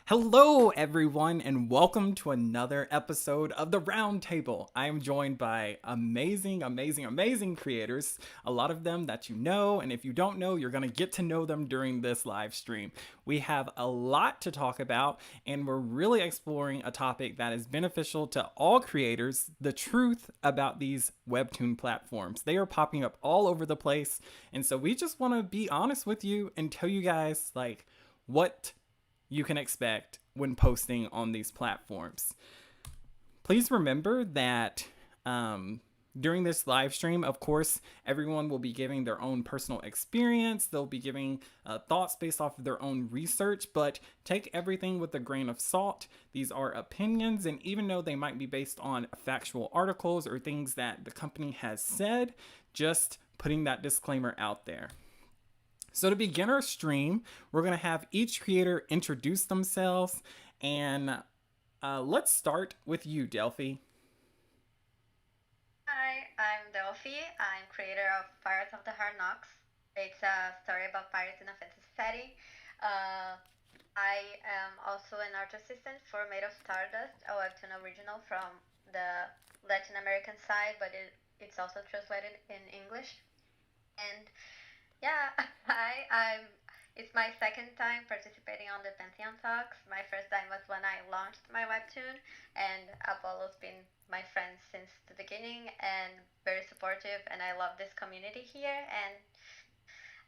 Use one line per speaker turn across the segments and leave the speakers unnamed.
Hello, everyone, and welcome to another episode of the Roundtable. I am joined by amazing creators. A lot of them that you know, and if you don't know, you're going to get to know them during this live stream. We have a lot to talk about, and we're really exploring a topic that is beneficial to all creators: the truth about these Webtoon platforms. They are popping up all over the place, and so we just want to be honest with you and tell you guys, what you can expect when posting on these platforms. Please remember that during this live stream, of course, everyone will be giving their own personal experience. They'll be giving thoughts based off of their own research, but take everything with a grain of salt. These are opinions, and even though they might be based on factual articles or things that the company has said, just putting that disclaimer out there. So to begin our stream, we're going to have each creator introduce themselves, and let's start with you, Delfi.
Hi, I'm Delphi. I'm creator of Pirates of the Hard Knocks. It's a story about pirates in a fantasy setting. Uh, I am also an art assistant for Made of Stardust, a webtoon original from the Latin American side, but it's also translated in English. And yeah, I'm. It's my second time participating on the Pantheon Talks. My first time was when I launched my webtoon, and Apollo's been my friend since the beginning and very supportive. And I love this community here. And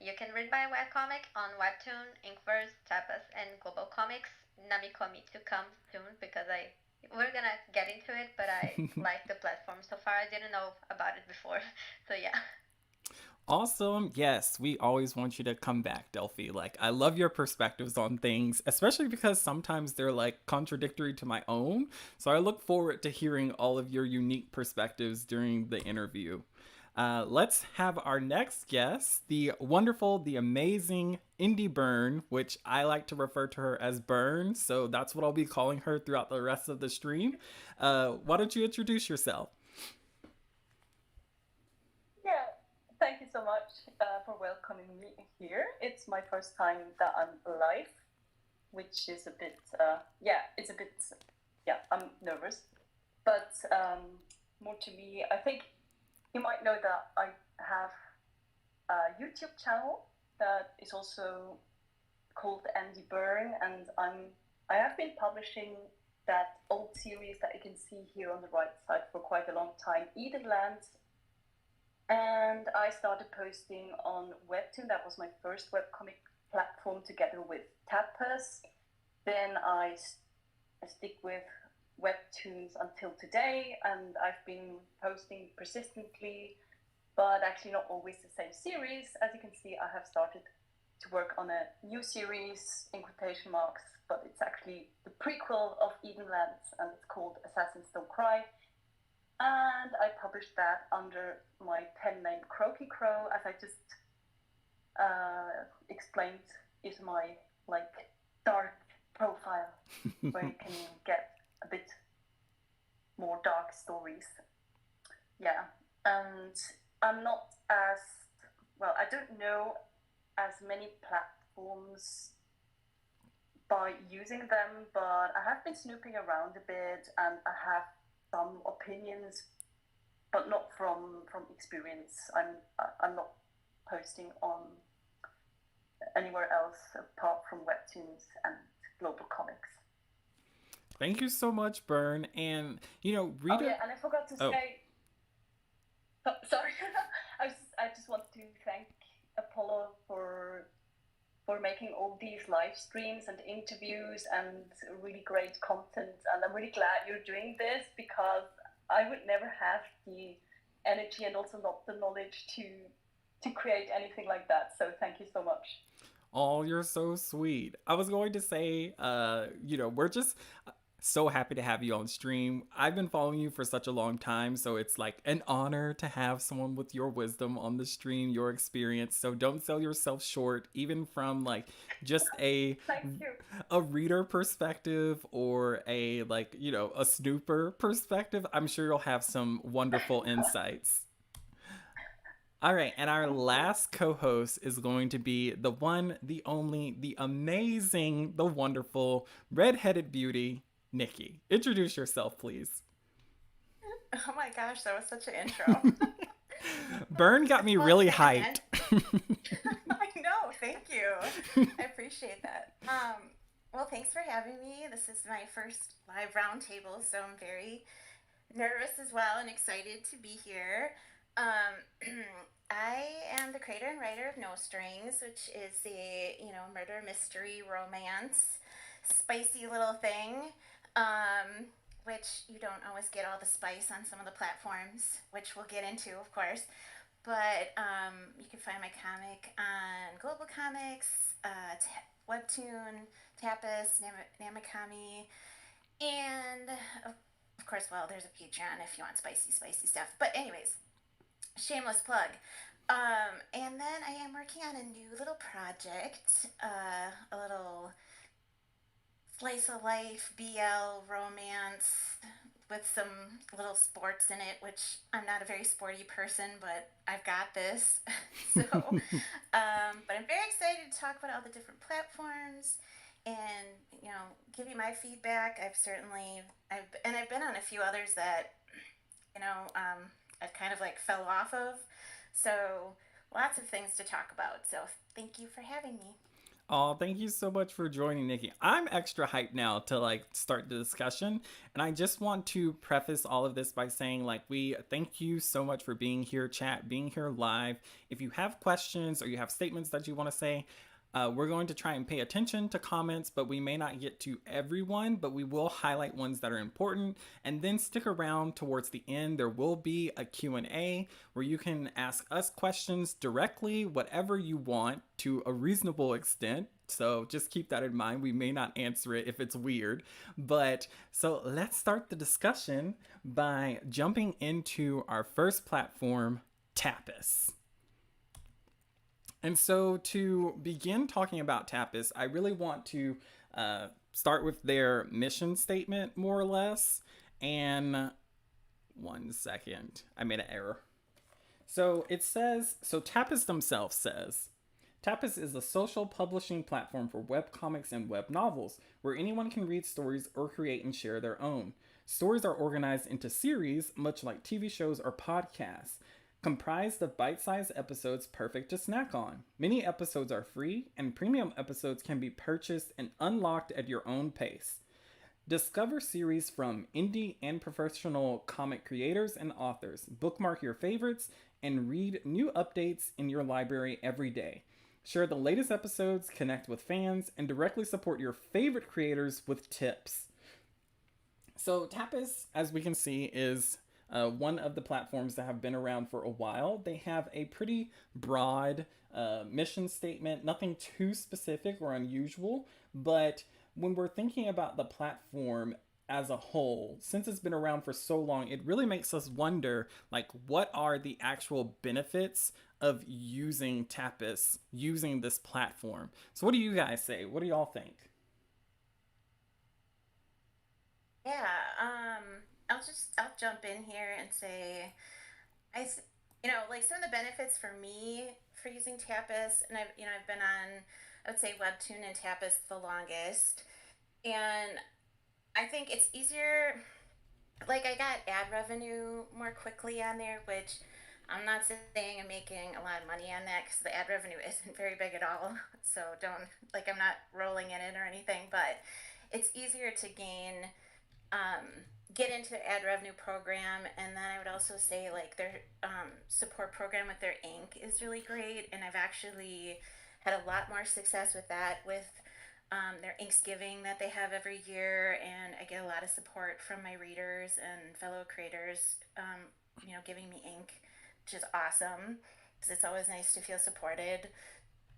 you can read my webcomic on Webtoon, Inkverse, Tapas, and Global Comics. Namicomi to come soon because I we're gonna get into it, but I like the platform so far. I didn't know about it before, so yeah.
Awesome. Yes, we always want you to come back, Delphi. I love your perspectives on things, especially because sometimes they're contradictory to my own. So I look forward to hearing all of your unique perspectives during the interview. Let's have our next guest, the wonderful, the amazing Indie Bern, which I like to refer to her as Bern. So that's what I'll be calling her throughout the rest of the stream. Why don't you introduce yourself?
Yeah, thank you so much for welcoming me here. It's my first time that I'm live, which is a bit, it's a bit, I'm nervous. But more to me, I think you might know that I have a YouTube channel that is also called Andy Byrne, and I have been publishing that old series that you can see here on the right side for quite a long time, Edenlands. And I started posting on Webtoon. That was my first webcomic platform together with Tapas. Then I stick with Webtoons until today, and I've been posting persistently, but actually not always the same series. As you can see, I have started to work on a new series, in quotation marks, but it's actually the prequel of Edenlands, and it's called Assassins Don't Cry. And I published that under my pen name Croaky Crow, as I just explained, is my dark profile where you can get a bit more dark stories. Yeah, and I'm not as well. I don't know as many platforms by using them, but I have been snooping around a bit, and I have some opinions, but not from experience. I'm not posting on anywhere else apart from Webtoons and Global Comics.
Thank you so much, Bern. And,
Oh
reader.
yeah, and I forgot to
Oh,
say. Oh, sorry, I just want to thank Apollo for making all these live streams and interviews and really great content. And I'm really glad you're doing this because I would never have the energy and also not the knowledge to create anything like that. So thank you so much.
oh, you're so sweet. I was going to say, we're just so happy to have you on stream. I've been following you for such a long time, so it's like an honor to have someone with your wisdom on the stream, your experience. So don't sell yourself short, even from just
Thank you.
a reader perspective or a snooper perspective. I'm sure you'll have some wonderful insights. All right, and our last co-host is going to be the one, the only, the amazing, the wonderful redheaded beauty, Nickie. Introduce yourself, please.
Oh my gosh, that was such an intro.
Bern got
It's
me
well
really
taken, man.
hyped.
I know, thank you. I appreciate that. Well, thanks for having me. This is my first live roundtable, so I'm very nervous as well and excited to be here. Um, I am the creator and writer of No Strings, which is a murder mystery romance, spicy little thing. Um, which you don't always get all the spice on some of the platforms, which we'll get into, of course. But you can find my comic on Global Comics, Webtoon, Tapas, Namicomi, and of course, well, there's a Patreon if you want spicy, spicy stuff. But anyways, shameless plug. And then I am working on a new little project, a little slice of life BL romance with some little sports in it, which I'm not a very sporty person, but I've got this. So, but I'm very excited to talk about all the different platforms and give you my feedback. I've been on a few others that I've kind of like fell off of. So lots of things to talk about. So thank you for having me.
Oh, thank you so much for joining, Nickie. I'm extra hyped now to like start the discussion, and I just want to preface all of this by saying like we thank you so much for being here, chat, being here live. If you have questions or you have statements that you want to say, we're going to try and pay attention to comments, but we may not get to everyone, but we will highlight ones that are important. And then stick around towards the end. There will be a Q&A where you can ask us questions directly, whatever you want, to a reasonable extent. So just keep that in mind. We may not answer it if it's weird. But so let's start the discussion by jumping into our first platform, Tapas. And so to begin talking about Tapas, I really want to start with their mission statement, more or less. And one second, I made an error. So it says, so Tapas themselves says, Tapas is a social publishing platform for webcomics and web novels, where anyone can read stories or create and share their own. Stories are organized into series, much like TV shows or podcasts, comprised of bite-sized episodes perfect to snack on. Many episodes are free, and premium episodes can be purchased and unlocked at your own pace. Discover series from indie and professional comic creators and authors. Bookmark your favorites and read new updates in your library every day. Share the latest episodes, connect with fans, and directly support your favorite creators with tips. So Tapas, as we can see, is one of the platforms that have been around for a while. They have a pretty broad mission statement, nothing too specific or unusual, but when we're thinking about the platform as a whole, since it's been around for so long, it really makes us wonder, like, what are the actual benefits of using Tapas, using this platform? So what do you guys say? What do y'all think?
Yeah, I'll jump in here and say like some of the benefits for me for using Tapas, and I've been on, I would say, Webtoon and Tapas the longest, and I think it's easier. Like, I got ad revenue more quickly on there, which I'm not saying I'm making a lot of money on that because the ad revenue isn't very big at all. So don't, like, I'm not rolling in it or anything, but it's easier to get into the ad revenue program. And then I would also say, like, their support program with their ink is really great, and I've actually had a lot more success with that, with their Inksgiving that they have every year, and I get a lot of support from my readers and fellow creators, giving me ink, which is awesome because it's always nice to feel supported.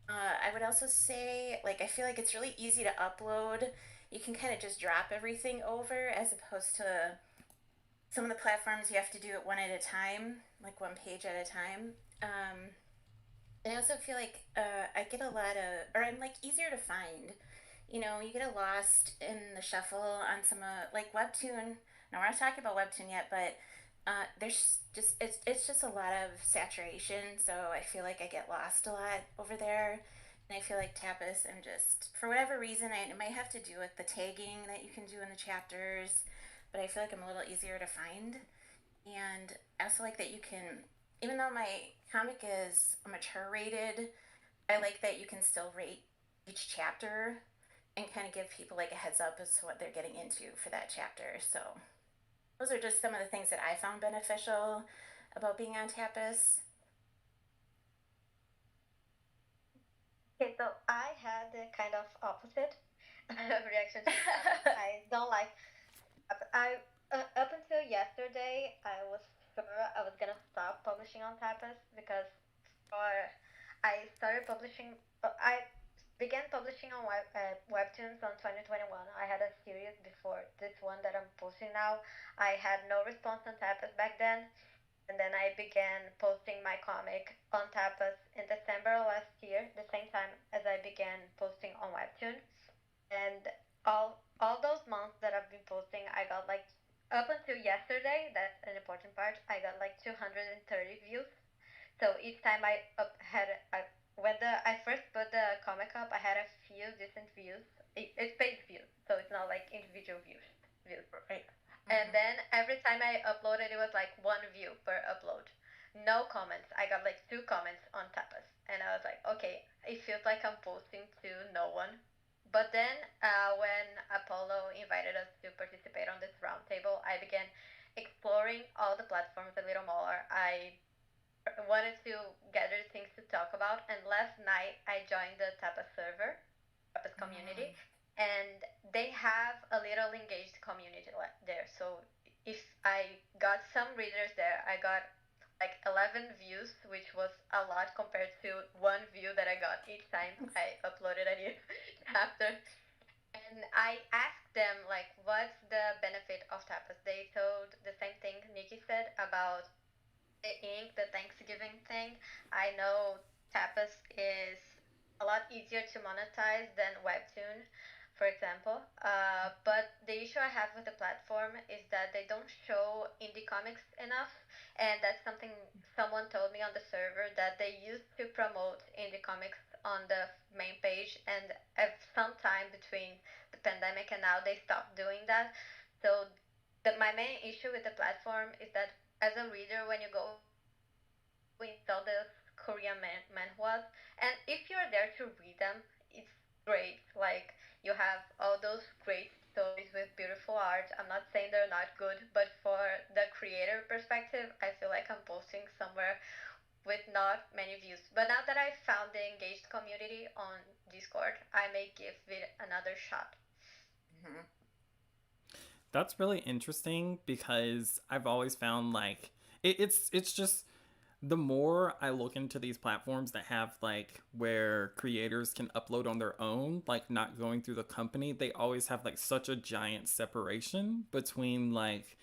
I would also say, like, I feel like it's really easy to upload. You can kind of just drop everything over, as opposed to some of the platforms you have to do it one at a time, like one page at a time. And I also feel like I get a lot of, or I'm like easier to find. You get lost in the shuffle on some like Webtoon. Now, we're not talking about Webtoon yet, but There's just it's just a lot of saturation, so I feel like I get lost a lot over there. And I feel like Tapas, I'm just for whatever reason, it might have to do with the tagging that you can do in the chapters, but I feel like I'm a little easier to find. And I also like that you can, even though my comic is mature rated, I like that you can still rate each chapter and kind of give people like a heads up as to what they're getting into for that chapter. So those are just some of the things that I found beneficial about being on Tapas.
Okay, so I had the kind of opposite reaction to Tapas. I don't like. I Up until yesterday, I was sure I was gonna stop publishing on Tapas because for I started publishing. I began publishing on Webtoons on 2021. I had a series before this one that I'm posting now. I had no response on Tapas back then, and then I began posting my comic on Tapas in December last year, the same time as I began posting on Webtoon. And all those months that I've been posting, I got like up until yesterday. That's an important part. I got like 230 views. So each time when I first put the comic up, I had a few decent views. It's paid views, so it's not like individual views.
Right.
And then every time I uploaded, it was like one view per upload. No comments. I got like two comments on Tapas. And I was like, okay, it feels like I'm posting to no one. But then when Apollo invited us to participate on this roundtable, I began exploring all the platforms a little more. I wanted to gather things to talk about, and last night I joined the Tapas server, Tapas community, and they have a little engaged community there. So if I got some readers there, I got like 11 views, which was a lot compared to one view that I got each time I uploaded a new chapter. And I asked them like, what's the benefit of Tapas? They told the same thing Nickie said about the ink, the Thanksgiving thing. I know Tapas is a lot easier to monetize than Webtoon, for example. But the issue I have with the platform is that they don't show indie comics enough, and that's something someone told me on the server that they used to promote indie comics on the main page, and at some time between the pandemic and now they stopped doing that. So my main issue with the platform is that as a reader, when you go install the Korean manhwas, and if you're there to read them, it's great. Like you have all those great stories with beautiful art. I'm not saying they're not good, but for the creator perspective, I feel like I'm posting somewhere with not many views. But now that I found the engaged community on Discord, I may give it another shot.
Mm-hmm.
That's really interesting because I've always found like it's just the more I look into these platforms that have like where creators can upload on their own, like not going through the company, they always have like such a giant separation between like,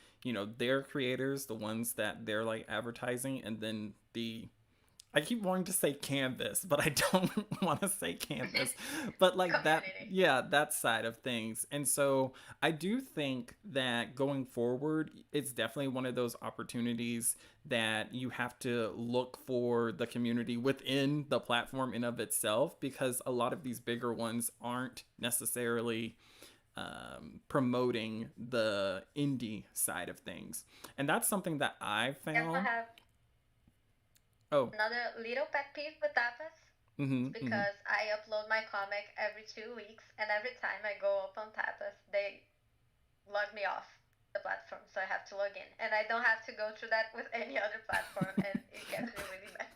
their creators, the ones that they're like advertising, and then the I keep wanting to say canvas, but I don't want to say canvas. But like that,
Community.
yeah, that side of things. And so I do think that going forward, it's definitely one of those opportunities that you have to look for the community within the platform in of itself, because a lot of these bigger ones aren't necessarily promoting the indie side of things. And that's something that I
Yes, I
found.
have
Oh,
another little pet peeve with Tapas.
mm-hmm, mm-hmm.
Because I upload my comic every 2 weeks, and every time I go up on Tapas, they log me off the platform, so I have to log in, and I don't have to go through that with any other platform, and it gets me really mad.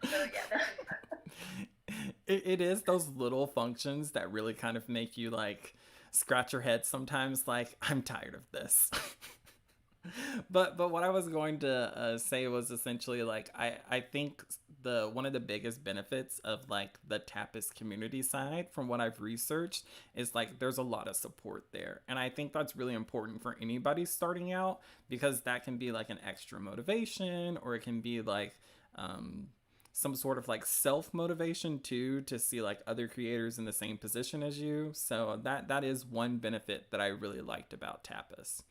So yeah, that's
It is those little functions that really kind of make you like scratch your head sometimes, like, I'm tired of this. But what I was going to say was essentially like I think the one of the biggest benefits of like the Tapas community side, from what I've researched, is like there's a lot of support there, and I think that's really important for anybody starting out, because that can be like an extra motivation, or it can be like um, some sort of like self motivation too, to see like other creators in the same position as you. So that is one benefit that I really liked about Tapas.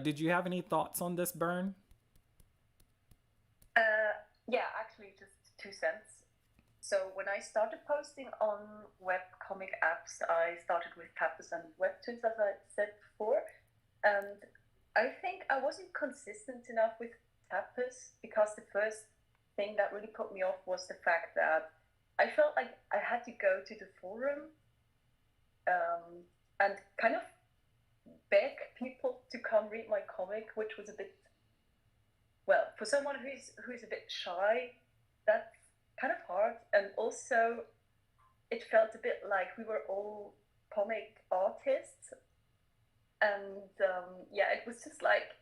Did you have any thoughts on this, Bern?
Yeah, actually, just 2 cents. So when I started posting on webcomic apps, I started with Tapas and Webtoons, as I said before. And I think I wasn't consistent enough with Tapas because the first thing that really put me off was the fact that I felt like I had to go to the forum and kind of beg people to come read my comic, which was a bit, well, for someone who's a bit shy, that's kind of hard. And also, it felt a bit like we were all comic artists, and yeah, it was just like,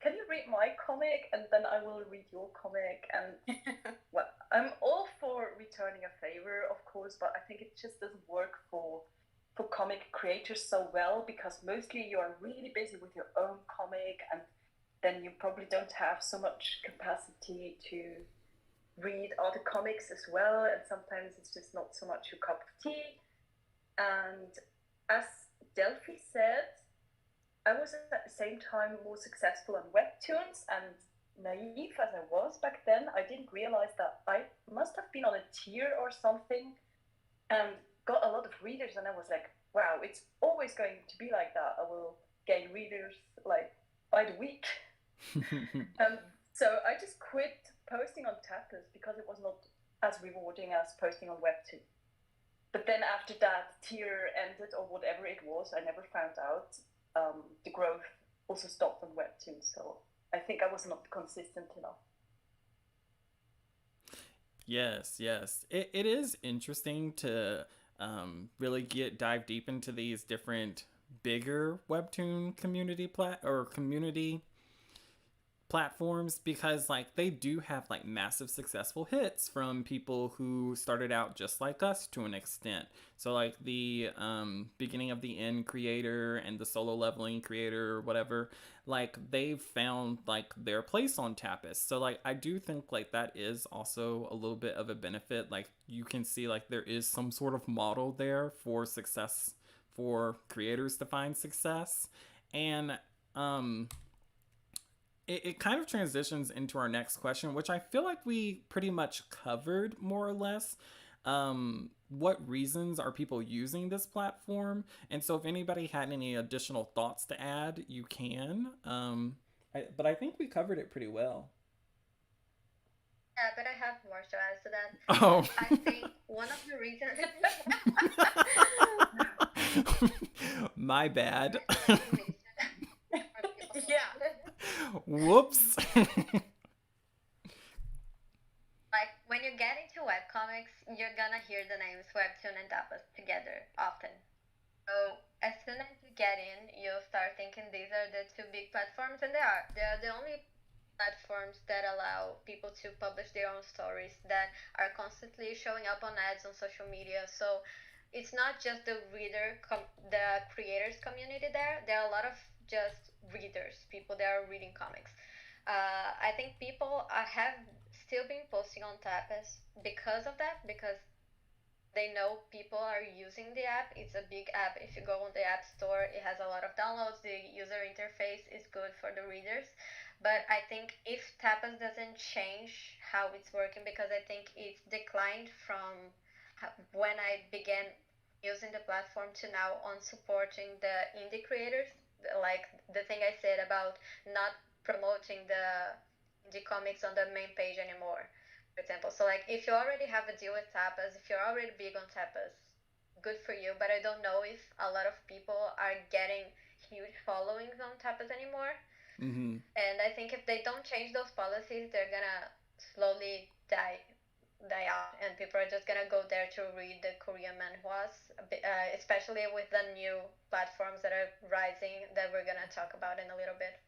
can you read my comic and then I will read your comic? And well, I'm all for returning a favor, of course, but I think it just doesn't work for comic creators so well, because mostly you are really busy with your own comic, and then you probably don't have so much capacity to read other comics as well, and sometimes it's just not so much your cup of tea. And as Delphi said, I was at the same time more successful on Webtoons, and naive as I was back then, I didn't realize that I must have been on a tier or something and got a lot of readers, and I was like, wow, it's always going to be like that. I will gain readers like by the week. So I just quit posting on Tapas because it was not as rewarding as posting on Webtoon. But then after that tier ended, or whatever it was, I never found out. The growth also stopped on Webtoon, so I think I was not consistent enough.
Yes, yes. It is interesting to really dive deep into these different bigger Webtoon community platforms, because like they do have like massive successful hits from people who started out just like us to an extent. So like the beginning of the end creator and the solo leveling creator or whatever, like they've found like their place on Tapas. So like I do think like that is also a little bit of a benefit. Like you can see like there is some sort of model there for success, for creators to find success. And it kind of transitions into our next question, which I feel like we pretty much covered more or less. What reasons are people using this platform? And so if anybody had any additional thoughts to add, you can. But I think we covered it pretty well.
Yeah, but I have more to add to that.
Oh.
I think one of the reasons.
My bad.
Yeah.
Whoops.
Like when you get into webcomics, you're gonna hear the names Webtoon and Tapas together often. So as soon as you get in, you'll start thinking these are the two big platforms, and they are. They are the only platforms that allow people to publish their own stories, that are constantly showing up on ads on social media. So it's not just the creators community there. There are a lot of just readers, people that are reading comics. I think people have still been posting on Tapas because of that, because they know people are using the app. It's a big app. If you go on the App Store, it has a lot of downloads. The user interface is good for the readers. But I think if Tapas doesn't change how it's working, because I think it's declined from when I began using the platform to now on supporting the indie creators, like the thing I said about not promoting the indie comics on the main page anymore, for example. So like if you already have a deal with Tapas, if you're already big on Tapas, good for you. But I don't know if a lot of people are getting huge followings on Tapas anymore.
Mm-hmm.
And I think if they don't change those policies, they're gonna slowly die out, and people are just gonna go there to read the Korean manhwas, especially with the new platforms that are rising that we're gonna talk about in a little bit.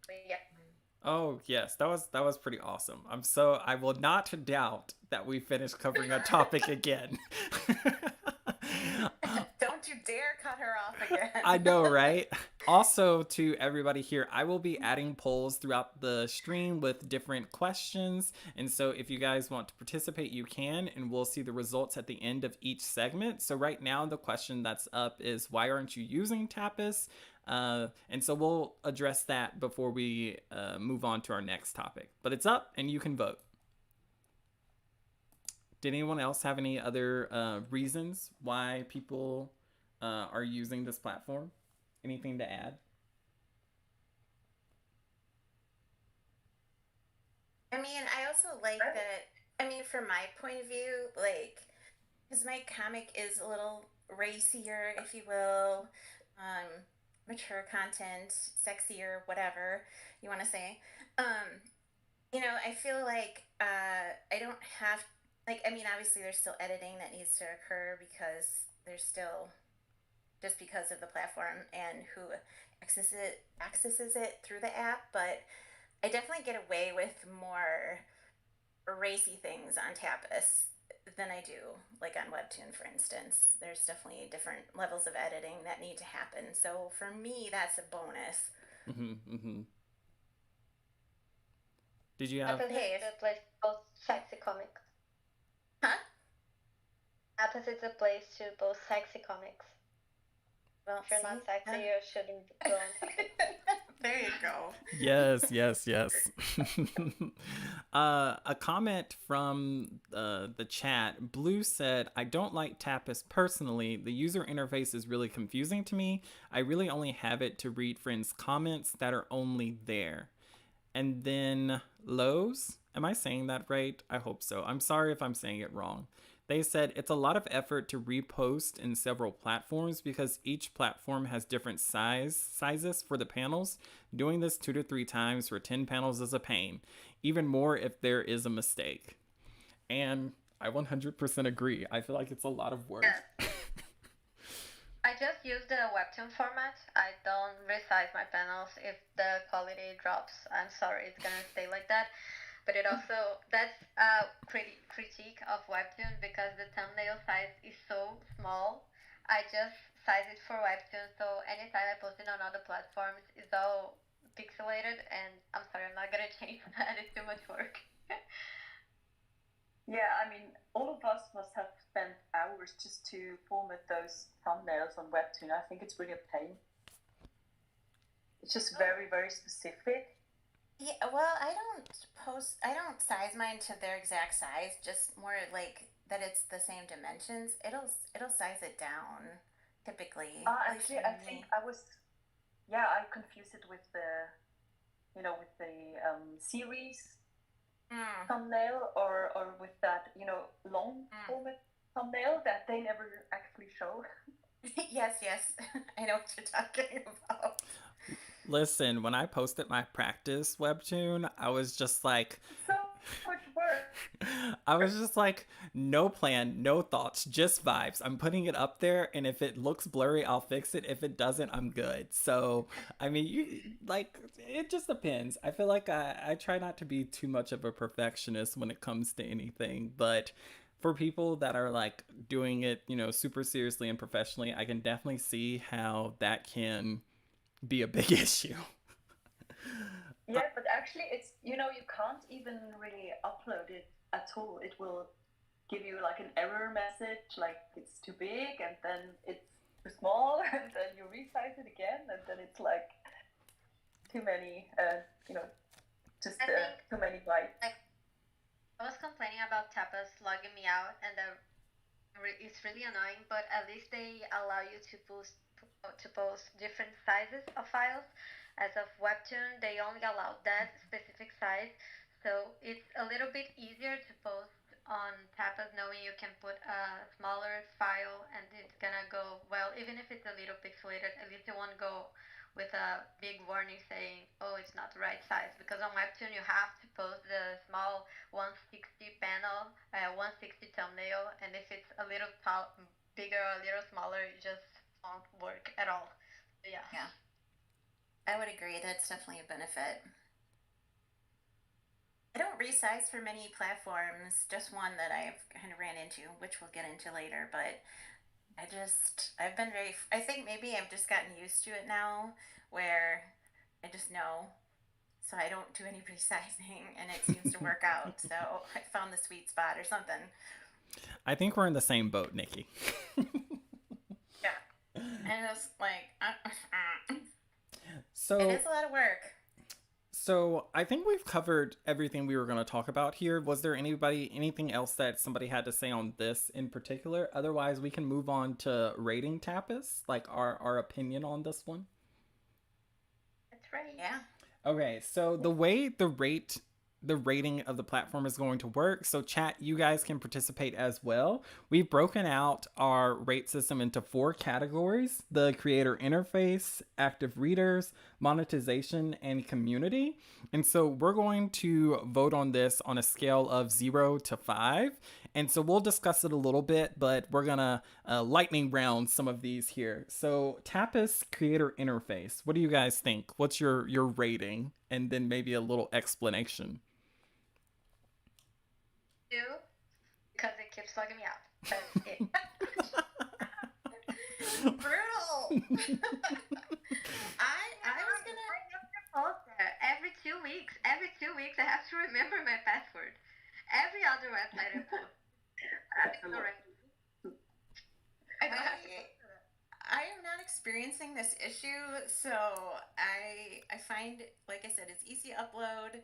But yeah.
Oh yes, that was pretty awesome. I will not doubt that we finished covering a topic again.
Don't you dare cut her off again.
I know, right? Also, to everybody here, I will be adding polls throughout the stream with different questions. And so if you guys want to participate, you can, and we'll see the results at the end of each segment. So right now, the question that's up is, why aren't you using Tapas? And so we'll address that before we move on to our next topic. But it's up, and you can vote. Did anyone else have any other reasons why people are using this platform? Anything to add?
I mean, I also like that. I mean, from my point of view, like, because my comic is a little racier, if you will, mature content, sexier, whatever you want to say. You know, I feel like I don't have, like, I mean, obviously there's still editing that needs to occur because there's still, just because of the platform and who accesses it through the app, but I definitely get away with more racy things on Tapas than I do like on Webtoon, for instance. There's definitely different levels of editing that need to happen. So for me, that's a bonus.
Did you have?
Tapas is a place to post sexy comics.
Huh?
Tapas is a place to post sexy comics.
Well,
if you're not sexy, you shouldn't go on Tapas.
There you go.
Yes. A comment from the chat. Blue said, I don't like Tapas personally. The user interface is really confusing to me. I really only have it to read friends' comments that are only there. And then Lowe's, am I saying that right? I hope so. I'm sorry if I'm saying it wrong. They said it's a lot of effort to repost in several platforms because each platform has different sizes for the panels. Doing this 2 to 3 times for 10 panels is a pain, even more if there is a mistake. And I 100% agree. I feel like it's a lot of work.
Yeah. I just use the Webtoon format. I don't resize my panels. If the quality drops, I'm sorry, it's gonna stay like that. But it also, that's a critique of Webtoon because the thumbnail size is so small. I just size it for Webtoon, so anytime I post it on other platforms, it's all pixelated, and I'm sorry, I'm not gonna change that. It's too much work.
Yeah, I mean, all of us must have spent hours just to format those thumbnails on Webtoon. I think it's really a pain. It's just very, very specific.
Yeah, well, I don't size mine to their exact size, just more like that it's the same dimensions. It'll size it down, typically.
Actually, I think I confused it with the, with the series thumbnail or with that, long format thumbnail that they never actually show.
Yes, I know what you're talking about.
Listen, when I posted my practice Webtoon, I was just like,
so much work.
I was just like, no plan, no thoughts, just vibes. I'm putting it up there, and if it looks blurry, I'll fix it. If it doesn't, I'm good. So, I mean, it just depends. I feel like I try not to be too much of a perfectionist when it comes to anything, but for people that are like doing it, super seriously and professionally, I can definitely see how that can be a big issue.
Yeah, but actually it's, you can't even really upload it at all. It will give you like an error message, like it's too big, and then it's too small, and then you resize it again, and then it's like too many, too many bytes.
I was complaining about Tapas logging me out, and it's really annoying, but at least they allow you to post different sizes of files. As of Webtoon, they only allow that specific size, so it's a little bit easier to post on Tapas knowing you can put a smaller file and it's gonna go well. Even if it's a little pixelated, at least it won't go with a big warning saying, oh, it's not the right size, because on Webtoon you have to post the small 160 panel, 160 thumbnail, and if it's a little bigger or a little smaller, it just won't work at all. Yeah.
I would agree. That's definitely a benefit. I don't resize for many platforms, just one that I've kind of ran into, which we'll get into later, but I've been very, I think maybe I've just gotten used to it now where I just know. So I don't do any resizing and it seems to work out. So I found the sweet spot or something.
I think we're in the same boat, Nickie.
Yeah. And it was like,
So
it is a lot of work.
So I think we've covered everything we were going to talk about here. Was there anything else that somebody had to say on this in particular? Otherwise, we can move on to rating Tapas, like our opinion on this one.
That's right.
Yeah.
Okay, so the way the rating of the platform is going to work. So chat, you guys can participate as well. We've broken out our rate system into 4 categories: the creator interface, active readers, monetization, and community. And so we're going to vote on this on a scale of 0 to 5. And so we'll discuss it a little bit, but we're gonna lightning round some of these here. So Tapas creator interface, what do you guys think? What's your rating? And then maybe a little explanation.
2, because it keeps logging me out. That's it.
Brutal. I was gonna.
I never post there. Every 2 weeks, I have to remember my password. Every other website I post. I am not experiencing this issue, so I find, like I said, it's easy to upload.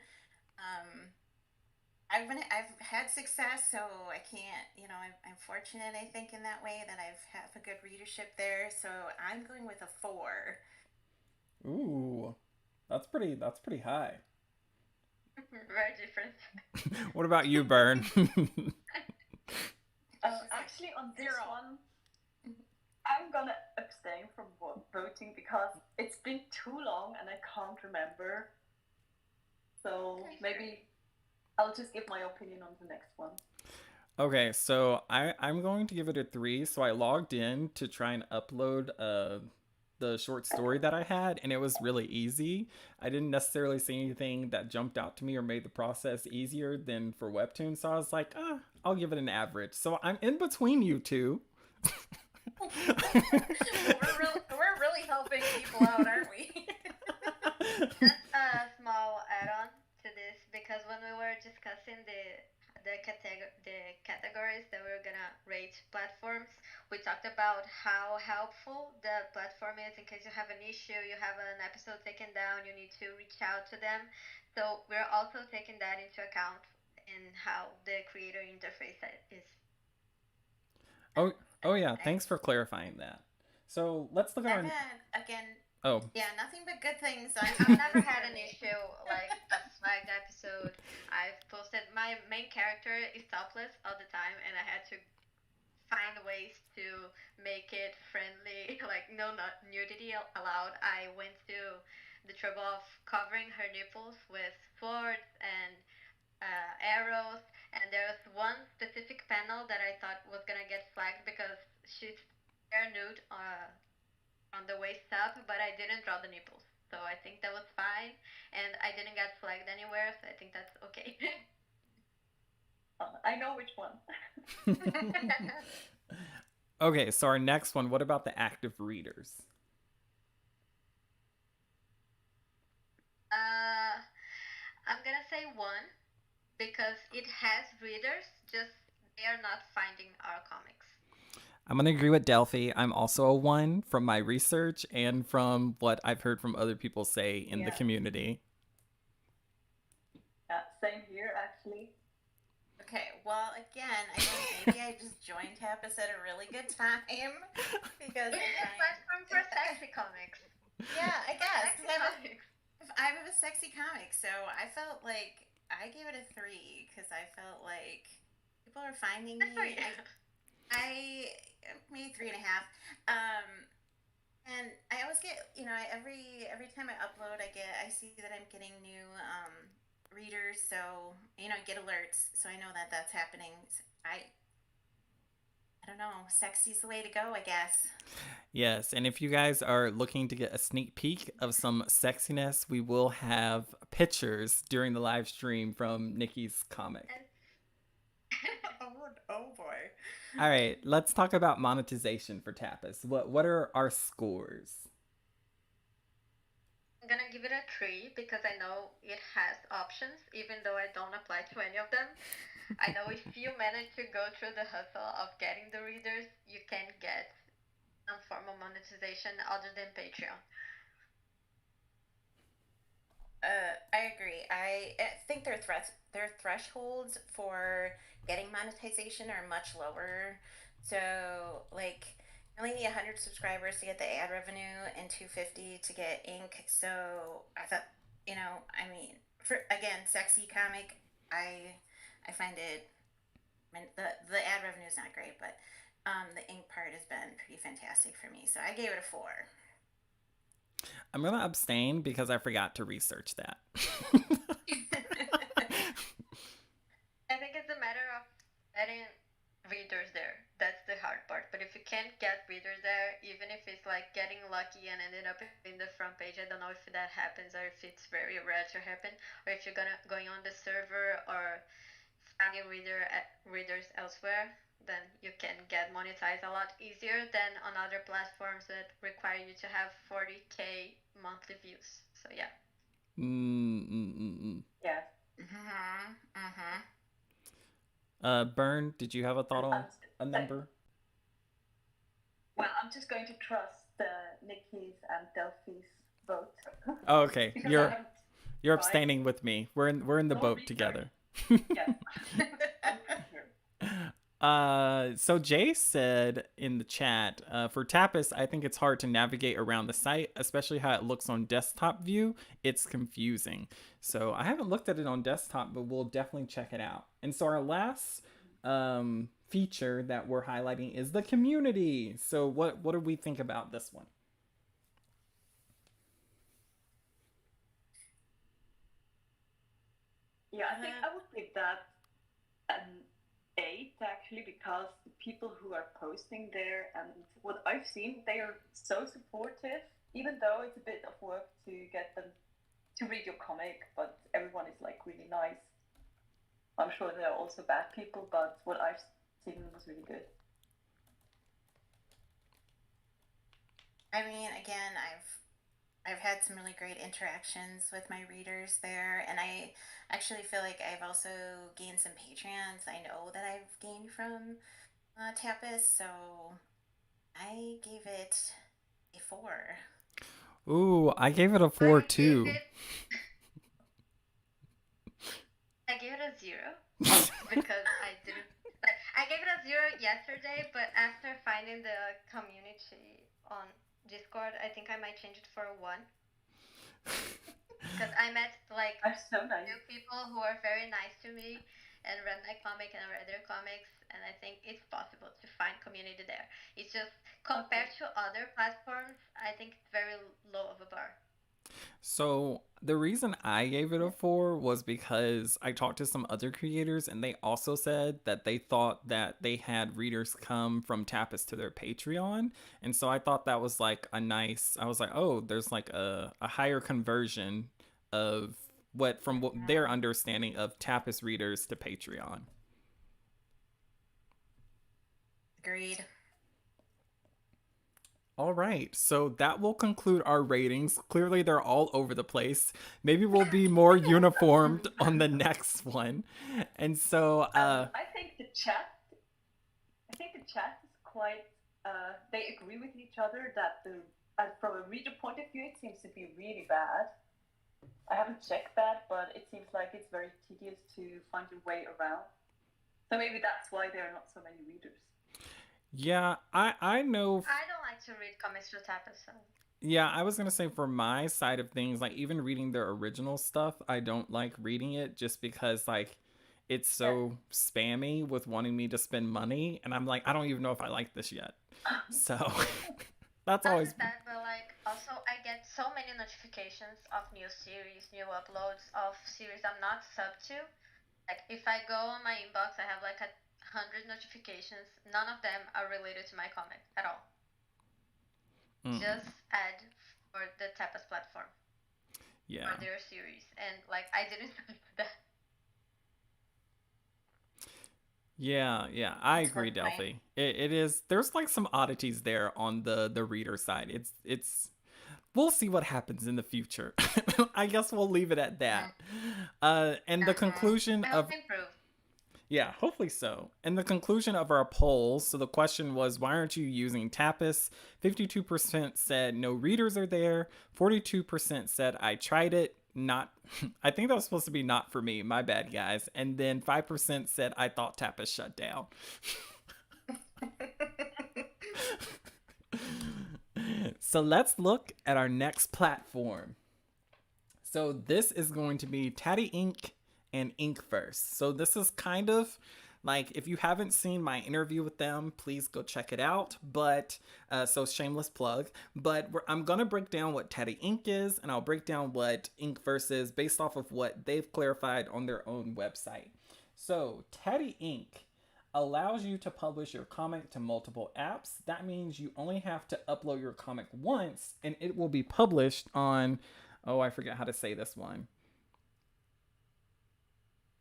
I've had success, so I can't, I'm fortunate, I think, in that way that I've have a good readership there. So I'm going with a 4.
Ooh, that's pretty high.
Very different.
What about you, Bern?
Actually, on this one, I'm gonna abstain from voting because it's been too long and I can't remember. So maybe I'll just give my opinion on the next one.
Okay, so I'm going to give it a 3. So I logged in to try and upload the short story that I had, and it was really easy. I didn't necessarily see anything that jumped out to me or made the process easier than for Webtoon, so I was like, I'll give it an average. So I'm in between you two.
We're really helping people out, aren't we?
Just a small add-on to this, because when we were discussing the categories that we were gonna rate platforms, we talked about how helpful the platform is in case you have an issue, you have an episode taken down, you need to reach out to them. So we're also taking that into account in how the creator interface is.
Oh yeah, thanks for clarifying that. So let's look at our...
Again,
Oh.
Yeah, nothing but good things.
I've never had an issue like a flagged episode. I've posted, my main character is topless all the time, and I had to find ways to make it friendly, like no not nudity allowed. I went to the trouble of covering her nipples with swords and arrows, and there was one specific panel that I thought was gonna get flagged because she's bare nude on the waist up, but I didn't draw the nipples. So I think that was fine, and I didn't get flagged anywhere, so I think that's okay.
I know which one.
Okay, so our next one, what about the active readers?
I'm gonna say 1, because it has readers, just they are not finding our comics.
I'm going to agree with Delfi. I'm also a 1 from my research and from what I've heard from other people say in the community.
Yeah, same here, actually.
Okay, well, again, I think maybe I just joined Tapas at a really good time because
it's a platform for sexy comics.
Yeah, I guess. I'm a sexy comic, so I felt like I gave it a 3 because I felt like people are finding me. I maybe 3.5. And I always get, every time I upload, I see that I'm getting new readers, so I get alerts, so I know that that's happening. I don't know, sexy's the way to go, I guess.
Yes, and if you guys are looking to get a sneak peek of some sexiness, we will have pictures during the live stream from Nickie's comic.
Oh boy.
All right, let's talk about monetization for Tapas. What are our scores?
I'm gonna give it a 3 because I know it has options, even though I don't apply to any of them. I know if you manage to go through the hustle of getting the readers, you can get some form of monetization other than Patreon.
I agree. I think their thresholds for getting monetization are much lower. So like you only need 100 subscribers to get the ad revenue and 250 to get ink. So I thought, I mean, for again, sexy comic, I find it. I mean, the ad revenue is not great, but the ink part has been pretty fantastic for me. So I gave it a 4.
I'm gonna abstain because I forgot to research that.
I think it's a matter of getting readers there. That's the hard part. But if you can't get readers there, even if it's like getting lucky and ended up in the front page, I don't know if that happens or if it's very rare to happen, or if you're going on the server or finding readers elsewhere, then you can get monetized a lot easier than on other platforms that require you to have 40K monthly views. So yeah.
Yeah.
Bern, did you have a thought on a number?
Well, I'm just going to trust Nickie's and Delfi's vote.
Oh, okay. You're abstaining with me. We're in the boat together.
Yes.
So Jay said in the chat, for Tapas, I think it's hard to navigate around the site, especially how it looks on desktop view. It's confusing. So I haven't looked at it on desktop, but we'll definitely check it out. And so our last feature that we're highlighting is the community. So what do we think about this one?
Yeah, I think I would give that an 8 actually, because the people who are posting there and what I've seen, they are so supportive, even though it's a bit of work to get them to read your comic, but everyone is like really nice. I'm sure there are also bad people, but what I've seen was really good.
I mean, again, I've had some really great interactions with my readers there, and I actually feel like I've also gained some Patreons I know that I've gained from Tapas, so I gave it a 4.
Ooh, I gave it a 4 too.
I gave it a 0 because I didn't. I gave it a 0 yesterday, but after finding the community on Discord, I think I might change it for a 1. Because I met like
so nice.
new people who are very nice to me and read my comic and read their comics, and I think it's possible to find community there. It's just compared to other platforms, I think it's very low of a bar.
So the reason I gave it a 4 was because I talked to some other creators and they also said that they thought that they had readers come from Tapas to their Patreon. And so I thought that was like I was like, oh, there's like a higher conversion of what their understanding of Tapas readers to Patreon.
Agreed.
All right, so that will conclude our ratings. Clearly, they're all over the place. Maybe we'll be more uniformed on the next one. And so,
I think the chat is quite. They agree with each other that from a reader point of view, it seems to be really bad. I haven't checked that, but it seems like it's very tedious to find your way around. So maybe that's why there are not so many readers.
Yeah, I know.
I don't like to read comics through Tapas. So.
Yeah, I was gonna say for my side of things, like even reading their original stuff, I don't like reading it just because like it's so spammy with wanting me to spend money, and I'm like, I don't even know if I like this yet. So that's always.
That, but like also I get so many notifications of new series, new uploads of series I'm not sub to. Like if I go on my inbox, I have like 100 notifications. None of them are related to my comic at all. Just ad for the Tapas platform.
Yeah.
For their series, and like I didn't know that.
Yeah, I
It's
agree,
worth trying.
Delphi. It is. There's like some oddities there on the reader side. It's. We'll see what happens in the future. I guess we'll leave it at
Mm-hmm.
that. And the
Uh-huh.
conclusion
I hope
of
to improve.
Yeah, hopefully so. And the conclusion of our poll, so the question was, why aren't you using Tapas? 52% said no readers are there. 42% said I tried it. Not, I think that was supposed to be not for me. My bad, guys. And then 5% said I thought Tapas shut down. So let's look at our next platform. So this is going to be Taddyink and Inkverse. So this is kind of like, if you haven't seen my interview with them, please go check it out. But so shameless plug. But I'm gonna break down what Taddyink is, and I'll break down what Inkverse is based off of what they've clarified on their own website. So Taddyink allows you to publish your comic to multiple apps. That means you only have to upload your comic once, and it will be published on, oh, I forget how to say this one,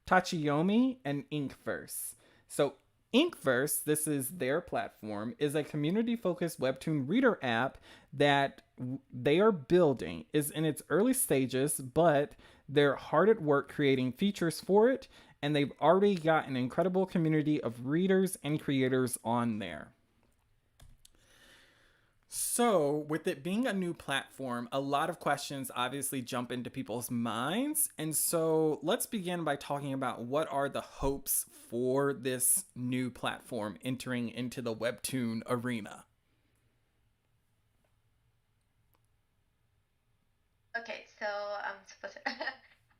Tachiyomi and Inkverse. So Inkverse, this is their platform, is a community-focused webtoon reader app that they are building. Is in its early stages, but they're hard at work creating features for it, and they've already got an incredible community of readers and creators on there. So, with it being a new platform, a lot of questions obviously jump into people's minds. And so, let's begin by talking about what are the hopes for this new platform entering into the Webtoon arena.
Okay, so I'm supposed to.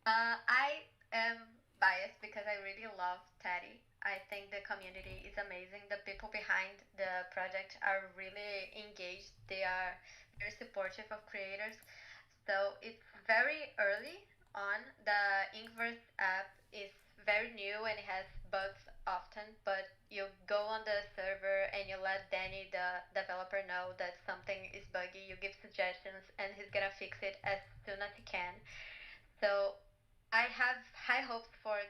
I am biased because I really love Teddy. I think the community is amazing. The people behind the project are really engaged. They are very supportive of creators. So it's very early on. The Inkverse app is very new and it has bugs often, but you go on the server and you let Danny, the developer, know that something is buggy. You give suggestions and he's gonna fix it as soon as he can. So I have high hopes for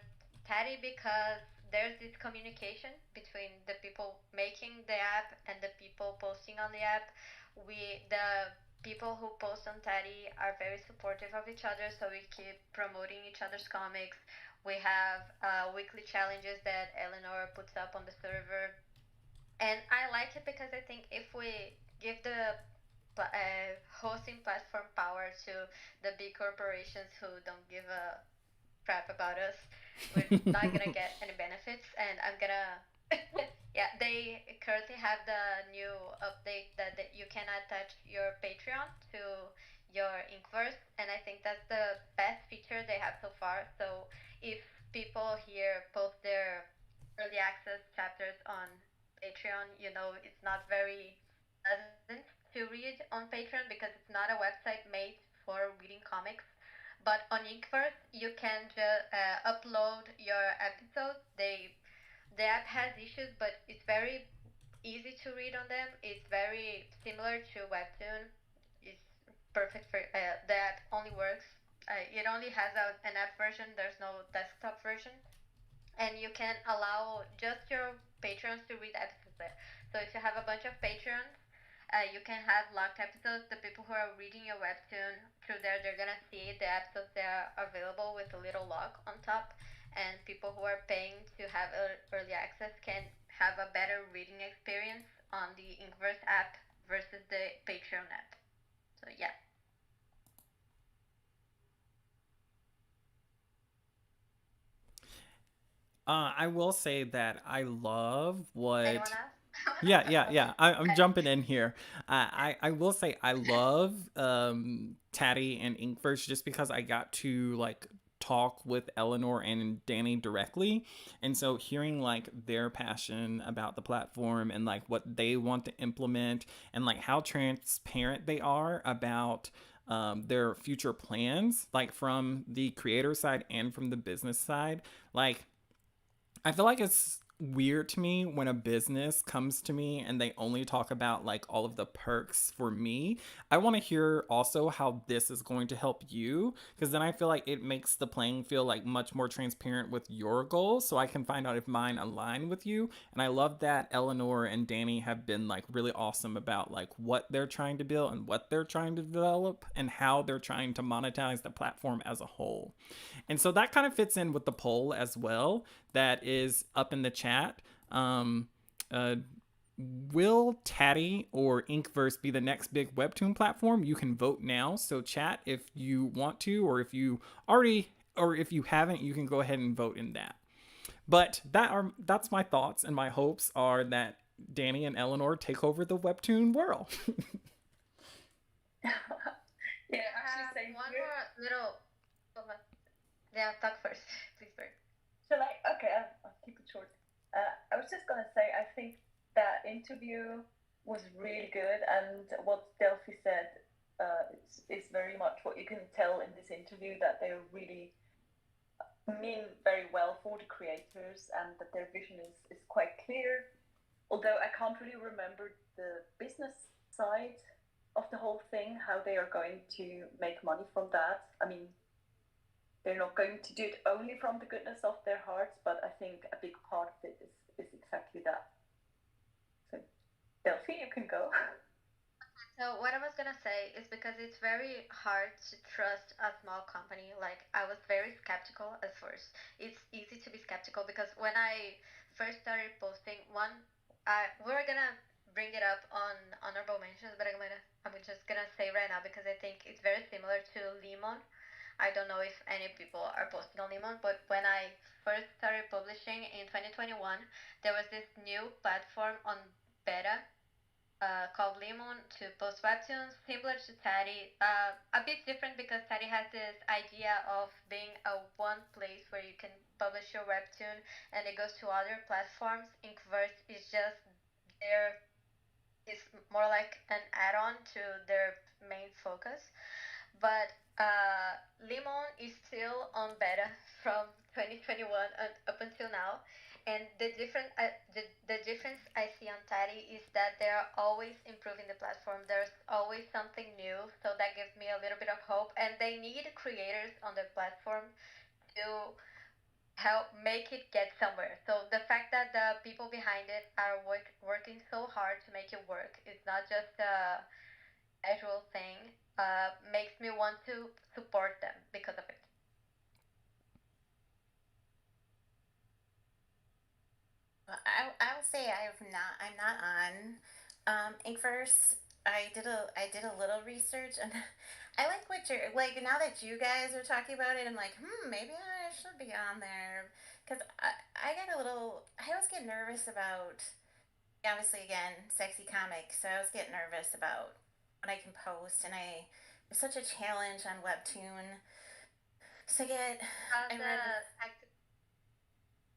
Teddy because there's this communication between the people making the app and the people posting on the app. The people who post on Teddy are very supportive of each other, so we keep promoting each other's comics. We have weekly challenges that Eleanor puts up on the server, and I like it because I think if we give the hosting platform power to the big corporations who don't give a crap about us, we're not gonna get any benefits. And I'm gonna, yeah, they currently have the new update that you can attach your Patreon to your Inkverse, and I think that's the best feature they have so far. So if people here post their early access chapters on Patreon, it's not very pleasant to read on Patreon because it's not a website made for reading comics. But on Inkverse, you can just upload your episodes. The app has issues, but it's very easy to read on them. It's very similar to Webtoon. It's perfect for the app. Only works. It only has an app version. There's no desktop version, and you can allow just your patrons to read episodes there. So if you have a bunch of patrons, you can have locked episodes. The people who are reading your webtoon through there, they're gonna see the episodes that are available with a little lock on top, and people who are paying to have early access can have a better reading experience on the Inkverse app versus the Patreon app. So yeah.
I will say that I love
Anyone
what.
else?
Yeah. I'm
Okay.
jumping in here. I will say I love Taddy and Inkverse just because I got to like talk with Eleanor and Danny directly, and so hearing like their passion about the platform and like what they want to implement and like how transparent they are about their future plans, like from the creator side and from the business side, like I feel like it's weird to me when a business comes to me and they only talk about like all of the perks for me. I want to hear also how this is going to help you, because then I feel like it makes the playing field like much more transparent with your goals, so I can find out if mine align with you. And I love that Eleanor and Danny have been like really awesome about like what they're trying to build and what they're trying to develop and how they're trying to monetize the platform as a whole. And so that kind of fits in with the poll as well that is up in the chat. Um, uh, will Taddy or Inkverse be the next big Webtoon platform? You can vote now. So chat if you want to, or if you already, or if you haven't, you can go ahead and vote in that. But that's my thoughts, and my hopes are that Danny and Eleanor take over the Webtoon world.
Yeah, actually, same
One
here.
more little. Yeah, talk first, please, Bern.
Shall I? Okay, I'll keep it short. I was just gonna say, I think that interview was really good, and what Delphi said is very much what you can tell in this interview, that they really mean very well for the creators and that their vision is quite clear. Although I can't really remember the business side of the whole thing, how they are going to make money from that. I mean, they're not going to do it only from the goodness of their hearts, but I think a big part of it is exactly that. So, Delphi, you can go.
So what I was gonna say is because it's very hard to trust a small company. Like I was very skeptical at first. It's easy to be skeptical because when I first started posting one, we're gonna bring it up on honorable mentions, but I'm just gonna say right now because I think it's very similar to Lemon. I don't know if any people are posting on Lemon, but when I first started publishing in 2021, there was this new platform on beta called Lemon to post webtoons, similar to Teddy. A bit different because Teddy has this idea of being a one place where you can publish your webtoon and it goes to other platforms. Inkverse is just their, is more like an add-on to their main focus. But Lemon is still on beta from 2021 and up until now. And the difference I see on Taddy is that they are always improving the platform. There's always something new, so that gives me a little bit of hope. And they need creators on the platform to help make it get somewhere. So the fact that the people behind it are working so hard to make it work, it's not just a casual thing, makes me want to support them because of it.
I will say I'm not on Inkverse. I did a little research, and I like what you're like. Now that you guys are talking about it, I'm like, maybe I should be on there because I get a little. I always get nervous about, obviously, again, sexy comics. So I always get nervous about what I can post, and it's such a challenge on Webtoon. So I get I read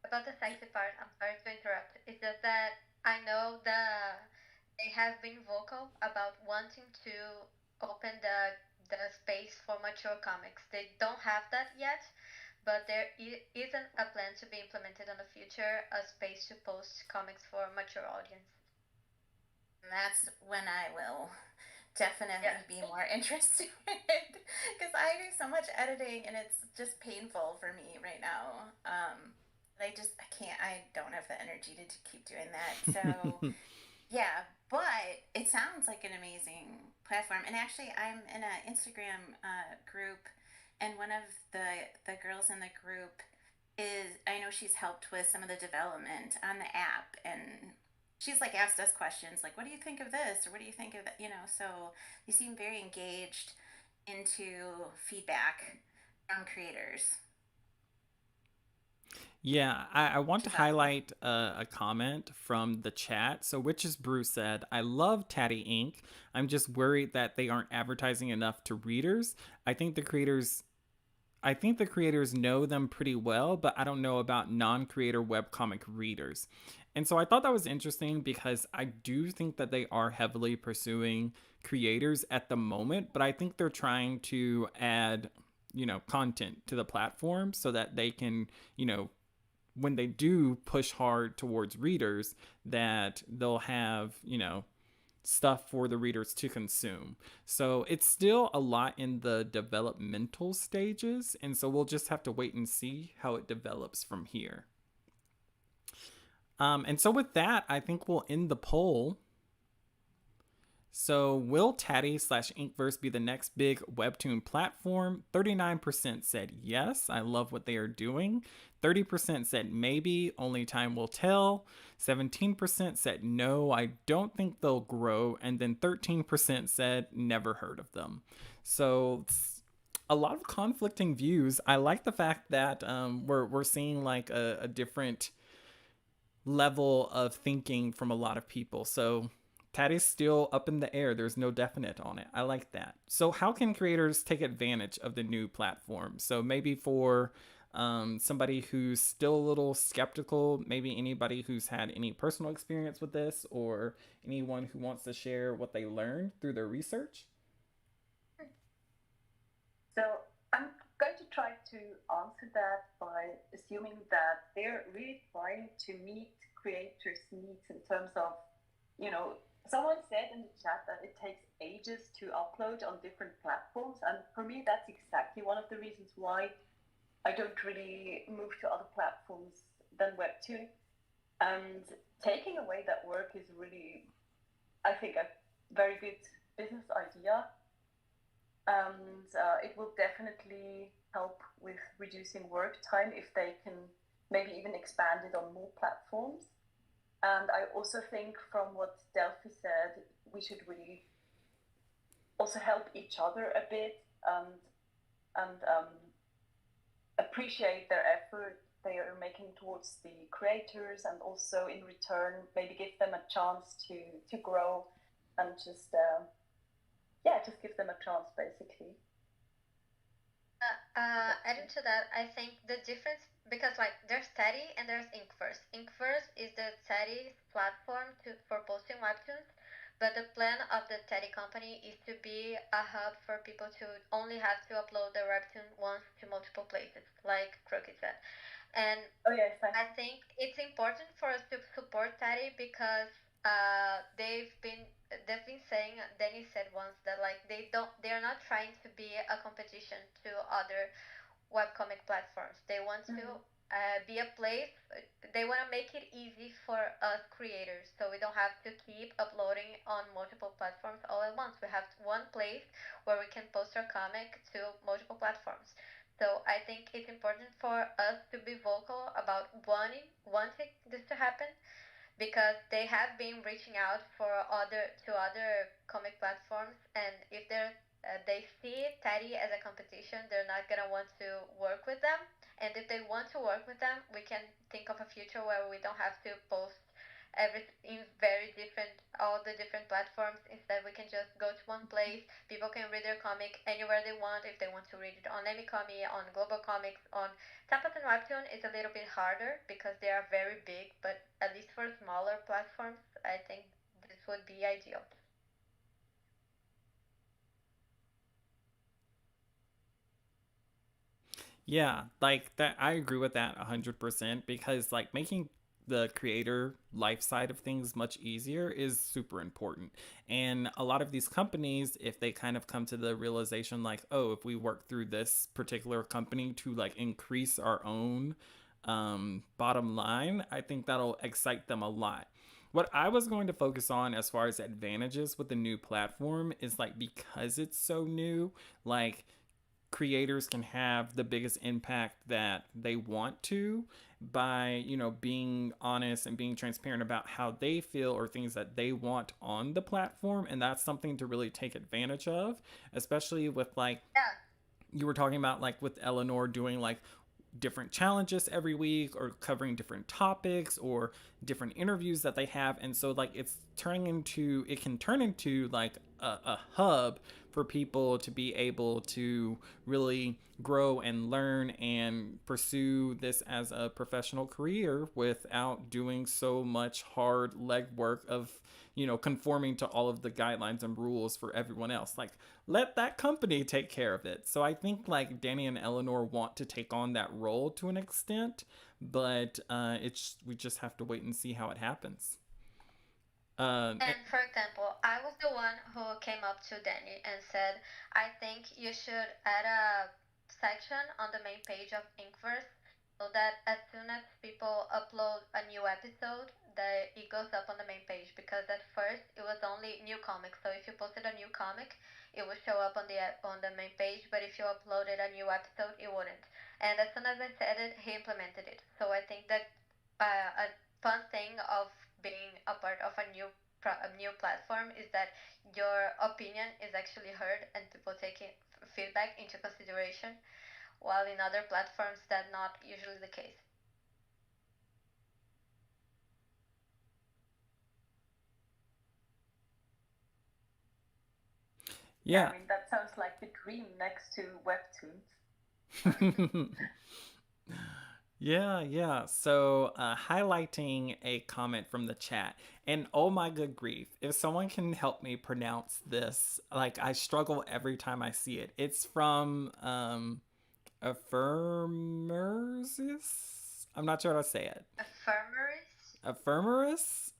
About the sexy part, I'm sorry to interrupt. It's just that I know they have been vocal about wanting to open the space for mature comics. They don't have that yet, but there isn't a plan to be implemented in the future, a space to post comics for a mature audience.
and that's when I will definitely be more interested because I do so much editing and it's just painful for me right now. I can't, I don't have the energy to keep doing that. So yeah, but it sounds like an amazing platform. And actually, I'm in an Instagram group, and one of the girls in the group is, I know she's helped with some of the development on the app, and she's like asked us questions like, "What do you think of this?" or "What do you think of that?" You know, so you seem very engaged into feedback from creators.
Yeah, I want to highlight a comment from the chat. So Witches Brew said, I love Taddyink. I'm just worried that they aren't advertising enough to readers. I think the creators know them pretty well, but I don't know about non-creator webcomic readers. And so I thought that was interesting because I do think that they are heavily pursuing creators at the moment, but I think they're trying to add, content to the platform so that they can, when they do push hard towards readers, that they'll have, stuff for the readers to consume. So it's still a lot in the developmental stages, and so we'll just have to wait and see how it develops from here. And so with that, I think we'll end the poll. So will Taddy / Inkverse be the next big Webtoon platform? 39% said yes, I love what they are doing. 30% said maybe, only time will tell. 17% said no, I don't think they'll grow. And then 13% said never heard of them. So it's a lot of conflicting views. I like the fact that we're seeing like a different level of thinking from a lot of people. So Taddy's still up in the air. There's no definite on it. I like that. So how can creators take advantage of the new platform? So maybe for somebody who's still a little skeptical, maybe anybody who's had any personal experience with this, or anyone who wants to share what they learned through their research?
So I'm going to try to answer that by assuming that they're really trying to meet creators' needs in terms of, someone said in the chat that it takes ages to upload on different platforms. And for me, that's exactly one of the reasons why I don't really move to other platforms than Webtoon. And taking away that work is really, I think, a very good business idea. And it will definitely help with reducing work time if they can maybe even expand it on more platforms. And I also think, from what Delfi said, we should really also help each other a bit and appreciate their effort they are making towards the creators, and also in return maybe give them a chance to grow, and just give them a chance, basically.
Adding to that, I think the difference, because like there's Teddy and there's Inkverse. Inkverse is the Teddy's platform for posting webtoons, but the plan of the Teddy company is to be a hub for people to only have to upload their webtoon once to multiple places, like Crooked said. And I think it's important for us to support Teddy because they've been saying, Danny said once that like they're not trying to be a competition to other webcomic platforms. They want to be a place. They want to make it easy for us creators, so we don't have to keep uploading on multiple platforms all at once. We have one place where we can post our comic to multiple platforms. So I think it's important for us to be vocal about wanting this to happen, because they have been reaching out to other comic platforms, and if they see Teddy as a competition, they're not gonna want to work with them. And if they want to work with them, we can think of a future where we don't have to post in very different all the different platforms. Instead, we can just go to one place. People can read their comic anywhere they want. If they want to read it on Namicomi, on Global Comics, on Tapas and Webtoon, it's a little bit harder because they are very big. But at least for smaller platforms, I think this would be ideal.
Yeah, like that, I agree with that 100%, because like making the creator life side of things much easier is super important. And a lot of these companies, if they kind of come to the realization like, oh, if we work through this particular company to like increase our own bottom line, I think that'll excite them a lot. What I was going to focus on as far as advantages with the new platform is like, because it's so new, like creators can have the biggest impact that they want to by, being honest and being transparent about how they feel or things that they want on the platform. And that's something to really take advantage of, especially with like, you were talking about like with Eleanor doing like different challenges every week, or covering different topics or different interviews that they have. And so like it can turn into like a hub for people to be able to really grow and learn and pursue this as a professional career without doing so much hard legwork of, conforming to all of the guidelines and rules for everyone else. Like, let that company take care of it. So I think like Danny and Eleanor want to take on that role to an extent, but we just have to wait and see how it happens.
And for example, I was the one who came up to Danny and said, I think you should add a section on the main page of Inkverse so that as soon as people upload a new episode, that it goes up on the main page. Because at first it was only new comics. So if you posted a new comic, it would show up on the main page. But if you uploaded a new episode, it wouldn't. And as soon as I said it, he implemented it. So I think that a fun thing of being a part of a new platform is that your opinion is actually heard and people taking feedback into consideration, while in other platforms that's not usually the case.
Yeah.
I mean, that sounds like the dream next to Webtoons.
Yeah. So, highlighting a comment from the chat, and oh my good grief, if someone can help me pronounce this, like I struggle every time I see it. It's from Affirmersis. I'm not sure how to say it.
Ephemeris?
Affirmerus.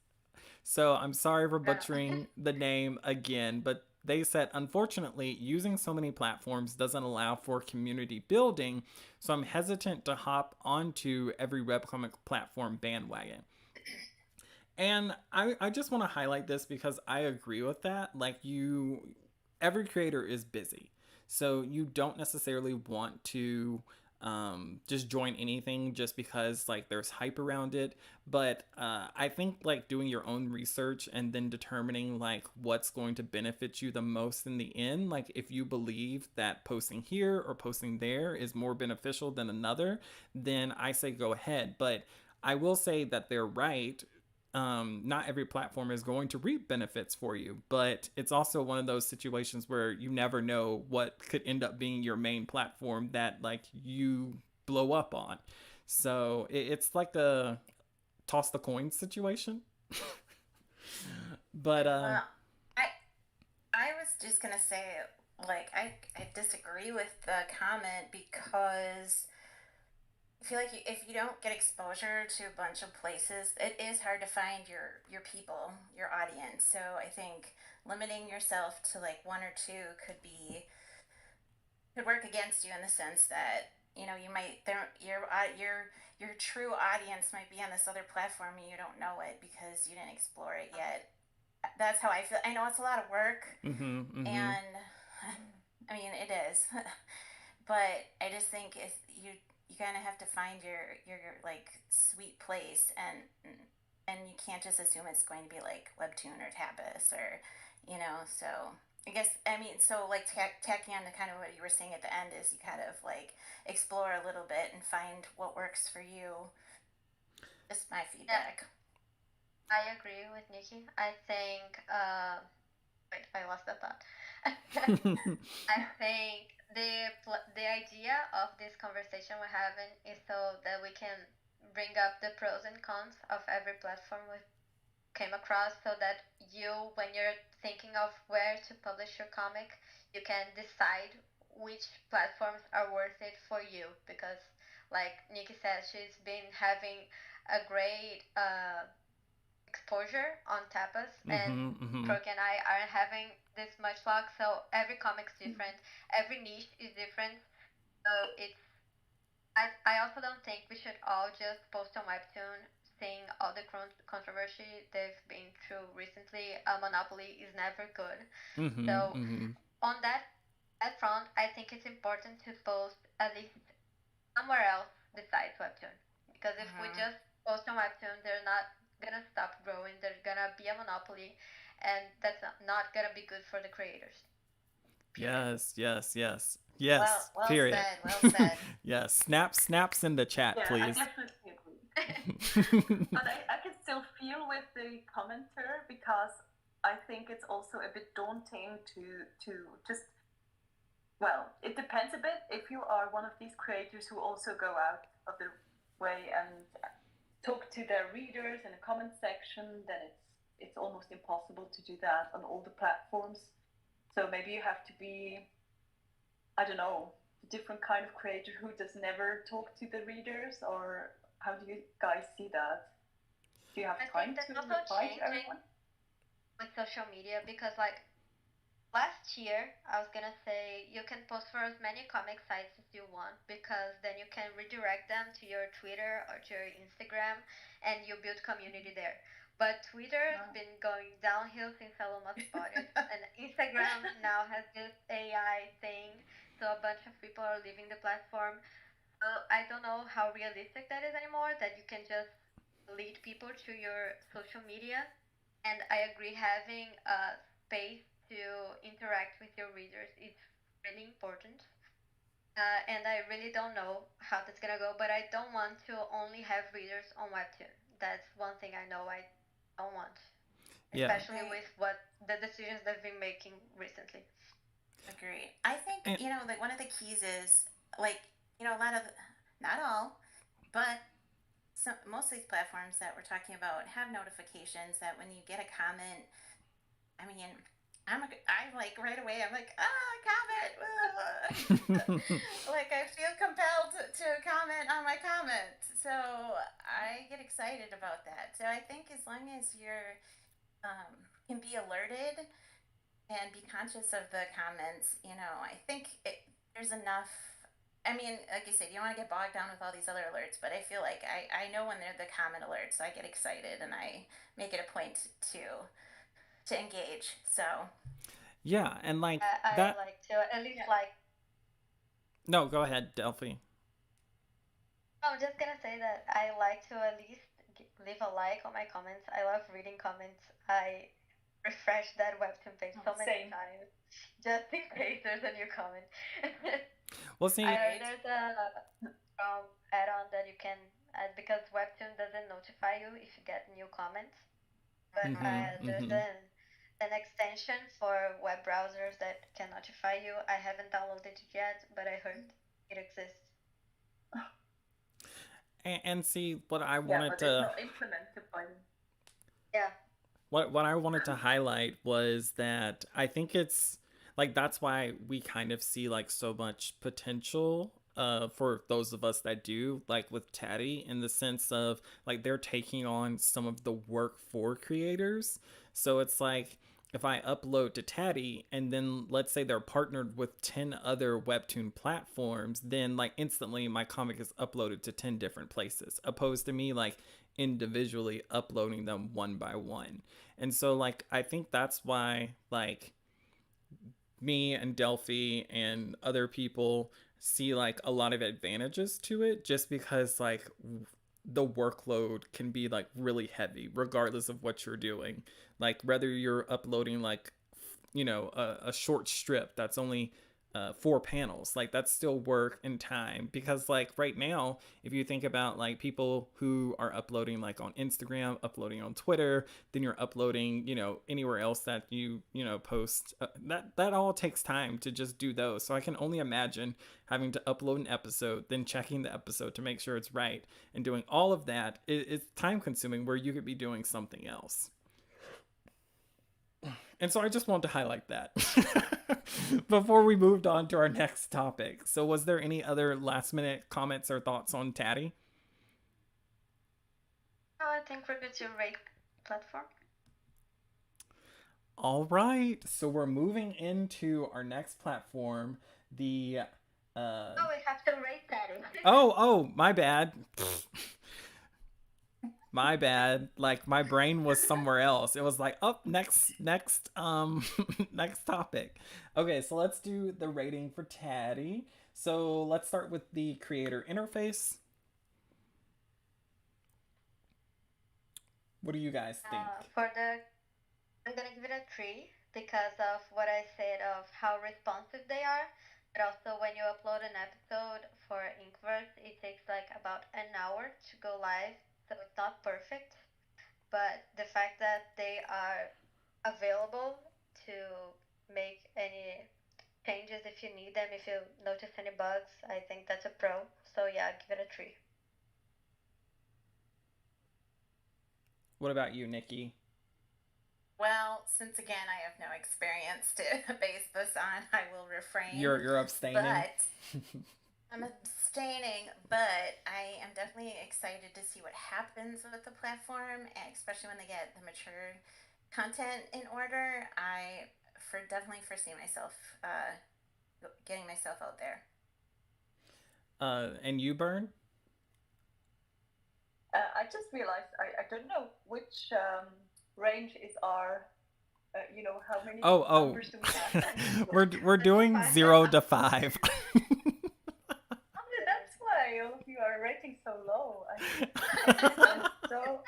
So I'm sorry for butchering the name again, but they said, unfortunately, using so many platforms doesn't allow for community building, so I'm hesitant to hop onto every webcomic platform bandwagon. And I just want to highlight this because I agree with that. Like, every creator is busy. So you don't necessarily want to just join anything just because like there's hype around it. But I think like doing your own research and then determining like what's going to benefit you the most in the end, like if you believe that posting here or posting there is more beneficial than another, then I say go ahead. But I will say that they're right. Not every platform is going to reap benefits for you, but it's also one of those situations where you never know what could end up being your main platform that like you blow up on. So it's like a toss the coin situation. But
I was just gonna say, like, I disagree with the comment because I feel like if you don't get exposure to a bunch of places, it is hard to find your people, your audience. So I think limiting yourself to like one or two could work against you in the sense that you might your true audience might be on this other platform and you don't know it because you didn't explore it yet. That's how I feel. I know it's a lot of work, and I mean it is, but I just think if you kind of have to find your like sweet place, and you can't just assume it's going to be like Webtoon or Tapas or so I guess so like tacking on to kind of what you were saying at the end is you kind of like explore a little bit and find what works for you. Just my feedback.
I agree with Nickie. I think wait, I lost that thought. I think the idea of this conversation we're having is so that we can bring up the pros and cons of every platform we came across, so that when you're thinking of where to publish your comic, you can decide which platforms are worth it for you. Because, like Nickie said, she's been having a great exposure on Tapas, and Brooke and I aren't having this much luck. So every comic's different, every niche is different. So I also don't think we should all just post on Webtoon, seeing all the controversy they've been through recently. A monopoly is never good. So on that front, I think it's important to post at least somewhere else besides Webtoon, because if we just post on Webtoon, they're not gonna stop growing. There's gonna be a monopoly, and that's not gonna be good for the creators.
Yes.
Well
period.
said. Well said.
Yes. Snaps in the chat, please.
I definitely agree. But I can still feel with the commenter because I think it's also a bit daunting to just, well, it depends a bit. If you are one of these creators who also go out of their way and talk to their readers in a comment section, then it's almost impossible to do that on all the platforms. So maybe you have to be, I don't know, a different kind of creator who does never talk to the readers, or how do you guys see that? Do you have time to reply to everyone?
With social media, because like last year, I was gonna say you can post for as many comic sites as you want because then you can redirect them to your Twitter or to your Instagram and you build community there. But Twitter has been going downhill since Elon Musk bought it, and Instagram now has this AI thing, so a bunch of people are leaving the platform. So I don't know how realistic that is anymore, that you can just lead people to your social media. And I agree, having a space to interact with your readers is really important. And I really don't know how that's gonna go, but I don't want to only have readers on Webtoon. That's one thing I know I don't want,
Yeah.
especially with what the decisions they've been making recently.
Agreed. I think, like one of the keys is like, a lot of, not all, but most of these platforms that we're talking about have notifications that when you get a comment, I mean, I'm like right away, I'm like, comment. Like I feel compelled to comment on my comment. So I get excited about that. So I think as long as you're can be alerted and be conscious of the comments, I think there's enough. I mean, like you said, you don't want to get bogged down with all these other alerts, but I feel like I know when they're the comment alerts, so I get excited and I make it a point to engage. So
yeah, and like
I
that.
like to at least like.
No, go ahead, Delphi.
I'm just gonna say that I like to at least leave a like on my comments. I love reading comments. I refresh that webtoon page so many times just in case there's a new comment.
Well, see,
I heard there's a add-on that you can add because Webtoon doesn't notify you if you get new comments. But there's an extension for web browsers that can notify you. I haven't downloaded it yet, but I heard it exists.
And see what I wanted to.
It's not implemented by them.
Yeah.
What I wanted to highlight was that I think it's like that's why we kind of see like so much potential for those of us that do, like with Taddy, in the sense of like they're taking on some of the work for creators. So it's like if I upload to Taddy and then let's say they're partnered with 10 other Webtoon platforms, then like instantly my comic is uploaded to 10 different places, opposed to me like individually uploading them one by one. And so like I think that's why like me and Delphi and other people see like a lot of advantages to it, just because like the workload can be like really heavy regardless of what you're doing. Like whether you're uploading like a short strip that's only 4 panels, like that's still work and time. Because like right now, if you think about like people who are uploading like on Instagram, uploading on Twitter, then you're uploading anywhere else that you post, that all takes time to just do those. So I can only imagine having to upload an episode, then checking the episode to make sure it's right, and doing all of that. It's time consuming where you could be doing something else. And so I just wanted to highlight that before we moved on to our next topic. So was there any other last minute comments or thoughts on Taddy?
No, I think we're good to rate platform.
All right. So we're moving into our next platform. The
we have to rate Taddy.
Oh, my bad. My bad. Like my brain was somewhere else. It was like, oh, next next topic. Okay, so let's do the rating for Taddy. So let's start with the creator interface. What do you guys think?
I'm gonna give it a 3 because of what I said of how responsive they are. But also when you upload an episode for Inkverse, it takes like about an hour to go live, so it's not perfect. But the fact that they are available to make any changes if you need them. If you notice any bugs, I think that's a pro. So yeah, give it a 3.
What about you, Nickie?
Well, since again I have no experience to base this on, I will refrain.
You're abstaining.
But I'm abstaining, but I am definitely excited to see what happens with the platform, especially when they get the mature content in order. I for definitely foresee myself getting myself out there.
And you, Bern?
I just realized I don't know which range is our, how many numbers do we have?
we're doing 0 to 5.
That's why all of you are rating so low. So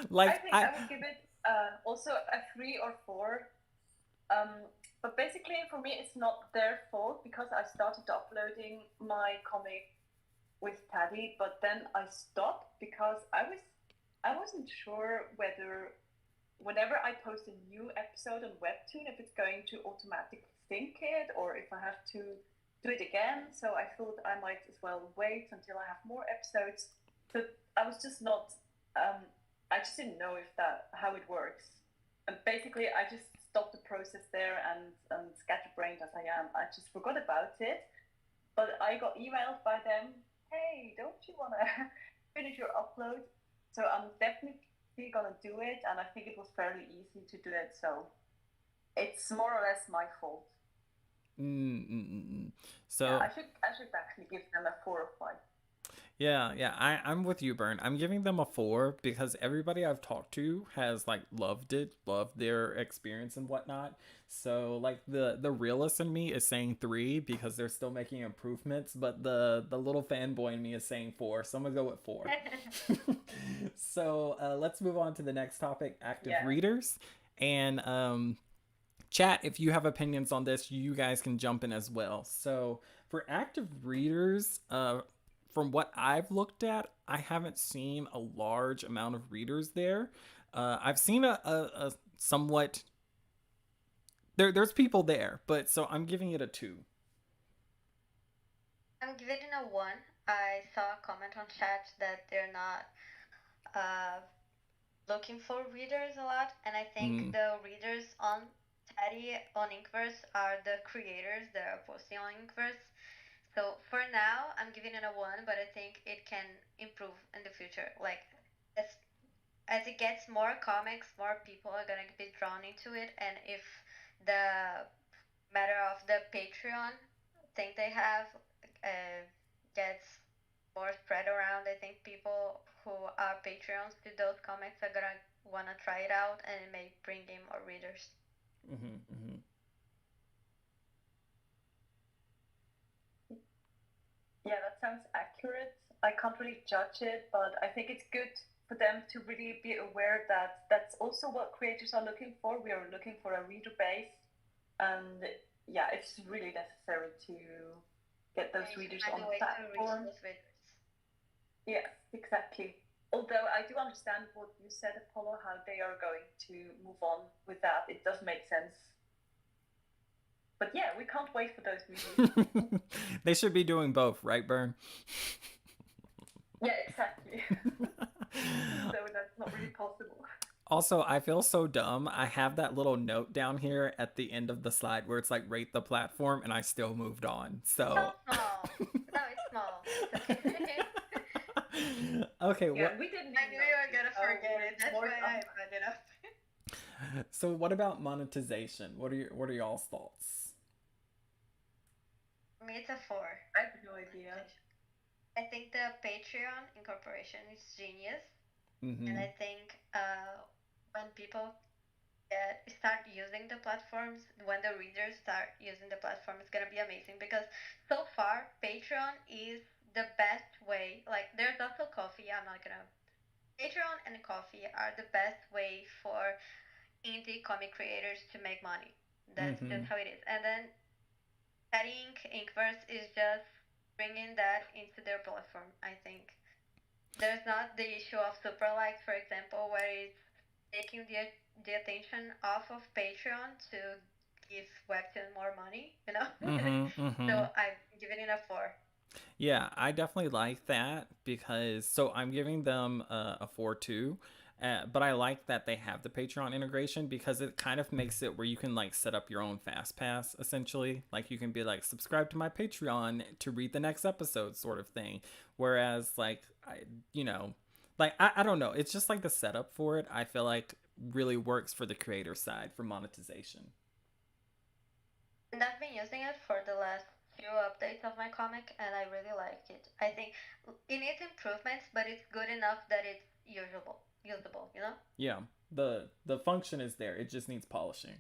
like
I think I would give it also a 3 or 4. But basically, for me, it's not their fault because I started uploading my comic with Taddy, but then I stopped because I wasn't sure whether whenever I post a new episode on Webtoon, if it's going to automatically sync it or if I have to do it again. So I thought I might as well wait until I have more episodes. But I was just not. I just didn't know if how it works. And basically, I just stopped the process there and scatterbrained as I am. I just forgot about it. But I got emailed by them, hey, don't you want to finish your upload? So I'm definitely gonna do it, and I think it was fairly easy to do it. So it's more or less my fault.
So
yeah, I should actually give them a 4 or 5.
Yeah, I'm with you, Bern. I'm giving them a 4 because everybody I've talked to has like loved it, loved their experience and whatnot. So like the realist in me is saying 3 because they're still making improvements, but the little fanboy in me is saying 4. So I'm gonna go with 4. So let's move on to the next topic: active readers. And chat, if you have opinions on this, you guys can jump in as well. So for active readers, from what I've looked at, I haven't seen a large amount of readers there. I've seen a somewhat there's people there, but so I'm giving it a 2.
I'm giving it a 1. I saw a comment on chat that they're not looking for readers a lot, and I think the readers on Taddy on Inkverse are the creators that are posting on Inkverse. So for now, I'm giving it a 1, but I think it can improve in the future. Like as it gets more comics, more people are gonna be drawn into it, and if the matter of the Patreon thing they have gets more spread around, I think people who are Patreons to those comics are gonna wanna try it out, and it may bring in more readers.
Yeah, that sounds accurate. I can't really judge it, but I think it's good for them to really be aware that that's also what creators are looking for. We are looking for a reader base, and yeah, it's really necessary to get those readers on the platform. Yes, exactly. Although I do understand what you said, Apollo, how they are going to move on with that. It does make sense. But yeah, we can't wait for those readers.
They should be doing both, right, Bern?
Yeah, exactly. So that's not really possible.
Also, I feel so dumb. I have that little note down here at the end of the slide where it's like rate the platform, and I still moved on. So
no, it's small.
Okay.
Yeah, we didn't.
I knew you were gonna forget it. That's why I put it up.
So what about monetization? What are y'all's thoughts?
For me, it's a 4.
I have no idea.
I think the Patreon incorporation is genius, and I think when people start using the platforms, when the readers start using the platform, it's gonna be amazing because so far Patreon is the best way. Like there's also Coffee. Patreon and Coffee are the best way for indie comic creators to make money. That's just how it is. And then Taddyink, Inkverse is just bringing that into their platform. I think there's not the issue of super likes, for example, where it's taking the attention off of Patreon to give Webtoon more money, you know?
Mm-hmm.
So
Mm-hmm.
I'm giving it a 4.
Yeah, I definitely like that because so I'm giving them a 4 2. But I like that they have the Patreon integration because it kind of makes it where you can like set up your own fast pass essentially. Like you can be like subscribe to my Patreon to read the next episode sort of thing. Whereas like you know, like I don't know, it's just like the setup for it I feel like really works for the creator side for monetization.
And I've been using it for the last few updates of my comic, and I really like it. I think it needs improvements, but it's good enough that it's usable, you know?
Yeah. The function is there. It just needs polishing.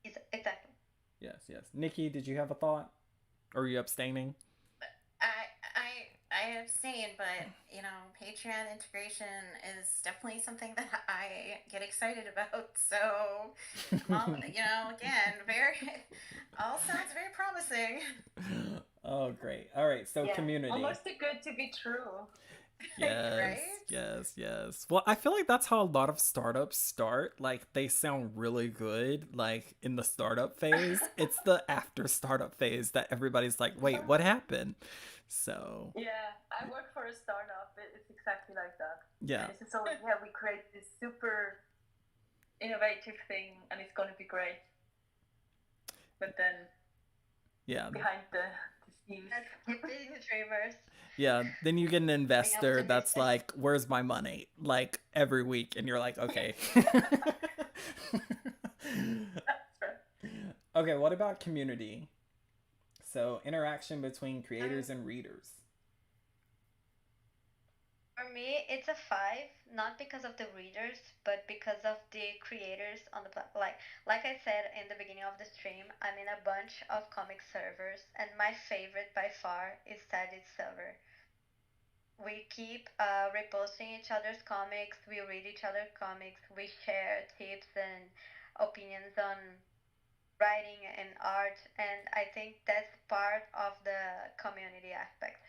Yeah, exactly.
Yes, yes. Nikki, did you have a thought? Or are you abstaining?
I abstain, but you know, Patreon integration is definitely something that I get excited about. So, all you know, again, very all sounds very promising.
Oh, great. All right, so
Yeah,
community.
almost too good to be true.
Yes,
Right?
yes, yes. Well, I feel like that's how a lot of startups start. Like they sound really good, like in the startup phase. It's the after startup phase that everybody's like, wait, what happened? So
Yeah, I work for a startup. It's exactly like that.
yeah.
This is so yeah, we create this super innovative thing, and it's going to be great. But then
Yeah.
behind the scenes,
That's keeping the dreamers.
Yeah. Then you get an investor that's
optimistic.
like, where's my money? Like every week. And you're like, okay.
that's right.
Okay, what about community? So interaction between creators and readers.
For me, it's a 5, not because of the readers, but because of the creators on the platform. Like I said in the beginning of the stream, I'm in a bunch of comic servers, and my favorite by far is Taddyink server. We keep reposting each other's comics, we read each other's comics, we share tips and opinions on writing and art, and I think that's part of the community aspect.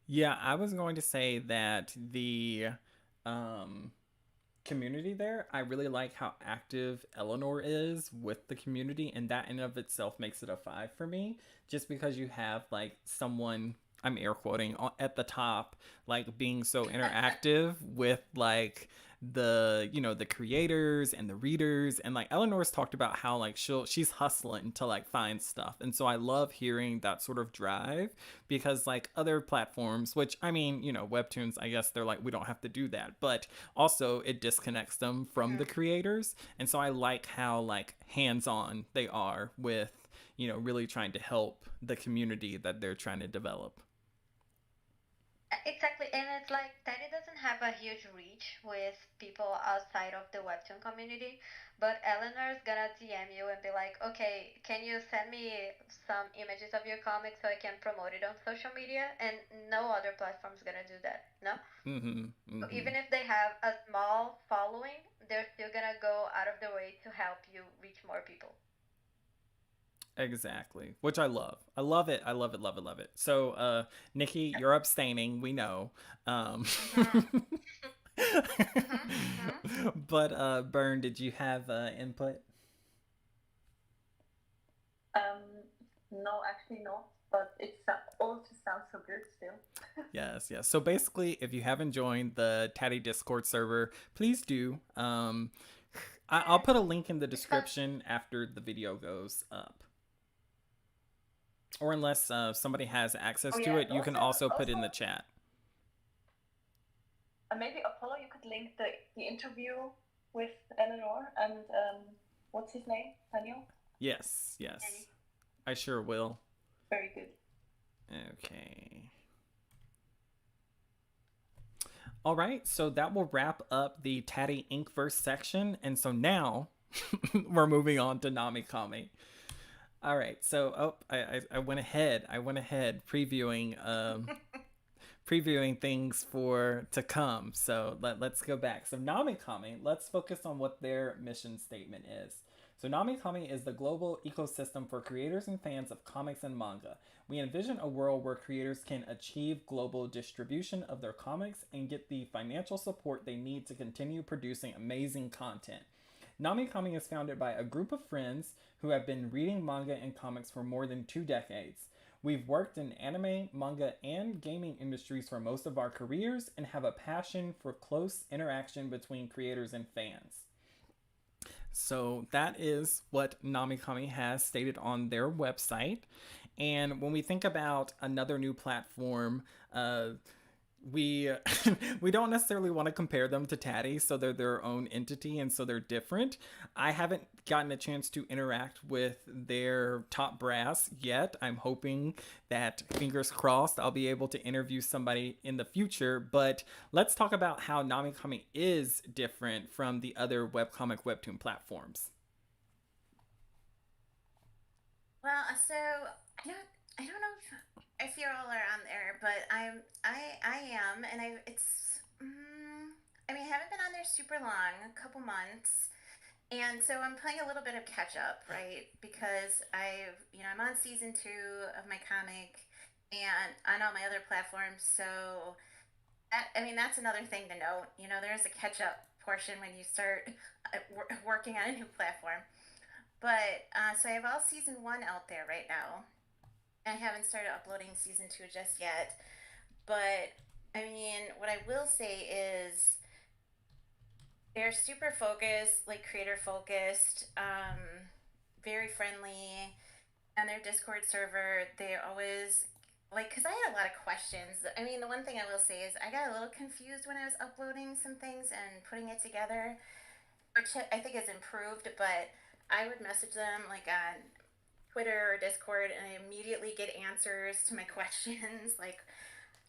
Yeah, I was going to say that the um community there, I really like how active Eleanor is with the community, and that in and of itself makes it a 5 for me, just because you have like someone, I'm air quoting, at the top, like being so interactive with like the creators and the readers, and like Eleanor's talked about how like she's hustling to like find stuff, and so I love hearing that sort of drive, because like other platforms, which I mean, Webtoons, I guess they're like, we don't have to do that, but also it disconnects them from the
Mhm.
creators, and so I like how like hands-on they are with really trying to help the community that they're trying to develop.
Exactly, and it's like Teddy doesn't have a huge reach with people outside of the Webtoon community, but Eleanor's gonna DM you and be like, okay, can you send me some images of your comic so I can promote it on social media? And no other platform's gonna do that, no?
Mm-hmm.
So
Mm-hmm.
even if they have a small following, they're still gonna go out of their way to help you reach more people.
Exactly, which I love. I love it. I love it. Love it. Love it. So, Nikki, you're abstaining. We know. Um,
Mm-hmm. Mm-hmm.
but Bern, did you have input?
Um, no, actually not. But it all just sounds so good still.
Yes, yes. So basically, if you haven't joined the Taddy Discord server, please do. I'll put a link in the
It's fun.
description after the video goes up. Or unless somebody has access
Oh
to
yeah,
it, you can also put in the chat.
Maybe Apollo, you could link the interview with Eleanor and what's his name, Daniel?
Yes, yes. I sure will.
Very good.
Okay. All right, so that will wrap up the Taddy Inkverse section. And so now we're moving on to Namicomi. All right, so I went ahead. I went ahead previewing previewing things for to come. So let's go back. So Namicomi, let's focus on what their mission statement is. So Namicomi is the global ecosystem for creators and fans of comics and manga. We envision a world where creators can achieve global distribution of their comics and get the financial support they need to continue producing amazing content. Namicomi is founded by a group of friends who have been reading manga and comics for more than 2 decades. We've worked in anime, manga, and gaming industries for most of our careers and have a passion for close interaction between creators and fans. So that is what Namicomi has stated on their website. And when we think about another new platform, we we don't necessarily want to compare them to Taddy, so they're their own entity and so they're different. I haven't gotten a chance to interact with their top brass yet. I'm hoping that, fingers crossed, I'll be able to interview somebody in the future. But let's talk about how Namicomi is different from the other webcomic webtoon platforms.
Well, so I don't know if you all are on there, but I am, and I mean, I haven't been on there super long, a couple months, and so I'm playing a little bit of catch up, right? Because I'm on season 2 of my comic, and on all my other platforms. So I mean, that's another thing to note. There's a catch up portion when you start working on a new platform. But so I have all season 1 out there right now. I haven't started uploading season 2 just yet. But I mean, what I will say is they're super focused, like creator focused, very friendly. On their Discord server, they always like, because I had a lot of questions. I mean, the one thing I will say is I got a little confused when I was uploading some things and putting it together, which I think has improved. But I would message them like on Twitter or Discord, and I immediately get answers to my questions. Like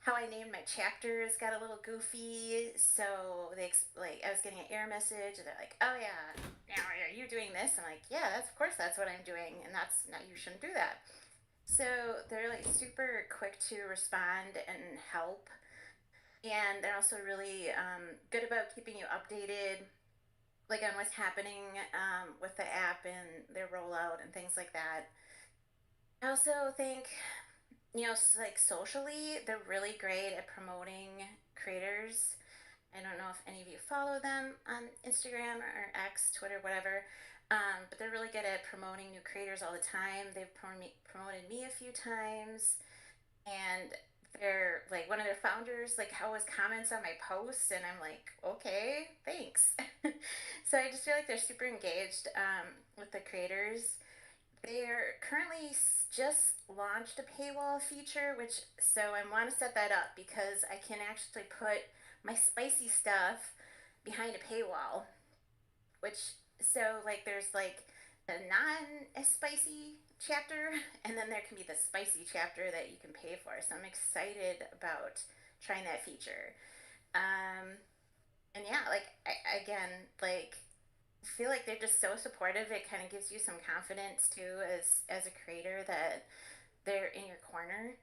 how I named my chapters got a little goofy, so like I was getting an error message, and they're like, "Oh yeah, now are you doing this?" I'm like, "Yeah, that's of course that's what I'm doing, and that's not you shouldn't do that." So they're like super quick to respond and help, and they're also really good about keeping you updated, like on what's happening with the app and their rollout and things like that. I also think, like socially, they're really great at promoting creators. I don't know if any of you follow them on Instagram or X, Twitter, whatever, but they're really good at promoting new creators all the time. They've promoted me a few times, and they're like one of their founders, like always comments on my posts, and I'm like, okay, thanks. So I just feel like they're super engaged with the creators. They're currently just launched a paywall feature, which so I want to set that up because I can actually put my spicy stuff behind a paywall, which so like there's like a non spicy chapter, and then there can be the spicy chapter that you can pay for. So I'm excited about trying that feature. Um, and yeah, like again, like feel like they're just so supportive. It kind of gives you some confidence too, as a creator, that they're in your corner.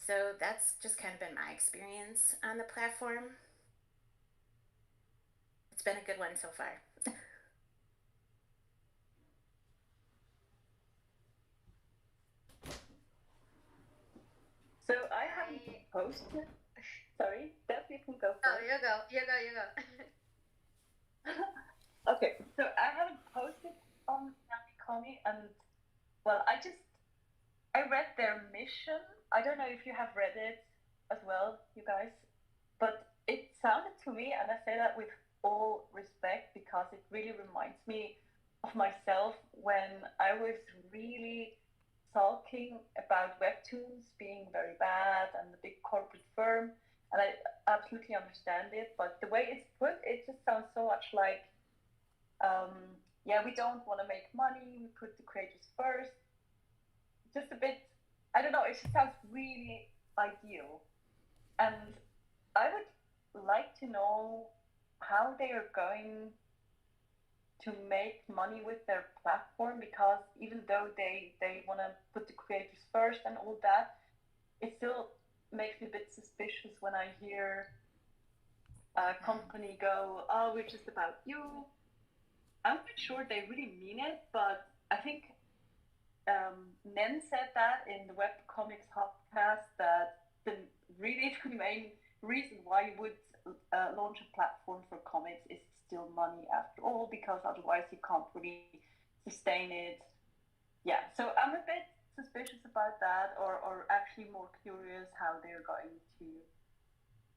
So that's just kind of been my experience on the platform. It's been a good one so far.
So I haven't posted. Sorry, Delfi, you can go
Oh,
first.
you go, you go, you go.
Okay, so I haven't posted on Namicomi, and well, I read their mission. I don't know if you have read it as well, you guys, but it sounded to me, and I say that with all respect because it really reminds me of myself when I was really sulking about webtoons being very bad and the big corporate firm, and I absolutely understand it. But the way it's put, it just sounds so much like, yeah, we don't want to make money. We put the creators first. Just a bit, I don't know. It just sounds really ideal, and I would like to know how they are going to make money with their platform, because even though they want to put the creators first and all that, it still makes me a bit suspicious when I hear a company go, "Oh, we're just about you." I'm not sure they really mean it, but I think Nen said that in the Webcomics podcast that the really the main reason why you would launch a platform for comics is still money after all, because otherwise you can't really sustain it. Yeah, so I'm a bit suspicious about that, or actually more curious how they're going to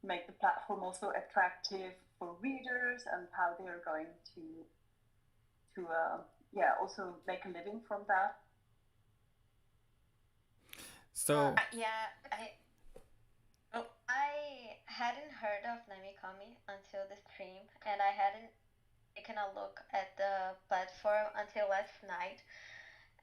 make the platform also attractive for readers, and how they're going to yeah, also make a living from that.
So,
Yeah, I. Oh,
I hadn't heard of Namicomi until the stream, and I hadn't taken a look at the platform until last night.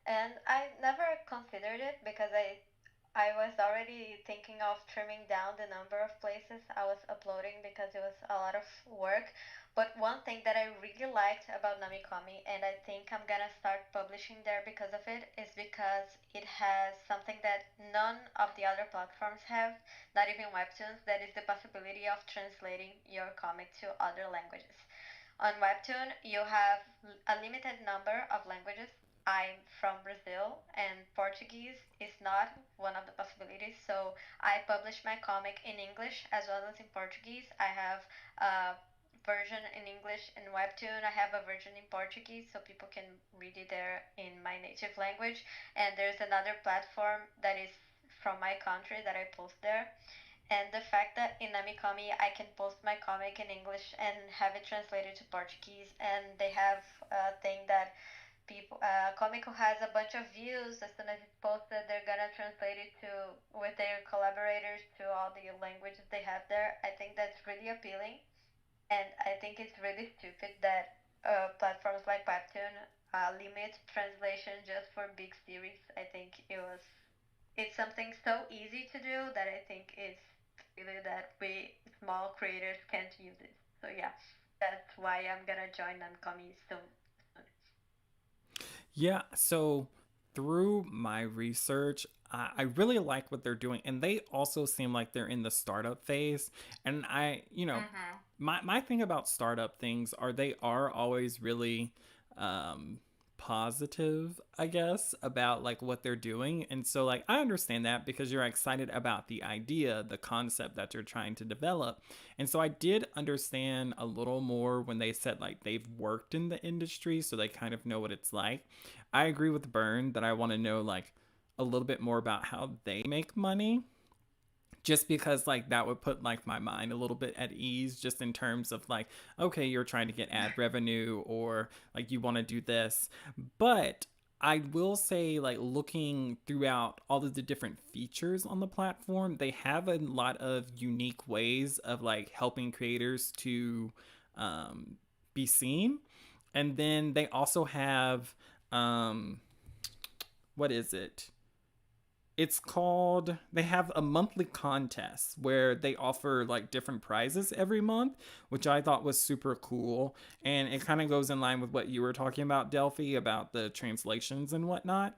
And I never considered it because I was already thinking of trimming down the number of places I was uploading because it was a lot of work. But one thing that I really liked about Namikomi, and I think I'm gonna start publishing there because of it, is because it has something that none of the other platforms have, not even Webtoons, that is the possibility of translating your comic to other languages. On Webtoon, you have a limited number of languages. I'm from Brazil, and Portuguese is not one of the possibilities. So I publish my comic in English as well as in Portuguese. I have a version in English in Webtoon. I have a version in Portuguese, so people can read it there in my native language. And there's another platform that is from my country that I post there. And the fact that in Namikomi I can post my comic in English and have it translated to Portuguese, and they have a thing that people comic who has a bunch of views, as soon as it's posted, they're gonna translate it to with their collaborators to all the languages they have there. I think that's really appealing, and I think it's really stupid that platforms like Webtoon limit translation just for big series. I think it's something so easy to do that I think it's really that we small creators can't use it. So yeah, that's why I'm gonna join Namcomi soon.
yeah, so through my research, I really like what they're doing, and they also seem like they're in the startup phase. And
mm-hmm.
my thing about startup things are they are always really um, positive, I guess, about like what they're doing. And so like I understand that because you're excited about the idea, the concept that you're trying to develop. And so I did understand a little more when they said like they've worked in the industry, so they kind of know what it's like. I agree with Bern that I want to know like a little bit more about how they make money, just because like that would put like my mind a little bit at ease, just in terms of like, okay, you're trying to get ad revenue, or like you want to do this. But I will say, like, looking throughout all of the different features on the platform, they have a lot of unique ways of like helping creators to um, be seen. And then they also have um, what is it? It's called, they have a monthly contest where they offer like different prizes every month, which I thought was super cool. And it kind of goes in line with what you were talking about, Delphi, about the translations and whatnot.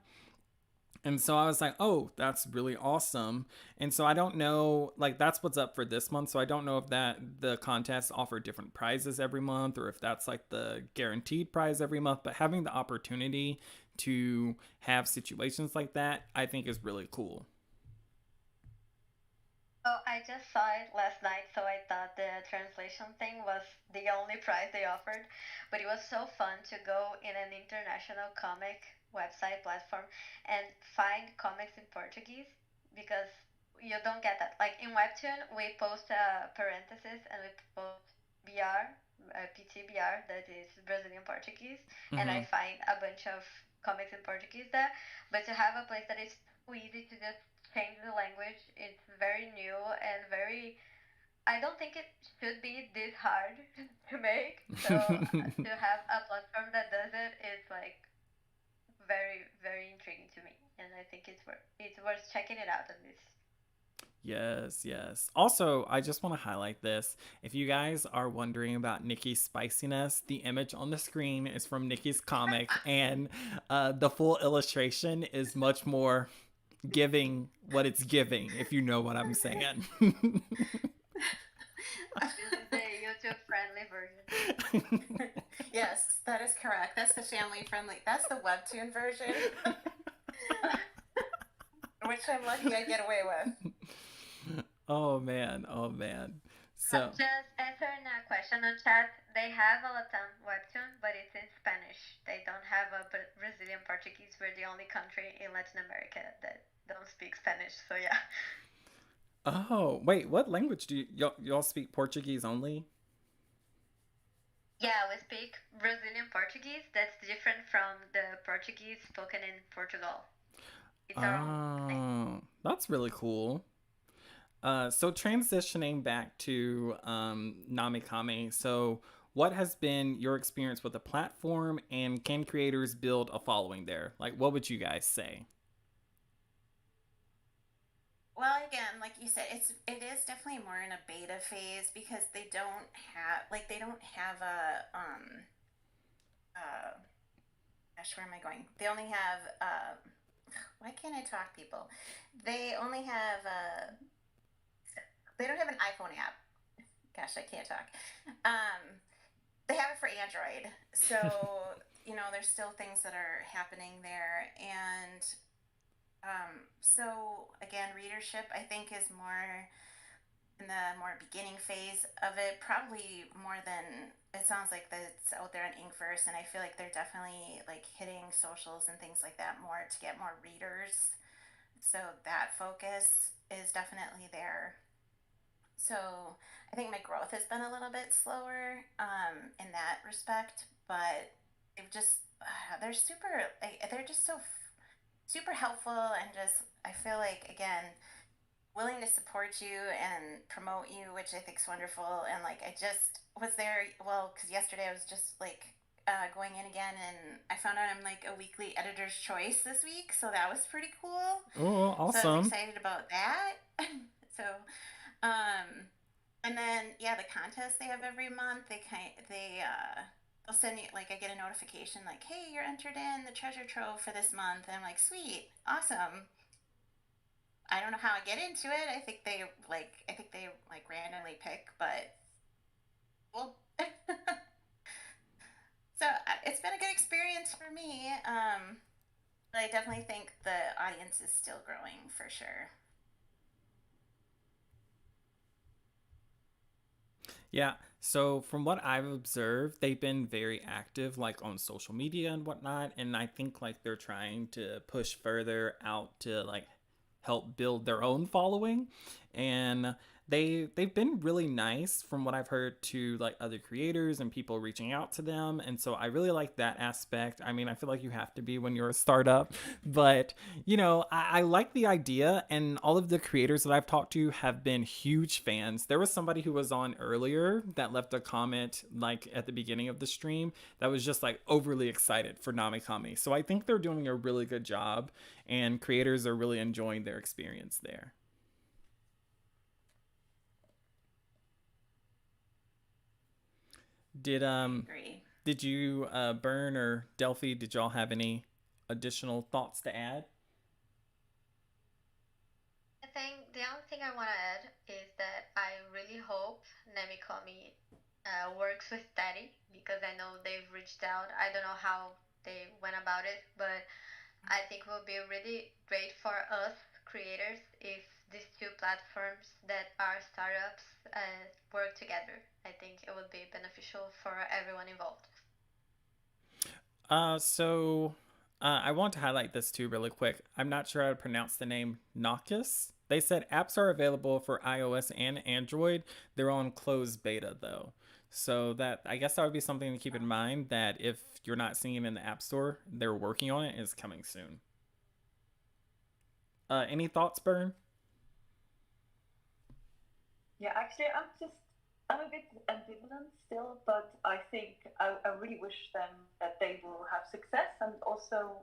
And so I was like, oh, that's really awesome. And so I don't know, like, that's what's up for this month. So I don't know if that the contests offer different prizes every month, or if that's like the guaranteed prize every month. But having the opportunity to have situations like that, I think is really cool.
Oh, I just saw it last night, so I thought the translation thing was the only prize they offered. But it was so fun to go in an international comic website platform and find comics in Portuguese because you don't get that. Like in Webtoon, we post a parenthesis and we post BR, PTBR, that is Brazilian Portuguese, and
Mm-hmm.
I find a bunch of comics in Portuguese there. But to have a place that is too easy to just change the language. It's very new and very. I don't think it should be this hard to make. So to have a platform that does it is like very very intriguing to me, and I think it's worth checking it out at least.
Yes, yes. Also, I just want to highlight this. If you guys are wondering about Nickie's spiciness, the image on the screen is from Nickie's comic, and the full illustration is much more giving what it's giving, if you know what I'm saying.
This is the YouTube friendly version.
Yes, that is correct. That's the family friendly. That's the Webtoon version, which I'm lucky I get away with.
Oh man, oh man. So,
Just answering a question on chat. They have a Latam webtoon, but it's in Spanish. They don't have a Brazilian Portuguese. We're the only country in Latin America that don't speak Spanish. So yeah,
oh wait, what language do y'all speak? Portuguese only?
yeah, we speak Brazilian Portuguese. That's different from the Portuguese spoken in Portugal. It's our own thing.
Oh, that's really cool. So transitioning back to Namicomi, so what has been your experience with the platform, and can creators build a following there? Like, what would you guys say?
Well, again, like you said, it is definitely more in a beta phase because they don't have uh gosh, where am I going? They only have why can't I talk, people? They only have they don't have an iPhone app. Gosh, I can't talk. They have it for Android. So, there's still things that are happening there. And so, again, readership, I think, is more in the more beginning phase of it, probably more than it sounds like that it's out there on Inkverse. And I feel like they're definitely like hitting socials and things like that more to get more readers. So, that focus is definitely there. So I think my growth has been a little bit slower in that respect, but they've just they're super they're just so super helpful and just I feel like again willing to support you and promote you, which I think is wonderful. And like I just was there well because yesterday I was just like going in again and I found out I'm like a weekly editor's choice this week, so that was pretty cool.
Oh,
So I was
awesome.
excited about that. So um, and then yeah, the contest they have every month, they'll send you like I get a notification like, hey, you're entered in the treasure trove for this month, and I'm like, sweet, awesome. I don't know how I get into it. I think they like randomly pick, but well, so it's been a good experience for me. But I definitely think the audience is still growing for sure.
Yeah. So from what I've observed, they've been very active, like on social media and whatnot. And I think like they're trying to push further out to like help build their own following. And they've been really nice from what I've heard to like other creators and people reaching out to them. And so I really like that aspect. I mean, I feel like you have to be when you're a startup, but I like the idea, and all of the creators that I've talked to have been huge fans. There was somebody who was on earlier that left a comment like at the beginning of the stream that was just like overly excited for Namikami. So I think they're doing a really good job, and creators are really enjoying their experience there. Did
I
um
agree.
did you Bern or Delphi, did y'all have any additional thoughts to add?
I think the only thing I want to add is that I really hope Namicomi works with Teddy because I know they've reached out. I don't know how they went about it, but I think it will be really great for us creators if these two platforms that are startups work together. I think it would be beneficial for everyone involved.
I want to highlight this too really quick. I'm not sure how to pronounce the name Noctis. They said apps are available for iOS and Android. They're on closed beta though. So that I guess that would be something to keep in mind, that if you're not seeing it in the App Store, they're working on it. It's coming soon. Any thoughts, Bern?
Yeah, actually, I'm a bit ambivalent still, but I think I really wish them that they will have success. And also,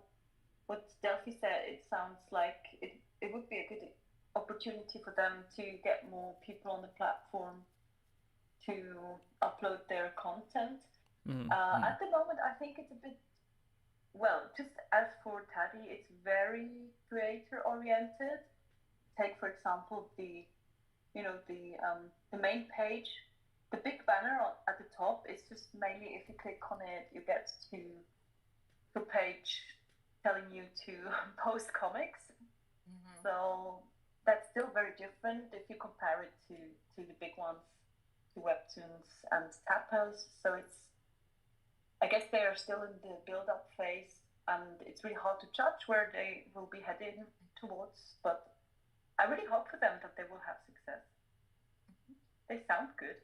what Delphi said, it sounds like it would be a good opportunity for them to get more people on the platform to upload their content.
Mm-hmm.
At the moment, I think it's a bit well. Just as for Taddy, it's very creator oriented. Take for example the main page. the big banner at the top is just mainly if you click on it, you get to a page telling you to post comics. So that's still very different if you compare it to the big ones, to Webtoons and Tapas. So I guess they are still in the build-up phase, and it's really hard to judge where they will be heading towards. But I really hope for them that they will have success. They sound good.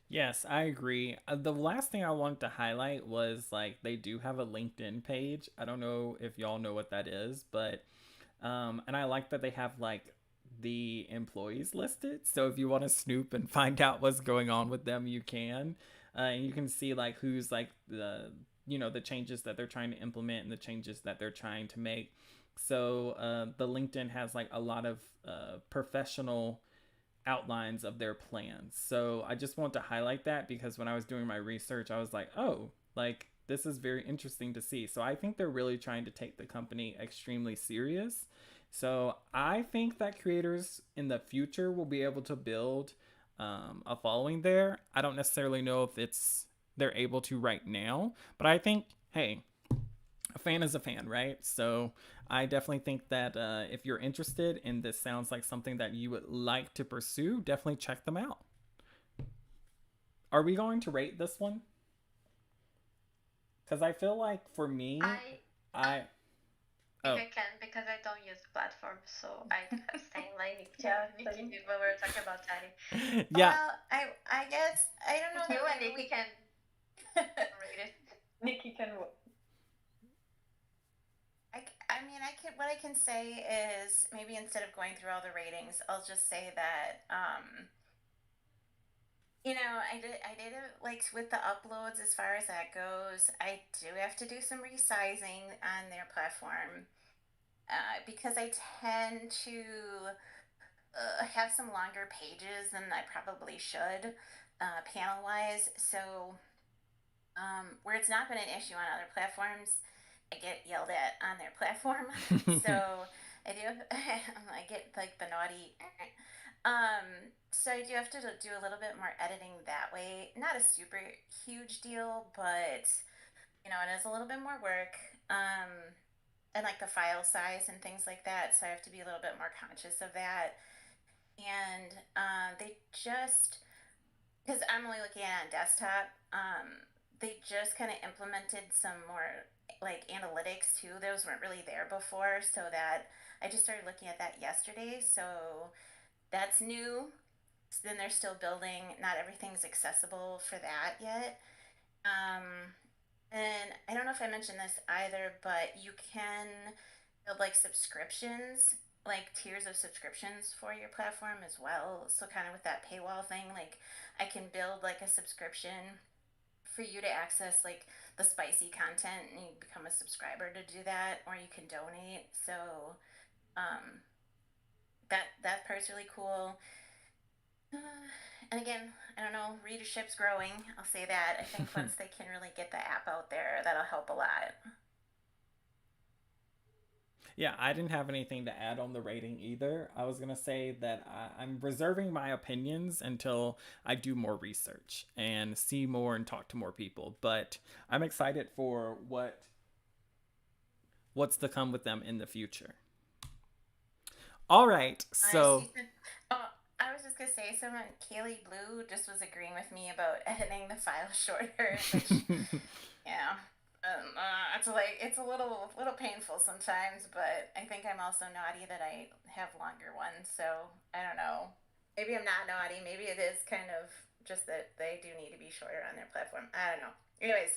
Yes, I agree. The last thing I wanted to highlight was like they do have a LinkedIn page. I don't know if y'all know what that is, but and I like that they have like the employees listed. So if you want to snoop and find out what's going on with them, you can. And you can see like who's like the changes that they're trying to implement and the changes that they're trying to make. So the LinkedIn has like a lot of professional outlines of their plans. So I just want to highlight that because when I was doing my research, I was like, oh, like this is very interesting to see. So I think they're really trying to take the company extremely serious. So I think that creators in the future will be able to build a following there. I don't necessarily know if they're able to right now, but I think, hey, a fan is a fan, right? So I definitely think that if you're interested and this sounds like something that you would like to pursue, definitely check them out. Are we going to rate this one? Because I feel like for me, I
if I can, because I don't use the platform, so I abstain like Nickie when we were talking about Taddy.
Yeah.
Well, I guess I don't know.
You and Nickie can rate it.
Nickie can.
I mean, what I can say is maybe instead of going through all the ratings, I'll just say that I did it like with the uploads as far as that goes. I do have to do some resizing on their platform because I tend to have some longer pages than I probably should panel wise. So where it's not been an issue on other platforms, I get yelled at on their platform. So I do I get like the naughty so I do have to do a little bit more editing that way. Not a super huge deal, but it is a little bit more work. And like the file size and things like that. So I have to be a little bit more conscious of that. And they just, because I'm only looking at it on desktop, they just kind of implemented some more like analytics too. Those weren't really there before, so that I just started looking at that yesterday. So that's new. So then they're still building. Not everything's accessible for that yet. And I don't know if I mentioned this either, but you can build like subscriptions, like tiers of subscriptions for your platform as well. So kind of with that paywall thing, like I can build like a subscription for you to access like the spicy content and you become a subscriber to do that, or you can donate. So that part's really cool. And again, I don't know, readership's growing. I'll say that. I think once they can really get the app out there, that'll help a lot.
Yeah, I didn't have anything to add on the rating either. I was going to say that I'm reserving my opinions until I do more research and see more and talk to more people. But I'm excited for what's to come with them in the future. All right, so...
I was just going to say, someone, Kaylee Blue, just was agreeing with me about editing the file shorter, which, yeah. It's a little painful sometimes, but I think I'm also naughty that I have longer ones. So I don't know. Maybe I'm not naughty. Maybe it is kind of just that they do need to be shorter on their platform. I don't know. Anyways.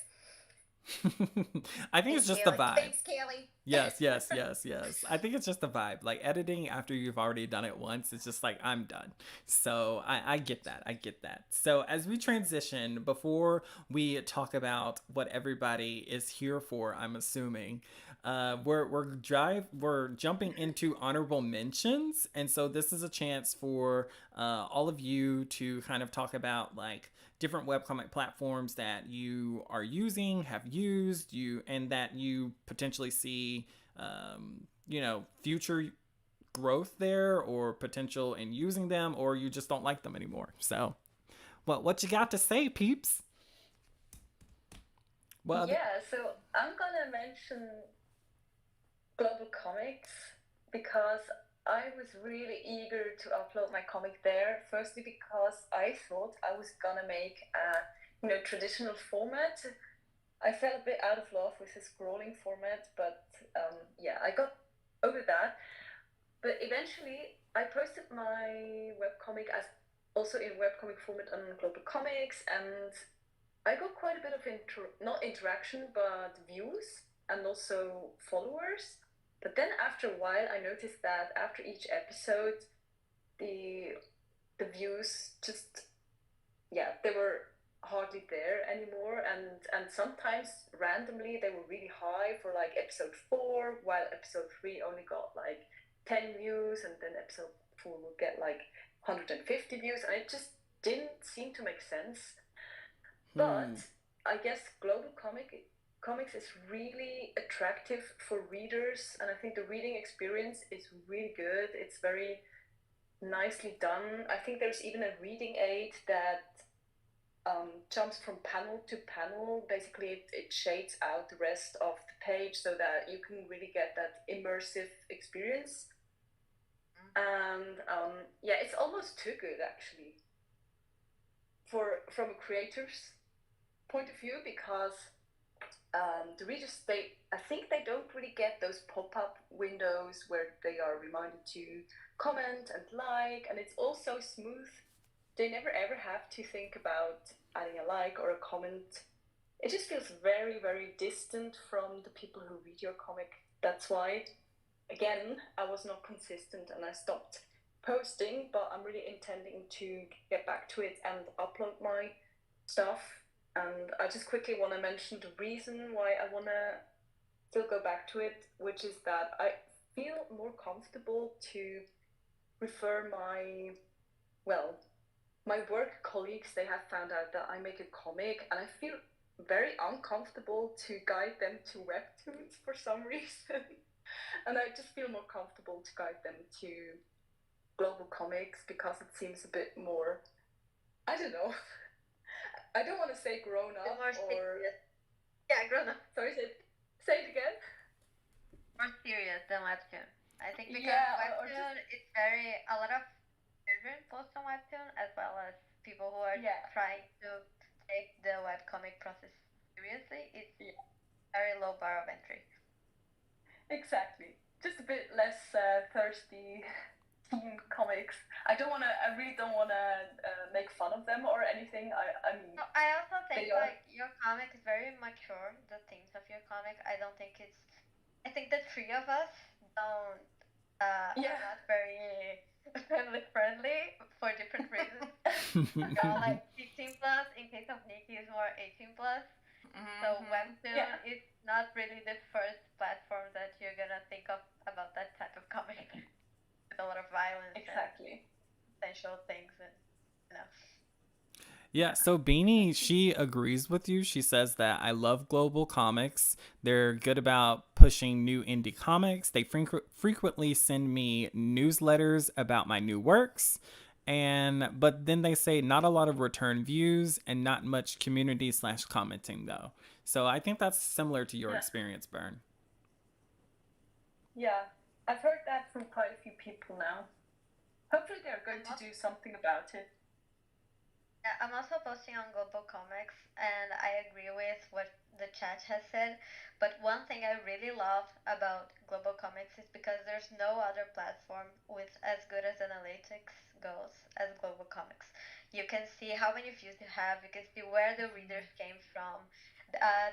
I think it's just the vibe.
Thanks, Kaylee.
Yes. I think it's just the vibe. Like editing after you've already done it once, it's just like, I'm done. So I get that. So as we transition, before we talk about what everybody is here for, I'm assuming, we're jumping into honorable mentions. And so this is a chance for all of you to kind of talk about like different webcomic platforms that you are using, have used, and that you potentially see, future growth there or potential in using them, or you just don't like them anymore. So, what you got to say, peeps?
Well, yeah, so I'm gonna mention Global Comics because I was really eager to upload my comic there. Firstly, because I thought I was gonna make a traditional format. I fell a bit out of love with the scrolling format, but yeah, I got over that. But eventually, I posted my webcomic as also in webcomic format on Global Comics, and I got quite a bit of not interaction, but views and also followers. But then after a while, I noticed that after each episode, the the views just they were hardly there anymore, and sometimes randomly they were really high for like episode 4, while episode 3 only got like 10 views, and then episode 4 would get like 150 views, and it just didn't seem to make sense. But I guess global comics is really attractive for readers, and I think the reading experience is really good. It's very nicely done. I think there's even a reading aid that jumps from panel to panel. Basically, it shades out the rest of the page so that you can really get that immersive experience. And yeah, it's almost too good actually from a creator's point of view, because the readers, I think they don't really get those pop-up windows where they are reminded to comment and like, and it's all so smooth. They never ever have to think about adding a like or a comment. It just feels very, very distant from the people who read your comic. That's why, again, I was not consistent and I stopped posting, but I'm really intending to get back to it and upload my stuff. And I just quickly want to mention the reason why I want to still go back to it, which is that I feel more comfortable to refer my work colleagues. They have found out that I make a comic, and I feel very uncomfortable to guide them to Webtoons for some reason. And I just feel more comfortable to guide them to global comics because it seems a bit more, I don't know. I don't want to say grown up or
serious. Yeah, grown up.
Sorry, say it again.
More serious than Webtoon. I think because Webtoon, it's a lot of children post on Webtoon, as well as people who are trying to take the webcomic process seriously. It's very low bar of entry.
Exactly. Just a bit less thirsty teen comics. I really don't wanna make fun of them or anything. I mean.
No, I also think like your comic is very mature. The themes of your comic, I don't think it's. I think the three of us don't are not very family friendly for different reasons. Like 15 plus. In case of Nickie, is more 18 plus. So Webtoon is not really the first platform that you're gonna think of about that type of comic. With a lot of violence,
exactly,
and potential things, and you know.
Yeah, so Beanie, she agrees with you. She says that I love global comics. They're good about pushing new indie comics. They frequently send me newsletters about my new works. But then they say not a lot of return views and not much community/commenting though. So I think that's similar to your experience, Bern.
Yeah, I've heard that from quite a few people now. Hopefully they're going to do something about it.
Yeah, I'm also posting on Global Comics, and I agree with what the chat has said. But one thing I really love about Global Comics is because there's no other platform with as good as analytics goes as Global Comics. You can see how many views you have, you can see where the readers came from,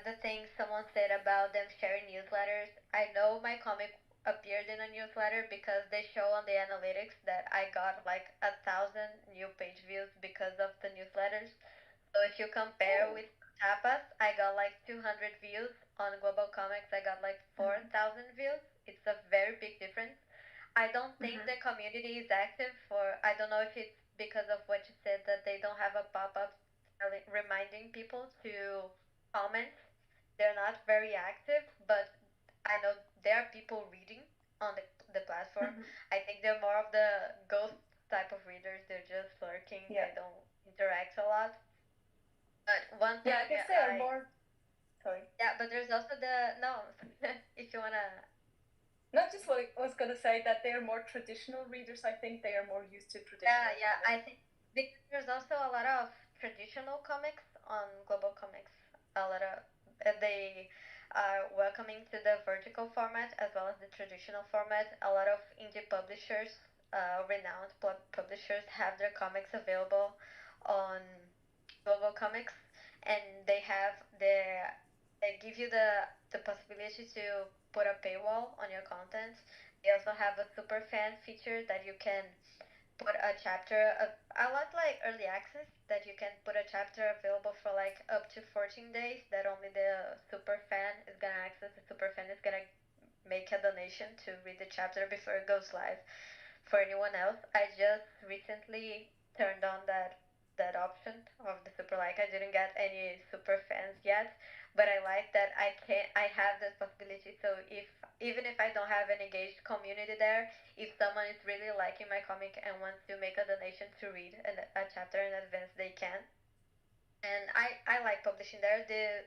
the things someone said about them sharing newsletters. I know my comic appeared in a newsletter because they show on the analytics that I got like 1,000 new page views because of the newsletters. So if you compare with Tapas, I got like 200 views. On Global Comics, I got like 4,000 views. It's a very big difference. I don't think the community is active for, I don't know if it's because of what you said that they don't have a pop-up reminding people to comment. They're not very active, but I know there are people reading on the platform.
Mhm.
I think they're more of the ghost type of readers. They're just lurking.
Yeah.
They don't interact a lot. But one
Yeah,
thing
I guess they are more. Sorry.
yeah, but there's also the no. If you wanna
Not just what I was gonna say that they are more traditional readers. I think they are more used to
yeah,
traditional
yeah, I
comics.
think because there's also a lot of traditional comics on Global Comics. A lot of they are welcoming to the vertical format as well as the traditional format. A lot of indie publishers, renowned publishers, have their comics available on Global Comics, and they give you the possibility to put a paywall on your content. They also have a super fan feature that you can put a chapter of a lot like early access that you can put a chapter available for like up to 14 days that only the super fan is gonna access. The super fan is gonna make a donation to read the chapter before it goes live for anyone else. I just recently turned on that option of the super like. I didn't get any super fans yet, but I like that I have this possibility. So if even if I don't have an engaged community there, if someone is really liking my comic and wants to make a donation to read a chapter in advance, they can. And I like publishing there. The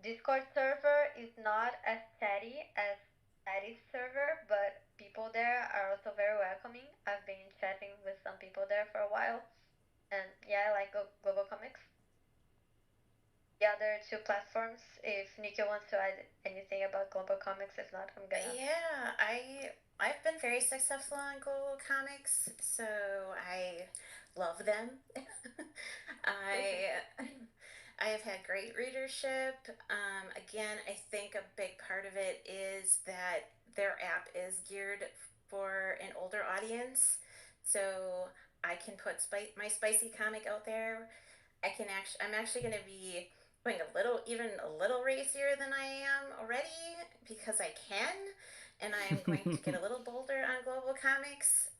Discord server is not as steady as Taddy's server, but people there are also very welcoming. I've been chatting with some people there for a while, and yeah, I like Global Comics. The other two platforms, if Nickie wants to add anything about Global Comics, if not, I'm gonna.
Yeah, I've been very successful on Global Comics, so I love them. I I have had great readership. Again, I think a big part of it is that their app is geared for an older audience, so I can put my spicy comic out there. I'm actually going to be going even a little racier than I am already because I can, and I'm going to get a little bolder on Global Comics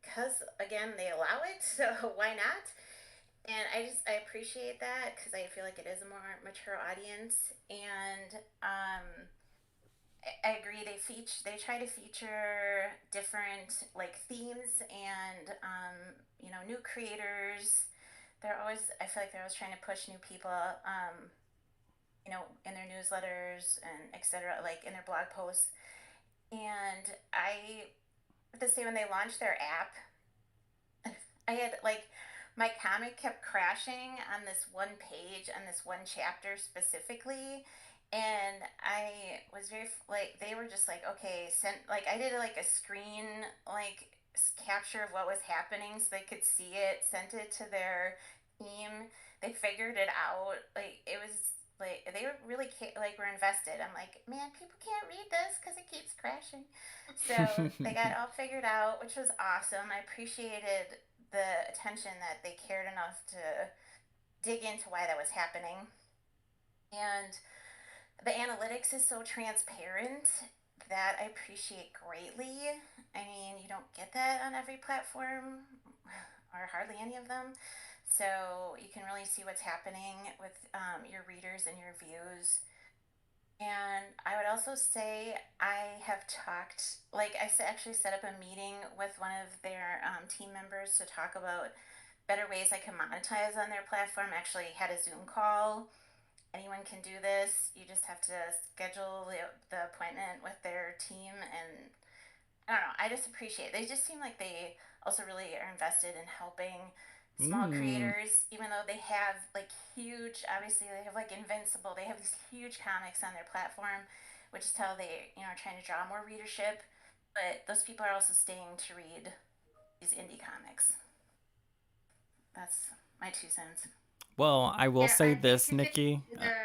because again they allow it, so why not? And I appreciate that because I feel like it is a more mature audience, and I agree. They try to feature different like themes and new creators. I feel like they're always trying to push new people, in their newsletters and etc. Like in their blog posts. And I have to say when they launched their app, I had like my comic kept crashing on this one page on this one chapter specifically, and I was very like they were just like okay sent like I did like a screen like capture of what was happening so they could see it, sent it to their team. They figured it out. Like it was like they were really like were invested. I'm like, man, people can't read this because it keeps crashing. So they got it all figured out, which was awesome. I appreciated the attention that they cared enough to dig into why that was happening. And the analytics is so transparent that I appreciate greatly. I mean, you don't get that on every platform or hardly any of them. So you can really see what's happening with your readers and your views. And I would also say I have talked, like actually set up a meeting with one of their team members to talk about better ways I can monetize on their platform. Actually had a Zoom call. Anyone can do this. You just have to schedule the appointment with their team, and I don't know. I just appreciate it. They just seem like they also really are invested in helping small creators, even though they have like huge, obviously they have like Invincible, they have these huge comics on their platform, which is how they, are trying to draw more readership. But those people are also staying to read these indie comics. That's my 2 cents.
Well, I will
Yeah,
say
I think
this,
if it's
Nickie.
either.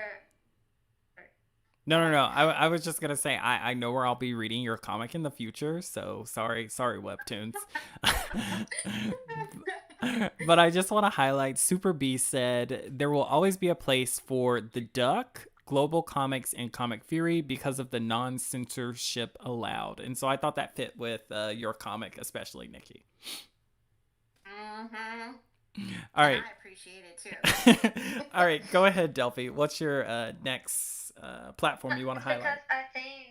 No. I was just gonna say I know where I'll be reading your comic in the future. So sorry, Webtoons. But I just want to highlight Super B said there will always be a place for the Duck, Global Comics, and Comic Fury because of the non-censorship allowed. And so I thought that fit with your comic, especially Nickie.
Mm-hmm.
All
And
right.
I appreciate it too.
All right, go ahead, Delphi. What's your next platform you want to highlight?
Because I think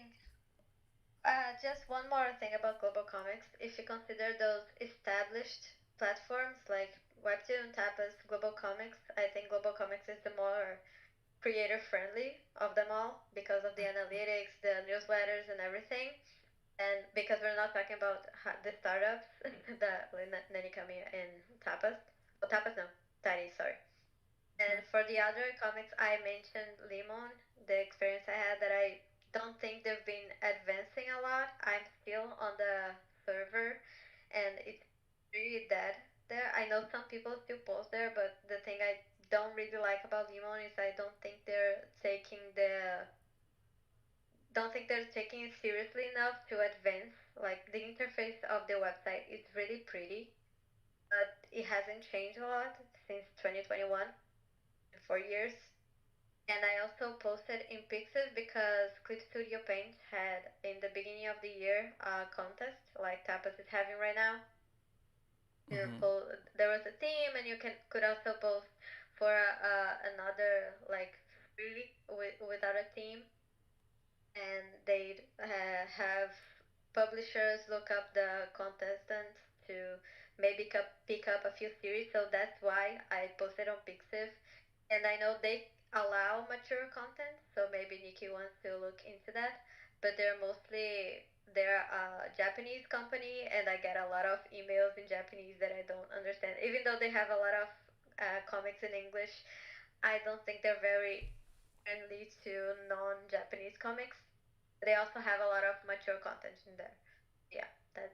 just one more thing about global comics. If you consider those established platforms like Webtoon, Tapas, Global Comics, I think Global Comics is the more creator friendly of them all because of the analytics, the newsletters, and everything. And because we're not talking about the startups, the Namicomi and Tapas. Oh, Tapas, no. Taddy, sorry. And for the other comics, I mentioned Limon, the experience I had that I don't think they've been advancing a lot. I'm still on the server and it's really dead there. I know some people still post there, but the thing I don't really like about Limon is I don't think they're taking it seriously enough to advance. Like the interface of the website is really pretty, but it hasn't changed a lot since 2021, 4 years. And I also posted in Pixel because Clip Studio Paint had in the beginning of the year a contest like Tapas is having right now.
Mm-hmm.
There was a theme, and you could also post for another like free without a theme, and they'd have publishers look up the contestants to maybe pick up a few series. So that's why I posted on Pixiv, and I know they allow mature content, so maybe Nickie wants to look into that. But they're a Japanese company, and I get a lot of emails in Japanese that I don't understand. Even though they have a lot of comics in English, I don't think they're very friendly to non-Japanese comics. They also have a lot of mature content in there. Yeah, that's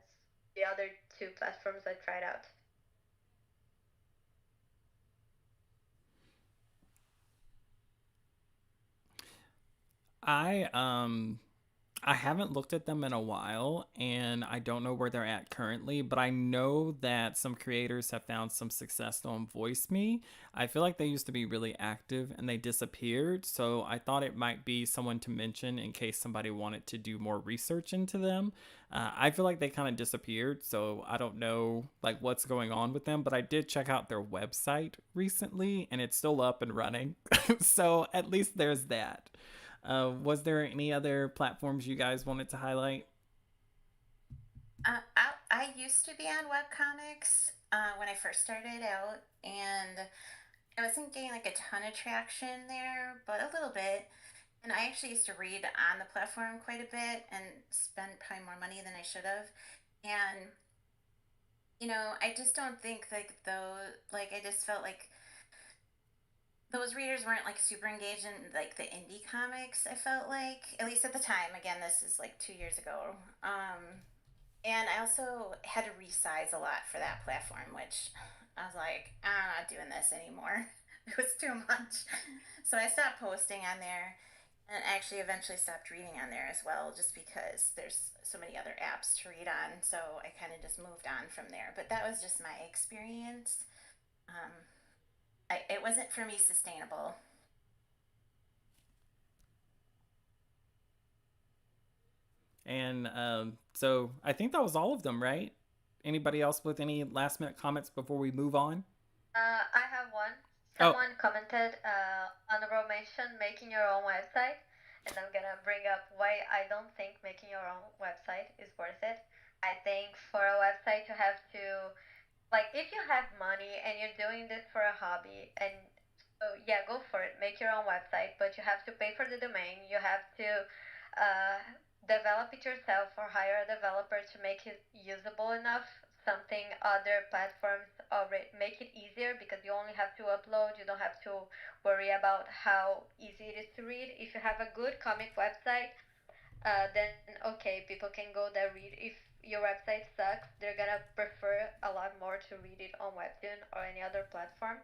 the other two platforms I tried out.
I I haven't looked at them in a while and I don't know where they're at currently, but I know that some creators have found some success on Voice Me. I feel like they used to be really active and they disappeared, so I thought it might be someone to mention in case somebody wanted to do more research into them. I feel like they kind of disappeared, so I don't know like what's going on with them, but I did check out their website recently and it's still up and running. So at least there's that. Was there any other platforms you guys wanted to highlight?
I used to be on webcomics when I first started out, and I wasn't getting like a ton of traction there, but a little bit. And I actually used to read on the platform quite a bit and spend probably more money than I should have. And I just don't think like though, like I just felt like those readers weren't like super engaged in like the indie comics. I felt like, at least at the time. Again, this is like 2 years ago. And I also had to resize a lot for that platform, which I was like, I'm not doing this anymore. It was too much. So I stopped posting on there and actually eventually stopped reading on there as well, just because there's so many other apps to read on. So I kind of just moved on from there. But that was just my experience. Um, it wasn't for me sustainable.
And so I think that was all of them, right? Anybody else with any last minute comments before we move on?
I have one.
Oh,
Someone commented honorable mention making your own website, and I'm gonna bring up why I don't think making your own website is worth it. I think for a website you have to like if you have money and you're doing this for a hobby and so yeah, go for it, make your own website, but you have to pay for the domain, you have to uh, develop it yourself or hire a developer to make it usable enough, something other platforms already make it easier because you only have to upload, you don't have to worry about how easy it is to read. If you have a good comic website, then okay, people can go there read. If your website sucks, they're gonna prefer a lot more to read it on Webtoon or any other platform.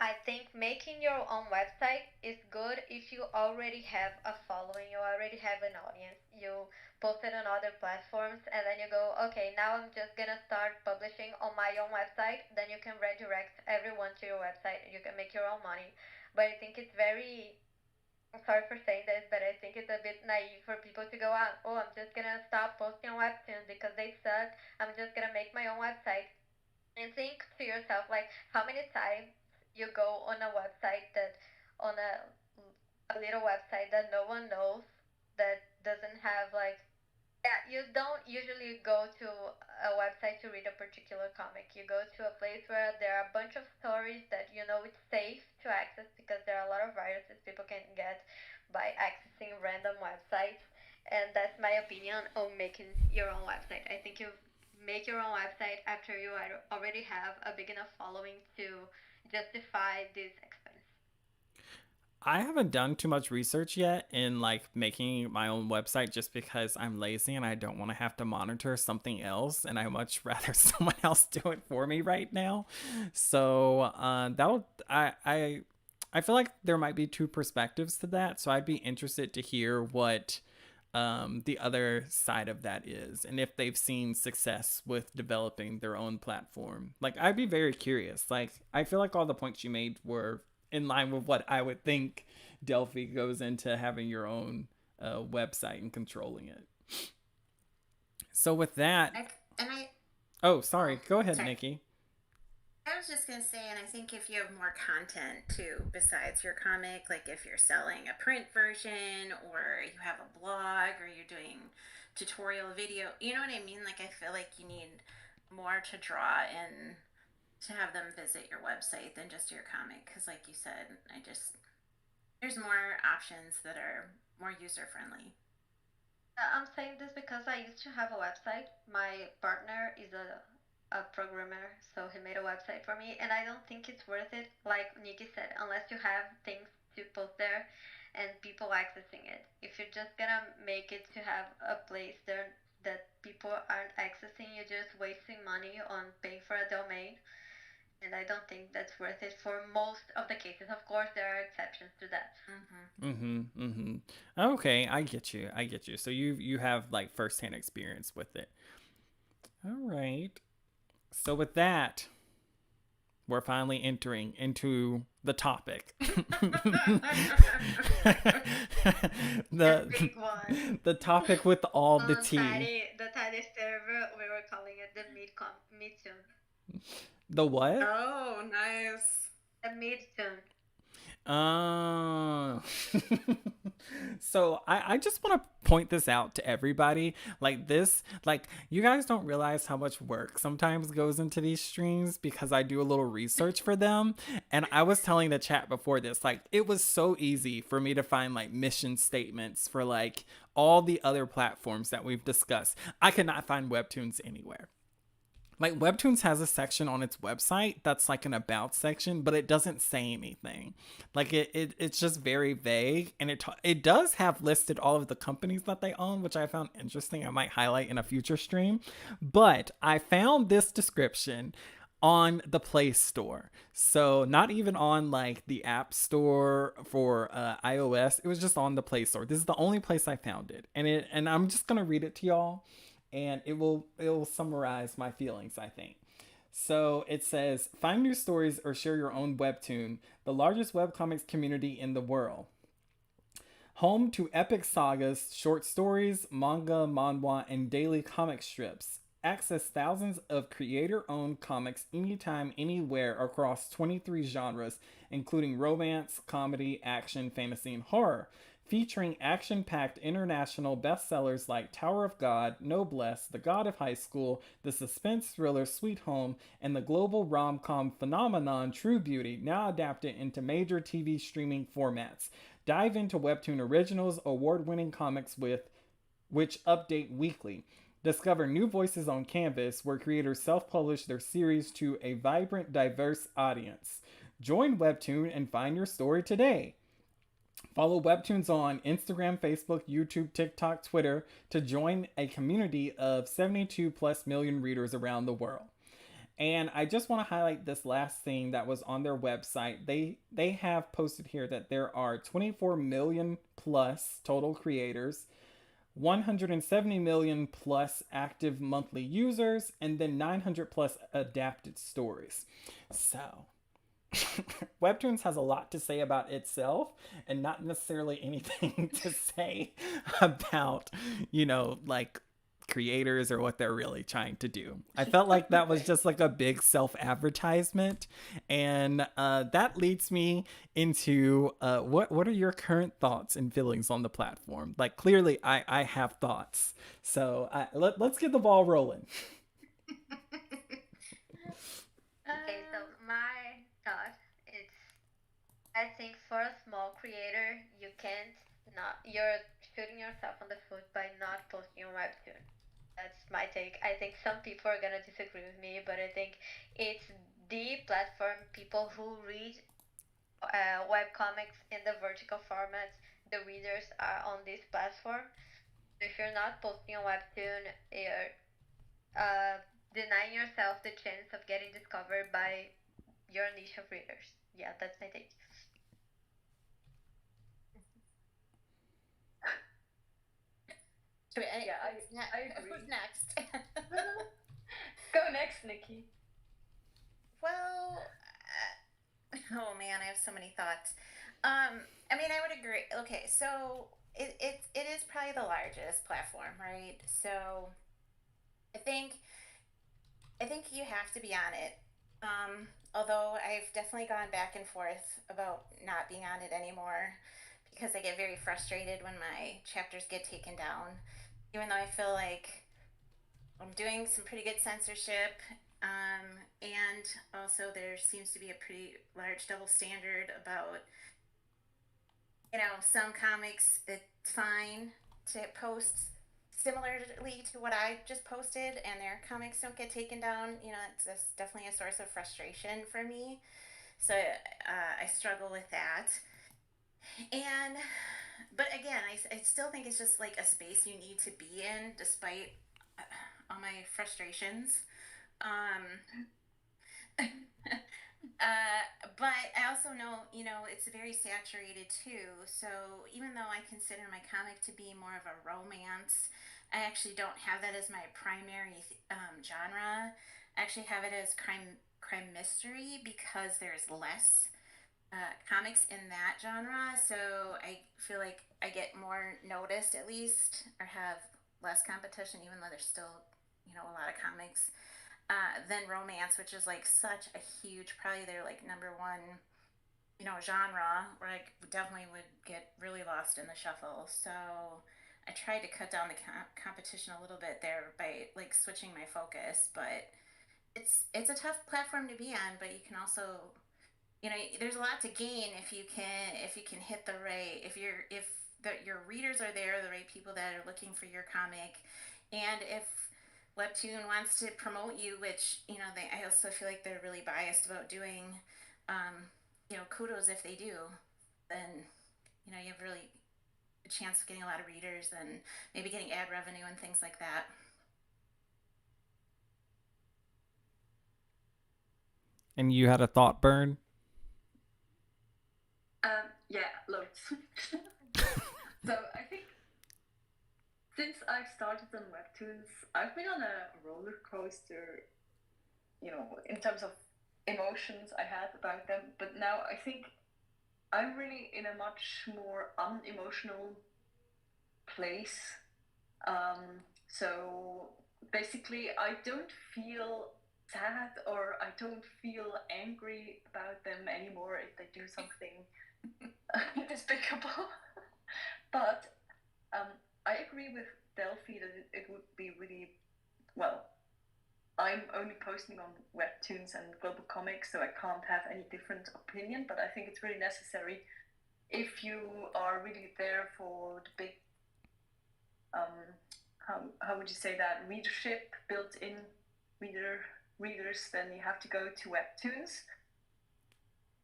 I think making your own website is good if you already have a following, you already have an audience, you post it on other platforms, and then you go, okay, now I'm just gonna start publishing on my own website. Then you can redirect everyone to your website and you can make your own money. But I think it's very I'm sorry for saying this, but I think it's a bit naive for people to go out. Oh, I'm just gonna stop posting on Webtoons because they suck. I'm just gonna make my own website. And think to yourself, like, how many times you go on a website on a little website that no one knows, that doesn't have like Yeah, you don't usually go to a website to read a particular comic. You go to a place where there are a bunch of stories that you know it's safe to access because there are a lot of viruses people can get by accessing random websites. And that's my opinion on making your own website. I think you make your own website after you already have a big enough following to justify this expense.
I haven't done too much research yet in like making my own website just because I'm lazy and I don't want to have to monitor something else, and I much rather someone else do it for me right now. So that'll I feel like there might be two perspectives to that. So I'd be interested to hear what the other side of that is, and if they've seen success with developing their own platform. Like, I'd be very curious. Like, I feel like all the points you made were in line with what I would think Delphi goes into having your own website and controlling it. So with that, oh, sorry, go ahead,
sorry.
Nickie.
I was just gonna say, and I think if you have more content too, besides your comic, like if you're selling a print version or you have a blog or you're doing tutorial video, you know what I mean? Like I feel like you need more to draw in to have them visit your website than just your comic. Because, like you said, there's more options that are more user friendly.
I'm saying this because I used to have a website. My partner is a programmer, so he made a website for me, and I don't think it's worth it, like Nickie said, unless you have things to post there and people accessing it. If you're just gonna make it to have a place there that people aren't accessing, you're just wasting money on paying for a domain, and I don't think that's worth it for most of the cases. Of course, there are exceptions to that.
Okay, I get you. I get you. So you have like firsthand experience with it. All right. So with that, we're finally entering into the topic.
The big one.
The topic with all the tea.
The Taddy server, we were calling it the mid-tune.
The what?
Oh, nice.
The mid-tune.
So I just want to point this out to everybody. Like this, like you guys don't realize how much work sometimes goes into these streams because I do a little research for them. And I was telling the chat before this, like it was so easy for me to find like mission statements for like all the other platforms that we've discussed. I could not find Webtoons anywhere. Like Webtoons has a section on its website that's like an about section, but it doesn't say anything. Like it's just very vague, and it does have listed all of the companies that they own, which I found interesting. I might highlight in a future stream. But I found this description on the Play Store. So not even on like the App Store for iOS. It was just on the Play Store. This is the only place I found it. And I'm just going to read it to y'all, and it will summarize my feelings, I think. So it says, find new stories or share your own Webtoon, the largest webcomics community in the world. Home to epic sagas, short stories, manga, manhwa, and daily comic strips. Access thousands of creator-owned comics anytime, anywhere across 23 genres, including romance, comedy, action, fantasy, and horror. Featuring action-packed international bestsellers like Tower of God, Noblesse, The God of High School, the suspense thriller Sweet Home, and the global rom-com phenomenon True Beauty, now adapted into major TV streaming formats. Dive into Webtoon Originals, award-winning comics which update weekly. Discover new voices on Canvas, where creators self-publish their series to a vibrant, diverse audience. Join Webtoon and find your story today. Follow Webtoons on Instagram, Facebook, YouTube, TikTok, Twitter to join a community of 72 plus million readers around the world. And I just want to highlight this last thing that was on their website. They have posted here that there are 24 million plus total creators, 170 million plus active monthly users, and then 900 plus adapted stories. So Webtoons has a lot to say about itself and not necessarily anything to say about, like creators or what they're really trying to do. I felt like that was just like a big self-advertisement. And that leads me into what are your current thoughts and feelings on the platform? Like, clearly, I have thoughts. So let's get the ball rolling.
Okay, so my thought is, I think for a small creator, you can't not you're shooting yourself on the foot by not posting on Webtoon. That's my take. I think some people are gonna disagree with me, but I think it's the platform. People who read webcomics in the vertical format, the readers are on this platform. If you're not posting on Webtoon, you're denying yourself the chance of getting discovered by your niche of readers. Yeah, that's my take.
I agree.
Who's next?
Go next, Nickie.
Well, oh man, I have so many thoughts. I mean, I would agree. Okay, so it is probably the largest platform, right? So I think you have to be on it. Although I've definitely gone back and forth about not being on it anymore because I get very frustrated when my chapters get taken down, even though I feel like I'm doing some pretty good censorship. And also, there seems to be a pretty large double standard about, some comics, it's fine to post similarly to what I just posted, and their comics don't get taken down. It's definitely a source of frustration for me. So I struggle with that. And, but again, I still think it's just like a space you need to be in despite all my frustrations. Um, but I also know, it's very saturated too. So even though I consider my comic to be more of a romance, I actually don't have that as my primary genre. I actually have it as crime mystery because there's less comics in that genre. So I feel like I get more noticed at least, or have less competition, even though there's still, a lot of comics. Than romance, which is like such a huge, probably they're like number one, genre, where I definitely would get really lost in the shuffle. So I tried to cut down the competition a little bit there by like switching my focus, but it's a tough platform to be on. But you can also, there's a lot to gain if you can hit the right, if your readers are there, the right people that are looking for your comic, and if Webtoon wants to promote you, which I also feel like they're really biased about doing. Kudos if they do, then you have really a chance of getting a lot of readers and maybe getting ad revenue and things like that.
And you had a thought, Bern?
Yeah, loads. So I think since I've started on Webtoons, I've been on a roller coaster, in terms of emotions I had about them. But now I think I'm really in a much more unemotional place. So basically, I don't feel sad or I don't feel angry about them anymore if they do something despicable. But I agree with Delphi that it would be really, well, I'm only posting on Webtoons and Global Comics, so I can't have any different opinion, but I think it's really necessary if you are really there for the big, how would you say that, readership, built-in readers, then you have to go to Webtoons.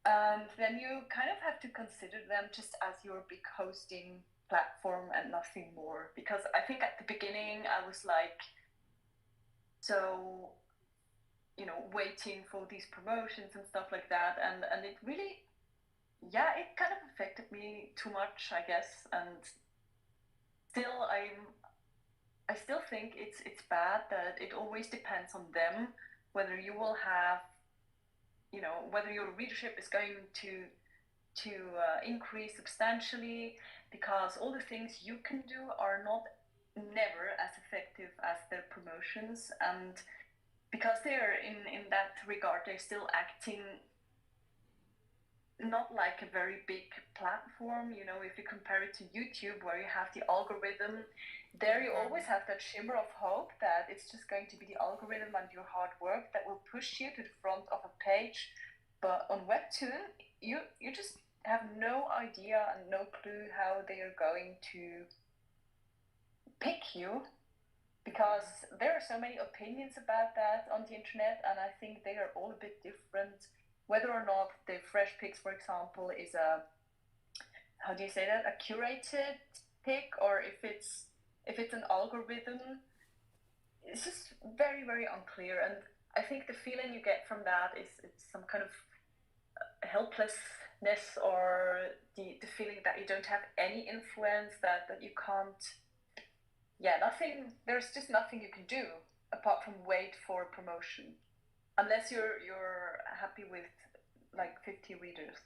And then you kind of have to consider them just as your big hosting platform and nothing more. Because I think at the beginning I was like, so, waiting for these promotions and stuff like that. And it really, yeah, it kind of affected me too much, I guess. And still, I still think it's bad that it always depends on them whether you will have, whether your readership is going to increase substantially, because all the things you can do are not never as effective as their promotions, and because they're in that regard, they're still acting not like a very big platform. You know, if you compare it to YouTube, where you have the algorithm, there you always have that shimmer of hope that it's just going to be the algorithm and your hard work that will push you to the front of a page. But on Webtoon, you just have no idea and no clue how they are going to pick you, because there are so many opinions about that on the internet, and I think they are all a bit different. Whether or not the Fresh Picks, for example, is a, how do you say that, a curated pick, or if it's an algorithm, it's just very, very unclear. And I think the feeling you get from that is it's some kind of helplessness, or the feeling that you don't have any influence, that you can't, nothing, there's just nothing you can do apart from wait for promotion, unless you're happy with like 50 readers,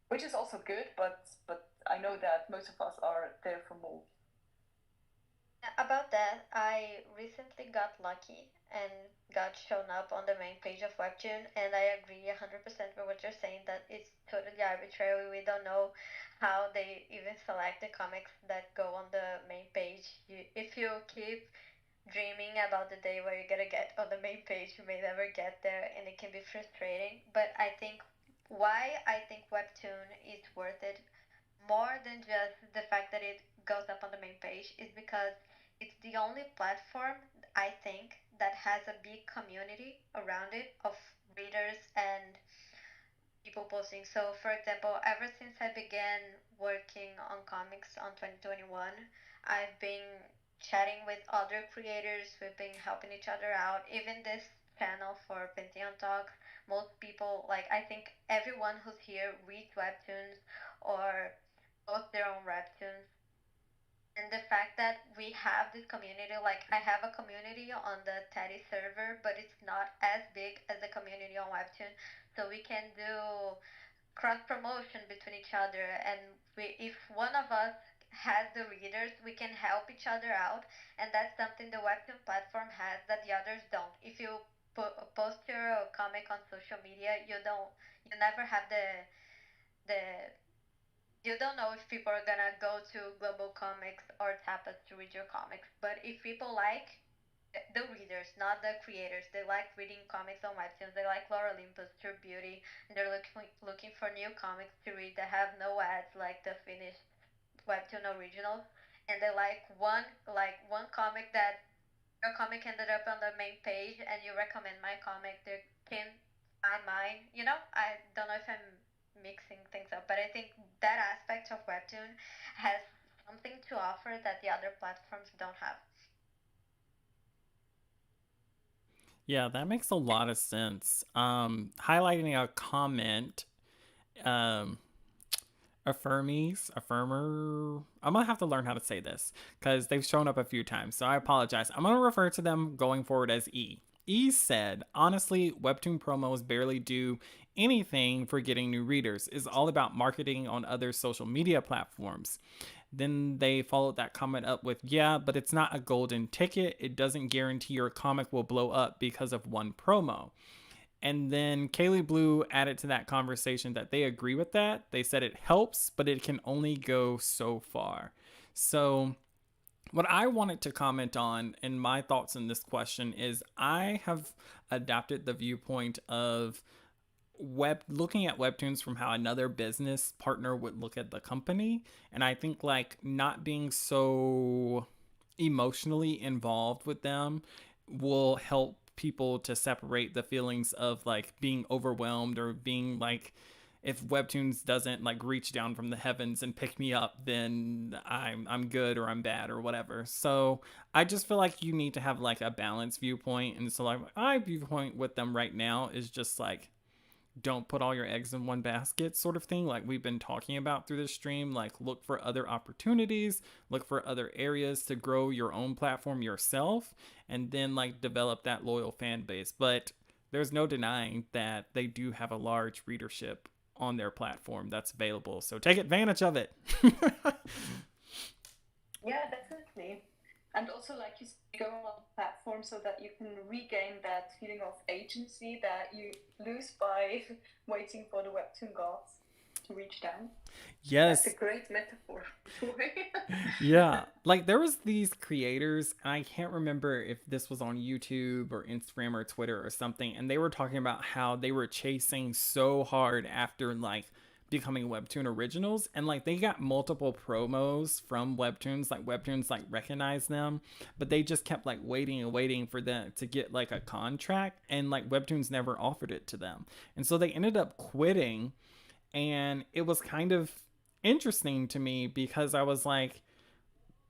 which is also good, but I know that most of us are there for more.
About that, I recently got lucky and got shown up on the main page of Webtoon, and I agree 100% with what you're saying, that it's totally arbitrary. We don't know how they even select the comics that go on the main page. If you keep dreaming about the day where you're gonna get on the main page, you may never get there, and it can be frustrating. But I think why I think Webtoon is worth it more than just the fact that it goes up on the main page is because it's the only platform, I think, that has a big community around it of readers and people posting. So, for example, ever since I began working on comics on 2021, I've been chatting with other creators. We've been helping each other out. Even this channel for PantheonTalks, most people, like, I think everyone who's here reads Webtoons or post their own Webtoons. And the fact that we have this community, like I have a community on the Teddy server, but it's not as big as the community on Webtoon. So we can do cross promotion between each other, and if one of us has the readers, we can help each other out, and that's something the Webtoon platform has that the others don't. If you post your comic on social media, you never have the you don't know if people are gonna go to Global Comics or Tapas to read your comics. But if people like the readers, not the creators, they like reading comics on Webtoons. They like Laura Olympus, True Beauty, and they're looking for new comics to read that have no ads, like the finished Webtoon originals. And they like one comic that your comic ended up on the main page, and you recommend my comic. They can find mine. I don't know if I'm mixing things up, but I think that aspect of Webtoon has something to offer that the other platforms don't have.
Yeah, that makes a lot of sense. Highlighting a comment, um, affirmer. I'm gonna have to learn how to say this because they've shown up a few times, so I apologize. I'm gonna refer to them going forward as E. E said, honestly, Webtoon promos barely do anything for getting new readers. It's all about marketing on other social media platforms. Then they followed that comment up with, yeah, but it's not a golden ticket. It doesn't guarantee your comic will blow up because of one promo. And then Kaylee Blue added to that conversation that they agree with that. They said it helps, but it can only go so far. So what I wanted to comment on and my thoughts on this question is I have adopted the viewpoint of looking at Webtoons from how another business partner would look at the company. And I think like not being so emotionally involved with them will help people to separate the feelings of like being overwhelmed or being like, if Webtoons doesn't like reach down from the heavens and pick me up, then I'm good or I'm bad or whatever. So I just feel like you need to have like a balanced viewpoint. And so like my viewpoint with them right now is just like, don't put all your eggs in one basket sort of thing, like we've been talking about through this stream. Like look for other opportunities, look for other areas to grow your own platform yourself, and then like develop that loyal fan base. But there's no denying that they do have a large readership on their platform that's available, so take advantage of it.
Yeah, definitely. And also, like you said, go on a platform so that you can regain that feeling of agency that you lose by waiting for the webtoon gods to reach down. That's a
Yes.
great metaphor.
Yeah. Like there was these creators, and I can't remember if this was on YouTube or Instagram or Twitter or something, and they were talking about how they were chasing so hard after like becoming Webtoon originals, and like they got multiple promos from Webtoons like recognized them, but they just kept like waiting and waiting for them to get like a contract, and like Webtoons never offered it to them. And so they ended up quitting, and it was kind of interesting to me because I was like,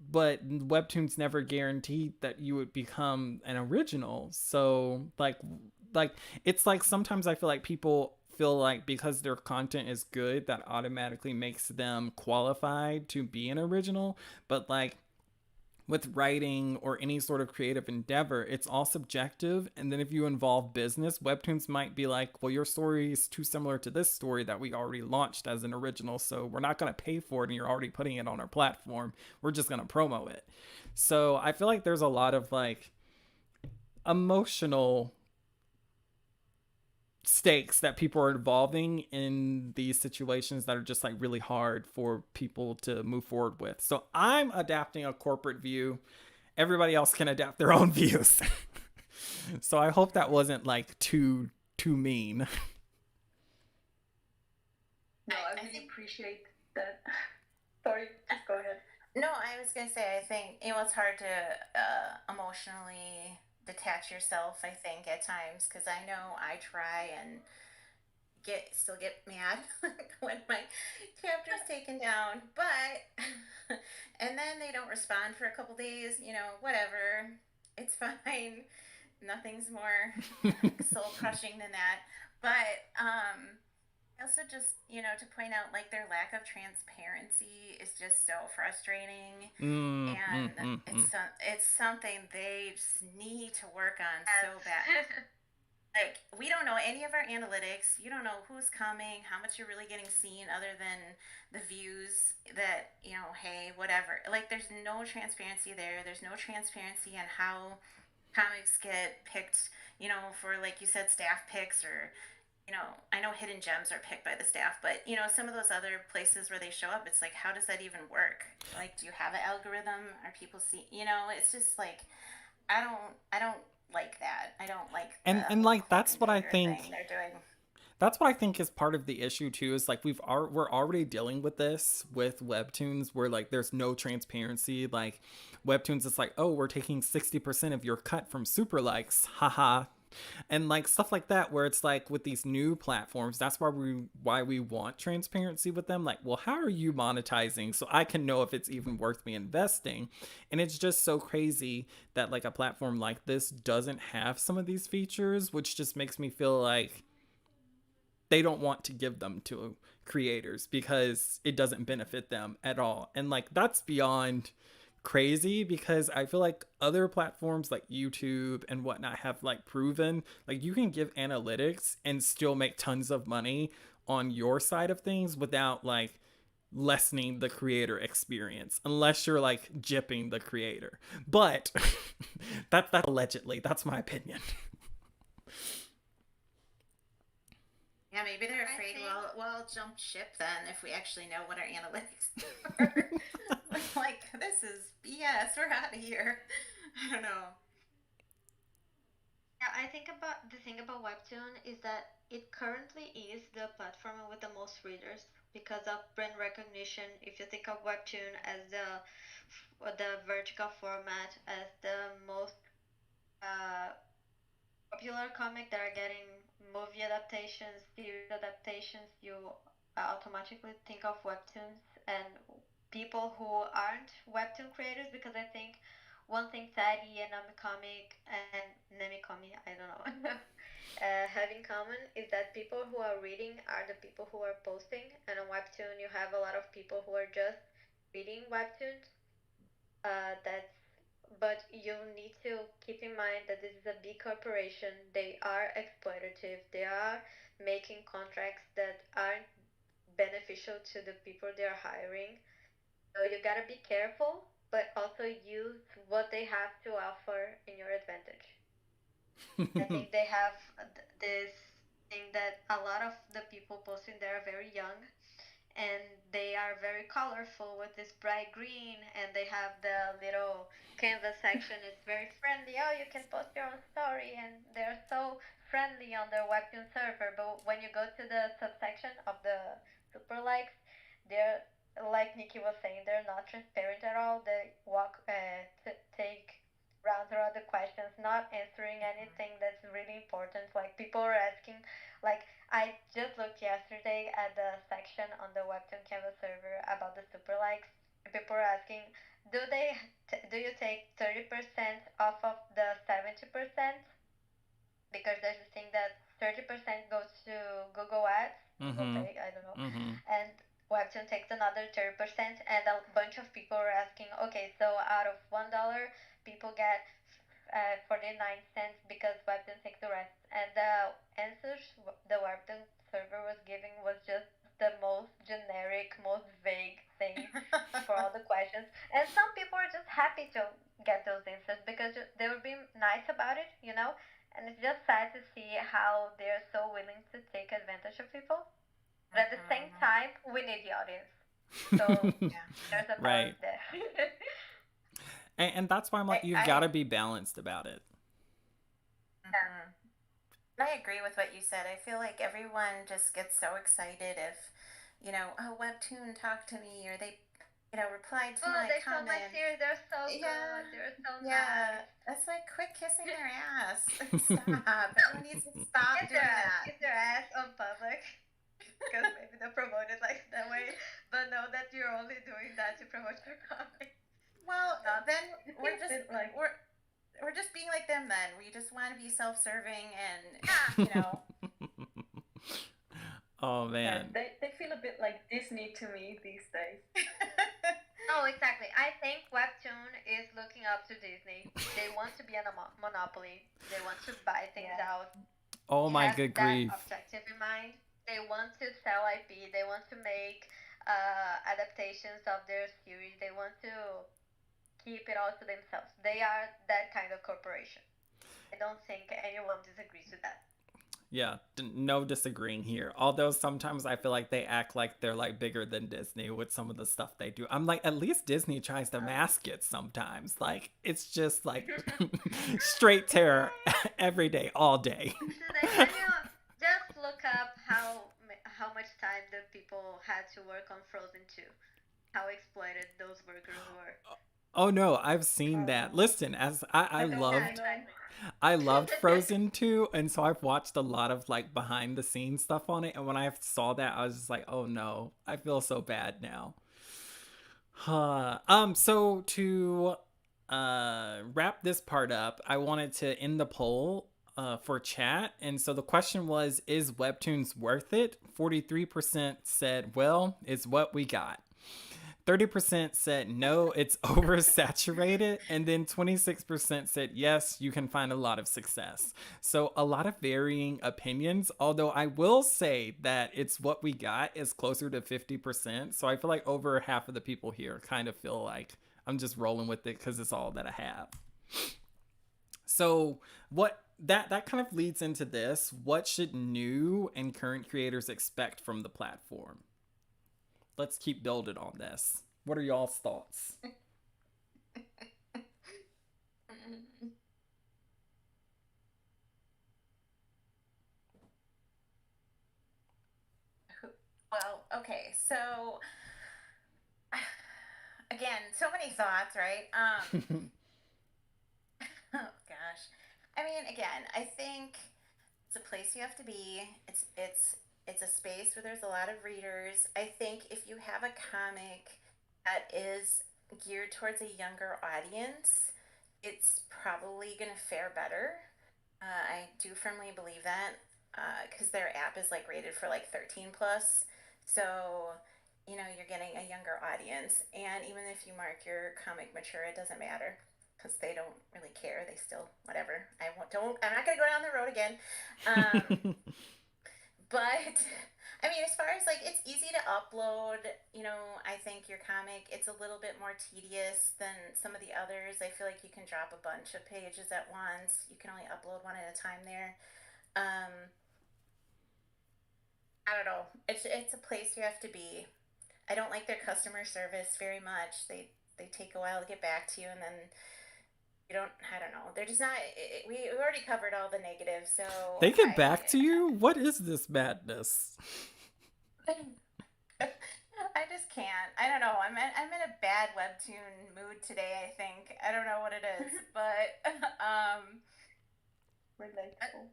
but Webtoons never guaranteed that you would become an original. So like it's like sometimes I feel like people feel like because their content is good that automatically makes them qualified to be an original, but like with writing or any sort of creative endeavor, it's all subjective. And then if you involve business, Webtoons might be like, well, your story is too similar to this story that we already launched as an original. So we're not going to pay for it. And you're already putting it on our platform. We're just going to promo it. So I feel like there's a lot of like emotional stakes that people are involving in these situations that are just like really hard for people to move forward with. So I'm adapting a corporate view. Everybody else can adapt their own views. So I hope that wasn't like too mean.
No, I really appreciate that. Sorry, just go ahead.
No, I was gonna say I think it's hard to emotionally detach yourself. I think at times because I know I try and get mad when my chapter's taken down, but and then they don't respond for a couple days. Whatever, it's fine. Nothing's more soul crushing than that. But also just to point out like their lack of transparency is just so frustrating, and it's something they just need to work on so bad. Like we don't know any of our analytics. You don't know who's coming, how much you're really getting seen, other than the views that hey, whatever. Like there's no transparency there. There's no transparency on how comics get picked. For like you said, staff picks or I know hidden gems are picked by the staff, but some of those other places where they show up, it's like, how does that even work? Like, do you have an algorithm? Are people see? It's just like, I don't like that. I don't like the
And
whole
like
cloak and dagger thing they're doing.
that's what I think is part of the issue too. Is like we're already dealing with this with Webtoons, where like there's no transparency. Like Webtoons, it's like, oh, we're taking 60% of your cut from super likes, haha, and like stuff like that. Where it's like with these new platforms, that's why we want transparency with them. Like, well, how are you monetizing so I can know if it's even worth me investing? And it's just so crazy that like a platform like this doesn't have some of these features, which just makes me feel like they don't want to give them to creators because it doesn't benefit them at all. And like that's beyond crazy because I feel like other platforms like YouTube and whatnot have like proven like you can give analytics and still make tons of money on your side of things without like lessening the creator experience unless you're like jipping the creator. But that's allegedly, that's my opinion.
Yeah, maybe they're afraid. Well, I'll jump ship then if we actually know what our analytics are. Like, this is BS. We're out of here. I don't know.
Yeah, I think about the thing about Webtoon is that it currently is the platform with the most readers because of brand recognition. If you think of Webtoon as the vertical format as the most uh, popular comic that are getting movie adaptations, series adaptations, you automatically think of Webtoons and people who aren't Webtoon creators because I think one thing Taddy and Namicomi, I don't know, have in common is that people who are reading are the people who are posting, and on Webtoon you have a lot of people who are just reading Webtoons. That's but you need to keep in mind that this is a big corporation. They are exploitative. They are making contracts that aren't beneficial to the people they are hiring. So you gotta be careful. but also use what they have to offer in your advantage. I think they have this thing that a lot of the people posting there are very young, and they are very colorful with this bright green, and they have the little canvas section. It's very friendly. Oh, you can post your own story, and they're so friendly on their Webtoon server. But when you go to the subsection of the super likes, they're, like Nickie was saying, they're not transparent at all. They take rounds around the questions, not answering anything that's really important. Like people are asking, like I just looked yesterday at the section on the Webtoon Canvas server about the super likes. People are asking, do you take 30% off of the 70%? Because there's this thing that 30% goes to Google Ads, Google
Mm-hmm.
Pay, I don't know,
Mm-hmm.
and Webtoon takes another 30%, and a bunch of people are asking, okay, so out of $1, people get 49 cents because Webtoon takes the rest. And the answers the Webtoon server was giving was just the most generic, most vague thing for all the questions. And some people are just happy to get those answers because they were being nice about it, you know? And it's just sad to see how they're so willing to take advantage of people. But at the same time, we need the audience. So
Yeah.
there's a balance
Right.
there.
And that's why I'm like, you've got to be balanced about it.
Mhm. I agree with what you said. I feel like everyone just gets so excited if, oh, Webtoon talked to me, or they, replied to
Oh,
my
they saw my
comment.
series. They're so
Yeah,
good. They're so
yeah.
nice.
It's like, quit kissing their ass. Stop. Everyone needs to stop doing that.
Kiss their ass on public. Because maybe they'll promote it like that way. But know that you're only doing that to promote your comic.
Well,
Not
then
It
we're
feels a
just
bit like
we're just being like them. Then we just want to be self-serving and
Oh
yeah,
man.
they feel a bit like Disney to me these days.
Oh, exactly. I think Webtoon is looking up to Disney. They want to be a monopoly. They want to buy things
Yeah.
out.
Oh
It
my
has
good
that
grief.
objective in mind. They want to sell IP. They want to make adaptations of their series. They want to keep it all to themselves. They are that kind of corporation. I don't think anyone disagrees with that.
Yeah, no disagreeing here. Although sometimes I feel like they act like they're like bigger than Disney with some of the stuff they do. I'm like, at least Disney tries to mask it sometimes. Like, it's just like straight terror every day, all day.
And you just look up how much time the people had to work on Frozen 2. How exploited those workers were.
Oh no, I've seen that.
Oh,
Listen, as I
I don't
Yeah,
loved
know.
exactly.
I loved Frozen 2, and so I've watched a lot of like behind the scenes stuff on it, and when I saw that I was just like, "Oh no, I feel so bad now." So to wrap this part up, I wanted to end the poll for chat. And so the question was, is Webtoons worth it? 43% said, well, it's what we got. 30% said no, it's oversaturated, and then 26% said yes, you can find a lot of success. So a lot of varying opinions, although I will say that it's what we got is closer to 50%. So I feel like over half of the people here kind of feel like I'm just rolling with it because it's all that I have. So what that kind of leads into this. What should new and current creators expect from the platform? Let's keep building on this. What are y'all's thoughts?
Well, okay, so again, so many thoughts, right? Oh gosh. I mean, again, I think it's a place you have to be. It's a space where there's a lot of readers. I think if you have a comic that is geared towards a younger audience, it's probably going to fare better. I do firmly believe that because their app is like rated for like 13 plus. So, you're getting a younger audience. And even if you mark your comic mature, it doesn't matter because they don't really care. They still, whatever. I'm not going to go down the road again. Um, but I mean, as far as like, it's easy to upload. I think your comic, it's a little bit more tedious than some of the others. I feel like you can drop a bunch of pages at once. You can only upload one at a time there. Um, I don't know. It's a place you have to be. I don't like their customer service very much. They take a while to get back to you, and then you don't. I don't know. They're just not. We already covered all the negatives, so
They get back to you? What is this madness?
I just can't. I don't know. I'm in a bad webtoon mood today. I think I don't know what it is, but
Relatable.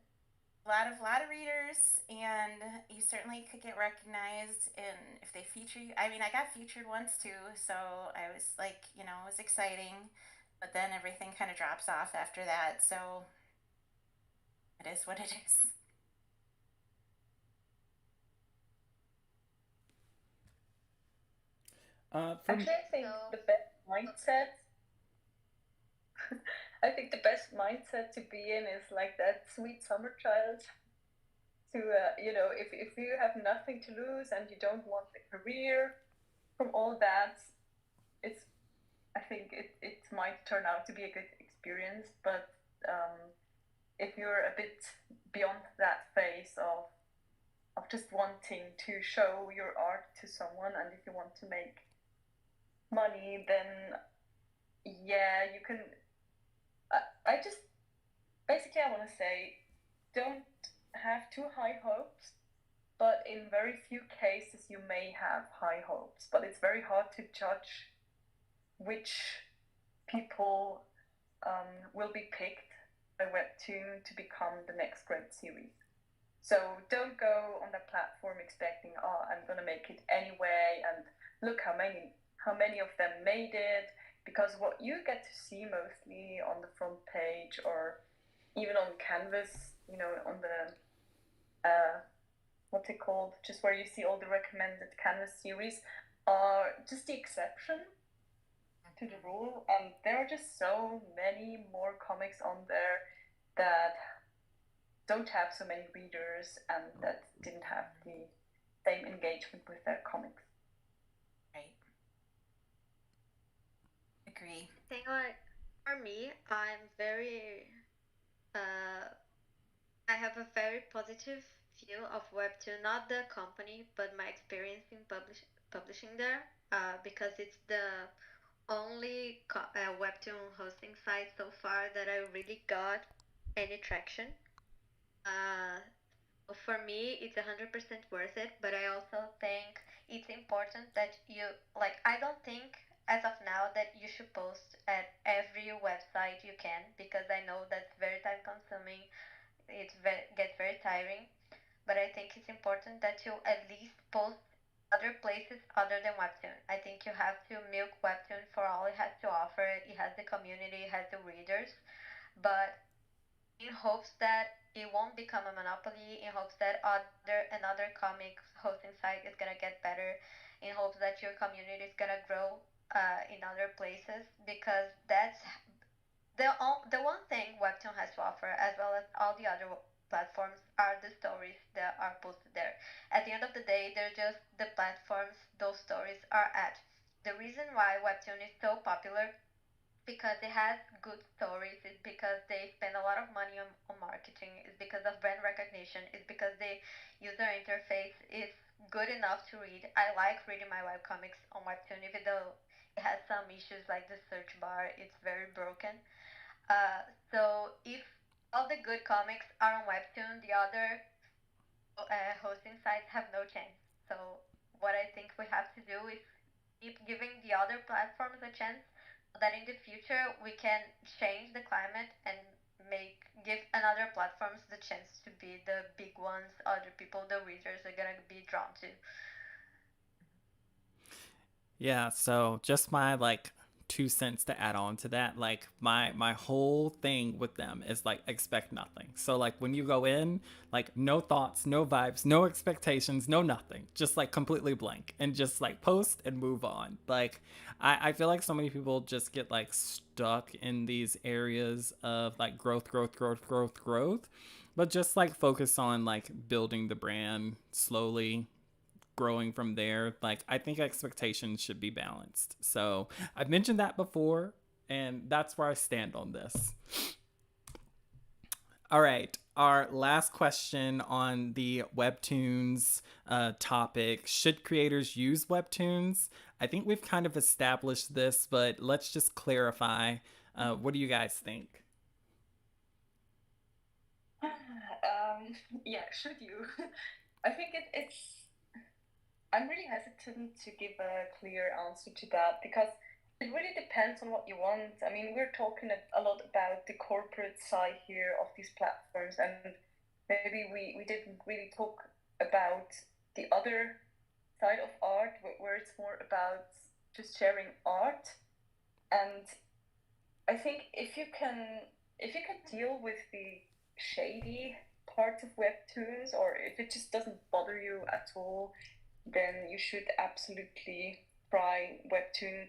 a lot of readers, and you certainly could get recognized. And if they feature you, I mean, I got featured once too, so I was like, it was exciting. But then everything kind of drops off after that. So it is what it is.
From
Actually, I think
So,
the best mindset. I think the best mindset to be in is like that sweet summer child. To if you have nothing to lose and you don't want the career from all that, it's I think it might turn out to be a good experience. But if you're a bit beyond that phase of just wanting to show your art to someone, and if you want to make money, then yeah, you can. I just basically I want to say, don't have too high hopes. But in very few cases, you may have high hopes. But it's very hard to judge which people will be picked by Webtoon to become the next great series. So don't go on the platform expecting, oh, I'm gonna make it anyway, and look how many of them made it. Because what you get to see mostly on the front page or even on Canvas, on the what's it called? Just where you see all the recommended Canvas series are just the exception to the rule, and there are just so many more comics on there that don't have so many readers and that didn't have the same engagement with their comics.
Right. Agree.
I think like for me, uh, I have a very positive view of Webtoon, not the company, but my experience in publishing there, because it's the only Webtoon hosting site so far that I really got any traction. Uh, for me, it's 100% worth it, but I also think it's important that you, like, I don't think as of now that you should post at every website you can, because I know that's very time consuming. Gets very tiring, but I think it's important that you at least post other places other than Webtoon. I think you have to milk Webtoon for all it has to offer. It has the community, it has the readers, but in hopes that it won't become a monopoly, in hopes that another comics hosting site is gonna get better, in hopes that your community is gonna grow in other places, because that's the one thing Webtoon has to offer, as well as all the other platforms, are the stories that are posted there. At the end of the day, they're just the platforms those stories are at. The reason why Webtoon is so popular, because it has good stories, is because they spend a lot of money on marketing, is because of brand recognition, is because the user interface is good enough to read. I like reading my webcomics on Webtoon, even though it has some issues like the search bar, it's very broken. So if all the good comics are on Webtoon, the other hosting sites have no chance. So what I think we have to do is keep giving the other platforms a chance, so that in the future we can change the climate and give another platforms the chance to be the big ones, other people, the readers are gonna be drawn to.
Yeah, so just my like 2 cents to add on to that. Like my whole thing with them is like expect nothing. So like when you go in, like no thoughts, no vibes, no expectations, no nothing. Just like completely blank and just like post and move on. Like I feel like so many people just get like stuck in these areas of like growth, growth, growth, growth, growth. But just like focus on like building the brand slowly, growing from there. Like, I think expectations should be balanced. So I've mentioned that before, and that's where I stand on this. All right. Our last question on the Webtoons topic: should creators use Webtoons? I think we've kind of established this, but let's just clarify. What do you guys think?
Yeah, should you? I think it's. I'm really hesitant to give a clear answer to that because it really depends on what you want. I mean, we're talking a lot about the corporate side here of these platforms, and maybe we didn't really talk about the other side of art where it's more about just sharing art. And I think if you can deal with the shady parts of webtoons, or if it just doesn't bother you at all, then you should absolutely try webtoon.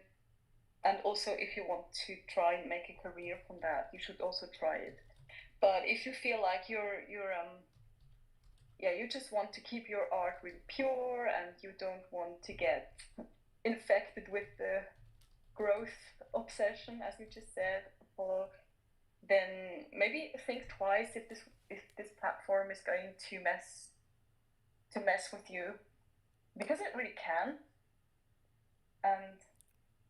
And also, if you want to try and make a career from that, you should also try it. But if you feel like you just want to keep your art really pure and you don't want to get infected with the growth obsession, as you just said, follow, then maybe think twice if this platform is going to mess with you, because it really can. And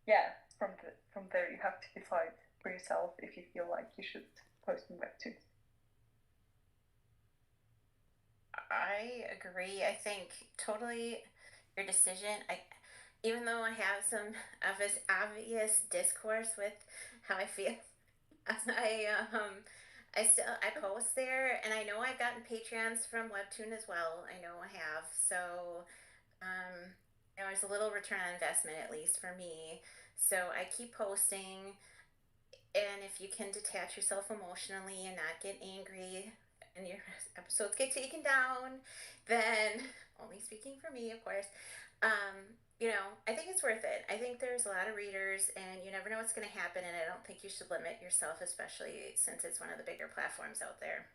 yeah, from there you have to decide for yourself if you feel like you should post in Webtoons.
I agree. I think totally your decision. Even though I have some obvious discourse with how I feel, I still I post there, and I know I've gotten Patreons from Webtoon as well. I know I have. So there's a little return on investment, at least for me. So I keep posting, and if you can detach yourself emotionally and not get angry and your episodes get taken down, then only speaking for me, of course. I think it's worth it. I think there's a lot of readers, and you never know what's going to happen. And I don't think you should limit yourself, especially since it's one of the bigger platforms out there.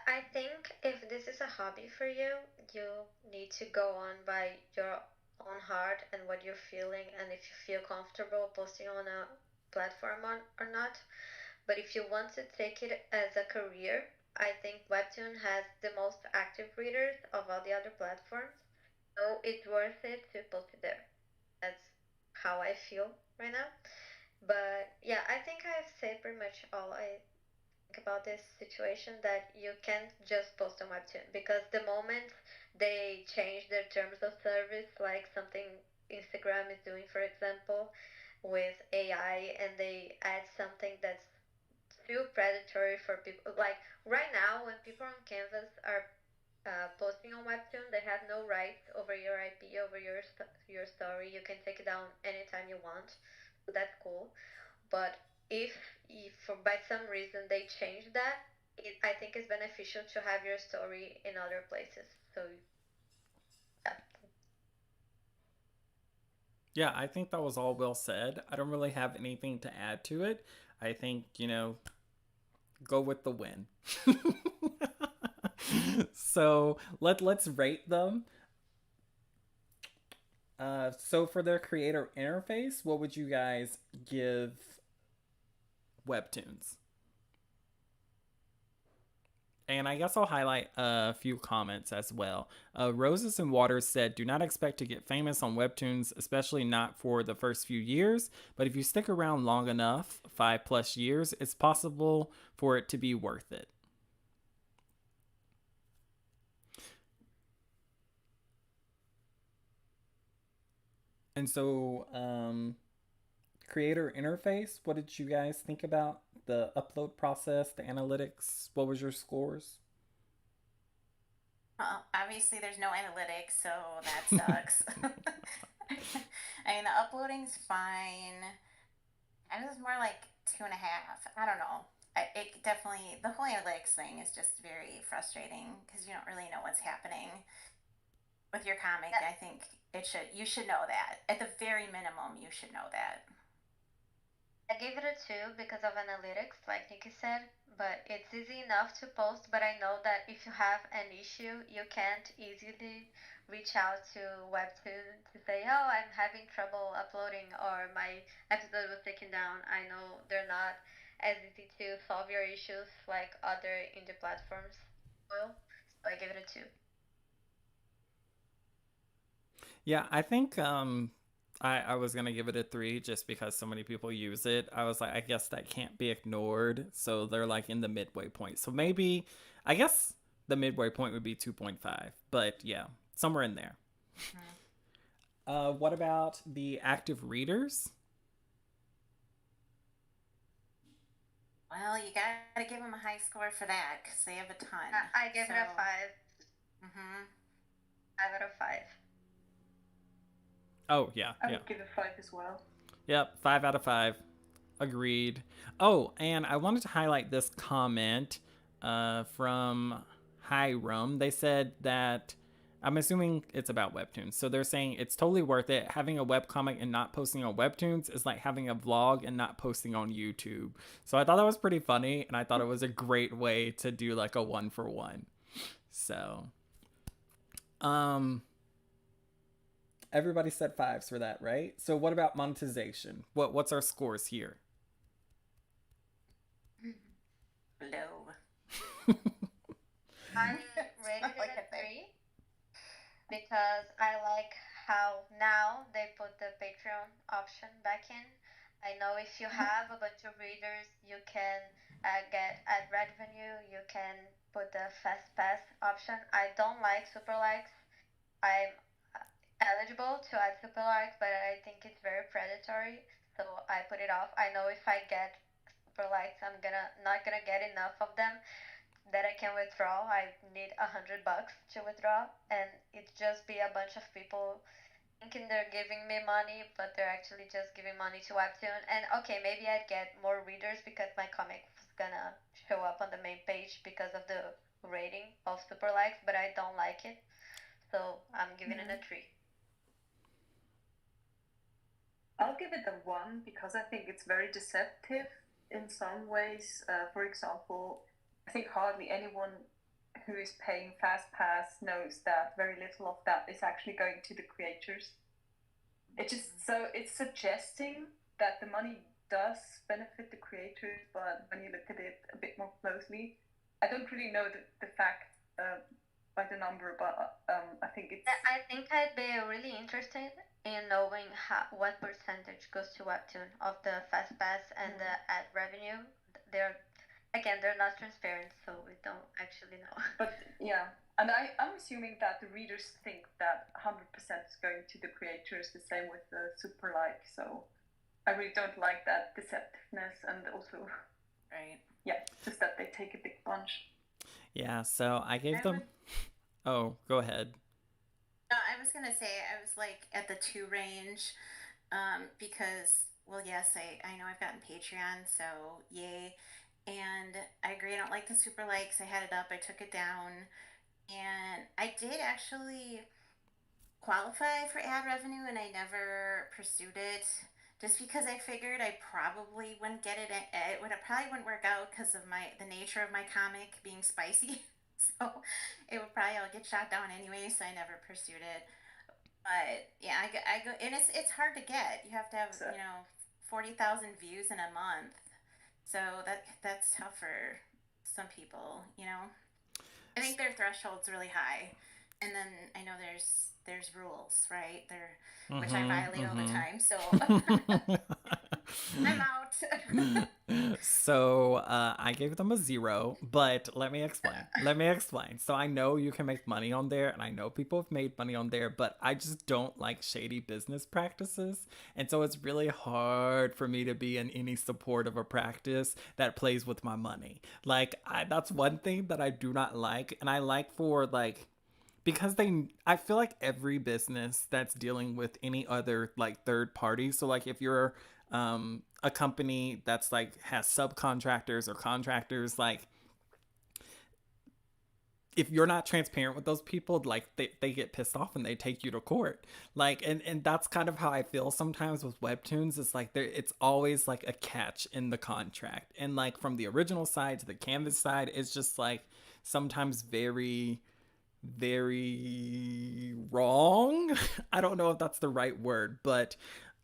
I think if this is a hobby for you, you need to go on by your own heart and what you're feeling, and if you feel comfortable posting on a platform or not. But if you want to take it as a career, I think Webtoon has the most active readers of all the other platforms. So it's worth it to post it there. That's how I feel right now. But yeah, I think I've said pretty much all I think about this situation, that you can't just post on Webtoon, because the moment they change their terms of service, like something Instagram is doing, for example, with AI, and they add something that's too predatory for people. Like right now, when people on Canvas are posting on Webtoon, they have no rights over your IP, over your story. You can take it down anytime you want. So that's cool. But if for by some reason they change that, I think it's beneficial to have your story in other places. So yeah.
Yeah, I think that was all well said. I don't really have anything to add to it. I think, go with the win. So let's rate them. So for their creator interface, what would you guys give Webtoons? And I guess I'll highlight a few comments as well. Roses and Waters said, do not expect to get famous on Webtoons, especially not for the first few years. But if you stick around long enough, 5+ years, it's possible for it to be worth it. And so, creator interface, what did you guys think about the upload process, the analytics? What was your scores?
Well, obviously, there's no analytics, so that sucks. I mean, the uploading's fine. I was more like 2.5. I don't know. It definitely, the whole analytics thing is just very frustrating because you don't really know what's happening with your comic.
Yeah.
I think you should know that. At the very minimum, you should know that.
I gave it a 2 because of analytics, like Nickie said, but it's easy enough to post. But I know that if you have an issue, you can't easily reach out to Webtoon to say, oh, I'm having trouble uploading or my episode was taken down. I know they're not as easy to solve your issues like other indie platforms will. So I gave it a 2.
Yeah, I think I was gonna give it a 3 just because so many people use it. I was like, I guess that can't be ignored. So they're like in the midway point. So maybe I guess the midway point would be 2.5. But yeah, somewhere in there.
Mhm.
What about the active readers?
Well, you gotta give them a high score for that because they have a ton.
I gave it a 5.
Mm-hmm.
5 out of 5.
Oh yeah,
I
yeah.
would give it 5 as well.
Yep, 5 out of 5. Agreed. Oh, and I wanted to highlight this comment from Hiram. They said that I'm assuming it's about Webtoons. So they're saying it's totally worth it. Having a webcomic and not posting on Webtoons is like having a vlog and not posting on YouTube. So I thought that was pretty funny, and I thought it was a great way to do like a 1-for-1. So, um, everybody said 5s for that, right? So what about monetization? What's our scores here?
Low.
I rated
Like
it a
I said.
3 because I like how now they put the Patreon option back in. I know if you have a bunch of readers, you can get ad revenue, you can put the fast pass option. I don't like super likes. I'm eligible to add super likes, but I think it's very predatory, so I put it off. I know if I get super likes, I'm gonna not gonna get enough of them that I can withdraw. I need $100 to withdraw, and it just be a bunch of people thinking they're giving me money, but they're actually just giving money to Webtoon. And okay, maybe I'd get more readers because my comic was gonna show up on the main page because of the rating of super likes, but I don't like it, so I'm giving it a 3.
I'll give it a 1 because I think it's very deceptive in some ways. For example, I think hardly anyone who is paying Fast Pass knows that very little of that is actually going to the creators. It's suggesting that the money does benefit the creators, but when you look at it a bit more closely, I don't really know the fact by the number, but I think it's.
I think I'd be really interested in knowing what percentage goes to Webtoon of the Fast Pass and the ad revenue. They're again, they're not transparent, so we don't actually know.
But yeah, and I'm assuming that the readers think that 100% is going to the creators, the same with the super like. So I really don't like that deceptiveness, and also,
Right.
yeah, just that they take a big bunch.
Yeah, so I gave them. Oh, go ahead.
No, I was gonna say I was like at the 2 range, because well, yes, I know I've gotten Patreon, so yay, and I agree. I don't like the super likes. I had it up. I took it down, and I did actually qualify for ad revenue, and I never pursued it. Just because I figured I probably wouldn't get it, probably wouldn't work out because of the nature of my comic being spicy. So it would probably all get shot down anyway. So I never pursued it. But yeah, I go, and it's hard to get. You have to have 40,000 views in a month. So that's tough for some people. I think their threshold's really high, and then I know there's rules, right? Which I violate all the time. So I'm out.
So I gave them a 0, but let me explain. So I know you can make money on there, and I know people have made money on there, but I just don't like shady business practices. And so it's really hard for me to be in any support of a practice that plays with my money. Like, that's one thing that I do not like. And I like for like, because I feel like every business that's dealing with any other like third party, so like if you're a company that's like has subcontractors or contractors, like if you're not transparent with those people, like they get pissed off and they take you to court. Like, and that's kind of how I feel sometimes with webtoons. It's like it's always like a catch in the contract. And like from the original side to the canvas side, it's just like sometimes very, very wrong. I don't know if that's the right word, but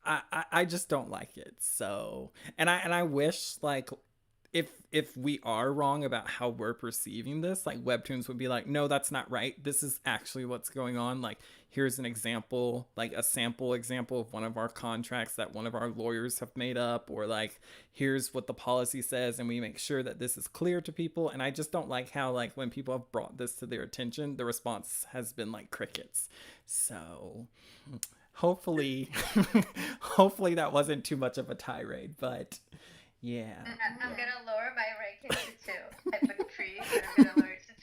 I just don't like it. So, and I wish like if we are wrong about how we're perceiving this, like webtoons would be like, no, that's not right, this is actually what's going on. Like, here's an example, like a sample example of one of our contracts that one of our lawyers have made up, or like, here's what the policy says, and we make sure that this is clear to people. And I just don't like how, like, when people have brought this to their attention, the response has been like crickets. So hopefully hopefully that wasn't too much of a tirade, but yeah.
I'm gonna lower my ranking to 2. I put 3, and I'm gonna lower it to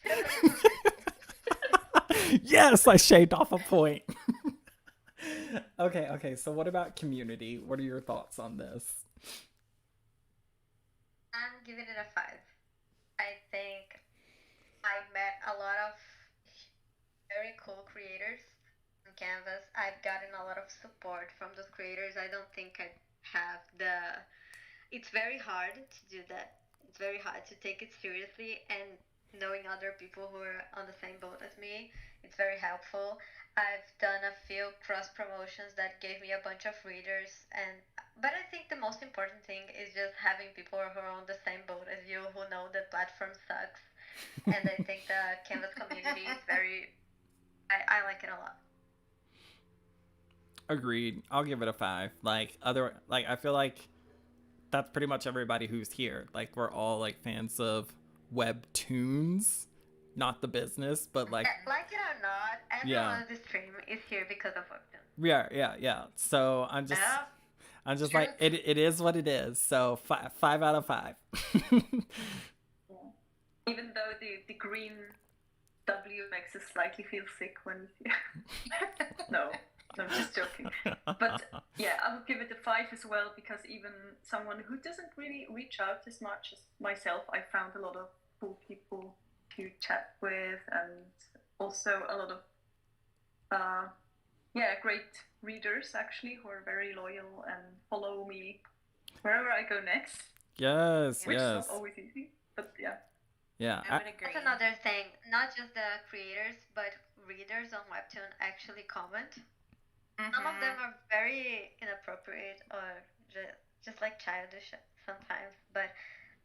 2.
Yes, I shaved off a point. Okay, so what about community? What are your thoughts on this?
I'm giving it a 5. I think I met a lot of very cool creators on Canvas. I've gotten a lot of support from those creators. I don't think I have the... It's very hard to do that. It's very hard to take it seriously, and knowing other people who are on the same boat as me, it's very helpful. I've done a few cross promotions that gave me a bunch of readers, but I think the most important thing is just having people who are on the same boat as you, who know the platform sucks. And I think the Canvas community is very... I like it a lot.
Agreed. I'll give it a 5. Like, I feel like that's pretty much everybody who's here. Like, we're all like fans of Webtoons, not the business, but like
it or not, everyone on the stream is here because of Webtoons.
Yeah. So I'm just like, it is what it is. So 5 out of 5.
Even though the green W makes us slightly feel sick when no, I'm just joking. But yeah, I would give it a 5 as well, because even someone who doesn't really reach out as much as myself, I found a lot of cool people to chat with, and also a lot of great readers actually, who are very loyal and follow me wherever I go next.
Yes.
Which is not always easy, but yeah.
Yeah,
I would agree.
That's another thing. Not just the creators, but readers on Webtoon actually comment. Mm-hmm. Some of them are very inappropriate or just like childish sometimes. But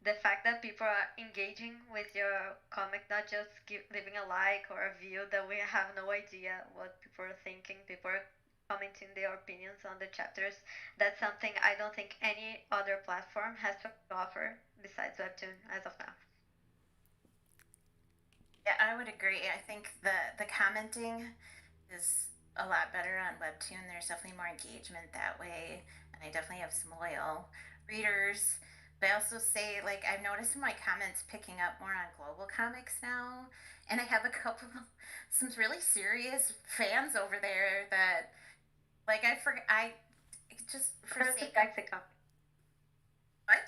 the fact that people are engaging with your comic, not just leaving a like or a view, that we have no idea what people are thinking. People are commenting their opinions on the chapters. That's something I don't think any other platform has to offer besides Webtoon as of now.
Yeah, I would agree. I think the commenting is a lot better on Webtoon. There's definitely more engagement that way, and I definitely have some loyal readers. But I also say, like, I've noticed my comments picking up more on global comics now, and I have some really serious fans over there that, like, I just for
the sexy comics.
What?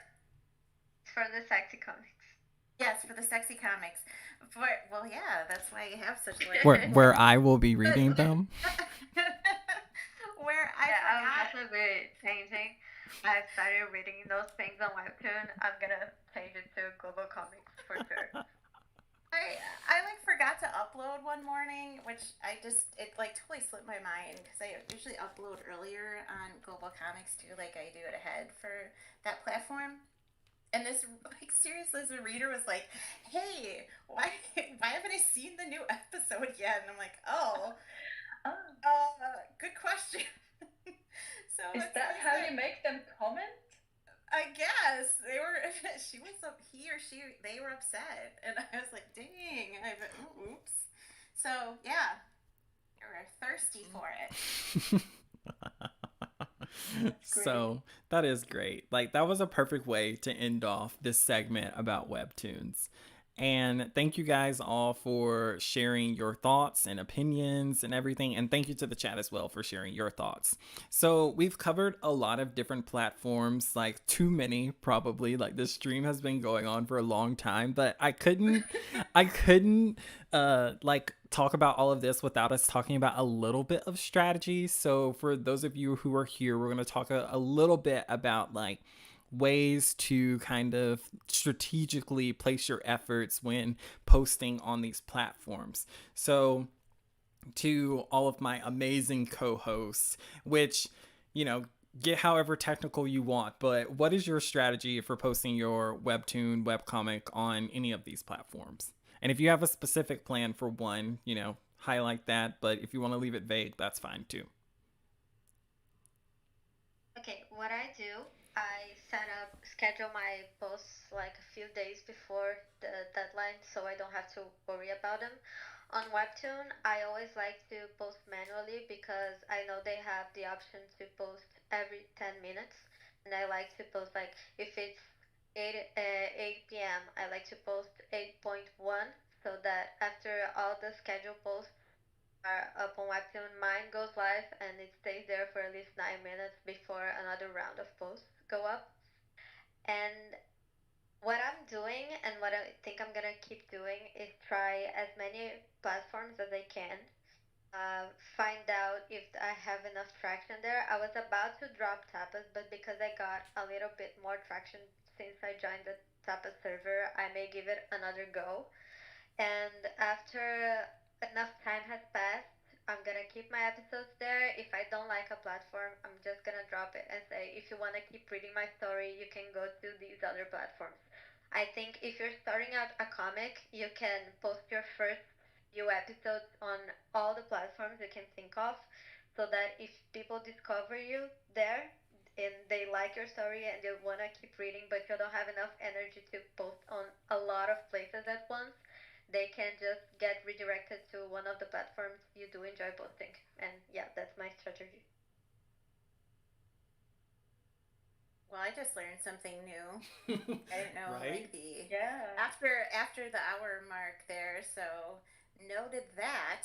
For the sexy comics.
Yes, for the sexy comics. Well, yeah, that's why you have such
where I will be reading them.
I'll also be changing. I've started reading those things on Webtoon. I'm gonna change it to global comics for sure.
I like forgot to upload one morning, which it like totally slipped my mind, because I usually upload earlier on global comics too, like I do it ahead for that platform. And this, like, seriously, as a reader was like, hey, why haven't I seen the new episode yet? And I'm like, good question. So
is that how you make them comment?
I guess they were. They were upset, and I was like, dang. Oops. So yeah, they were thirsty for it.
So that is great. Like, that was a perfect way to end off this segment about Webtoons. And thank you guys all for sharing your thoughts and opinions and everything. And thank you to the chat as well for sharing your thoughts. So, we've covered a lot of different platforms, like too many probably. Like this stream has been going on for a long time, but I couldn't like talk about all of this without us talking about a little bit of strategy. So, for those of you who are here, we're going to talk a little bit about like ways to kind of strategically place your efforts when posting on these platforms. So, to all of my amazing co hosts, which, you know, get however technical you want, but what is your strategy for posting your webtoon, webcomic on any of these platforms? And if you have a specific plan for one, highlight that. But if you want to leave it vague, that's fine too.
Okay, what I do, I schedule my posts like a few days before the deadline so I don't have to worry about them. On Webtoon, I always like to post manually because I know they have the option to post every 10 minutes. And I like to post like if it's 8 p.m., I like to post 8.1 so that after all the scheduled posts are up on Webtoon, mine goes live and it stays there for at least 9 minutes before another round of posts go up. And what I'm doing and what I think I'm gonna keep doing is try as many platforms as I can. Find out if I have enough traction there. I was about to drop Tapas, but because I got a little bit more traction since I joined the Tapas server, I may give it another go. And after enough time has passed, I'm gonna keep my episodes there. If I don't like a platform, I'm just gonna drop it and say, if you wanna keep reading my story, you can go to these other platforms. I think if you're starting out a comic, you can post your first few episodes on all the platforms you can think of, so that if people discover you there and they like your story and they wanna keep reading, but you don't have enough energy to post on a lot of places at once, they can just get redirected to one of the platforms you do enjoy posting. And yeah, that's my strategy.
Well, I just learned something new. I didn't know
Right?
like the
Yeah.
after the hour mark there, so noted that.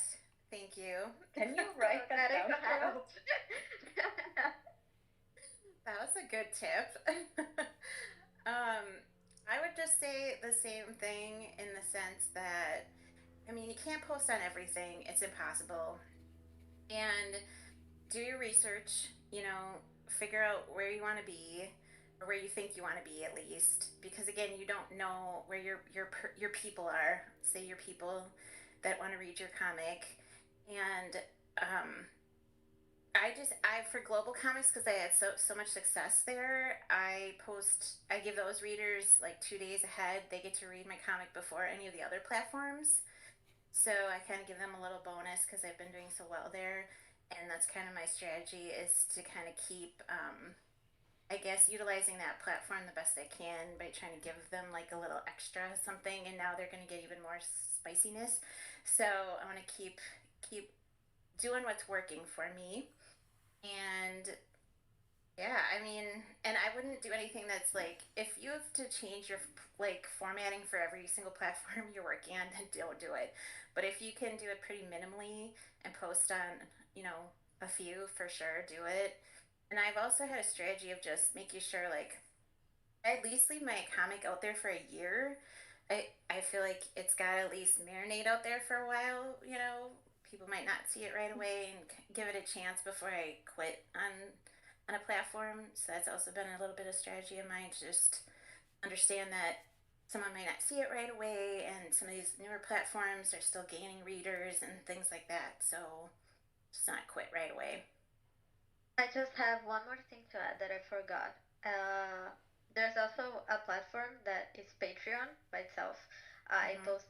Thank you.
Can you write that
That is
down
a
for us?
help.
That was a good tip. I would just say the same thing in the sense that I mean, you can't post on everything. It's impossible. And do your research, figure out where you want to be or where you think you want to be at least because again, you don't know where your people are. Say your people that want to read your comic and um I for global comics because I had so much success there. I give those readers like 2 days ahead. They get to read my comic before any of the other platforms. So I kind of give them a little bonus because I've been doing so well there. And that's kind of my strategy is to kind of keep, I guess, utilizing that platform the best I can by trying to give them like a little extra something. And now they're going to get even more spiciness. So I want to keep doing what's working for me. And yeah, I mean, and I wouldn't do anything that's like if you have to change your like formatting for every single platform you're working on, then don't do it. But if you can do it pretty minimally and post on, you know, a few for sure, do it. And I've also had a strategy of just making sure like I at least leave my comic out there for a year. I feel like it's got to at least marinate out there for a while, People might not see it right away and give it a chance before I quit on a platform. So that's also been a little bit of strategy of mine to just understand that someone might not see it right away and some of these newer platforms are still gaining readers and things like that. So just not quit right away.
I just have one more thing to add that I forgot. Uh, there's also a platform that is Patreon by itself. I
Mm-hmm.
post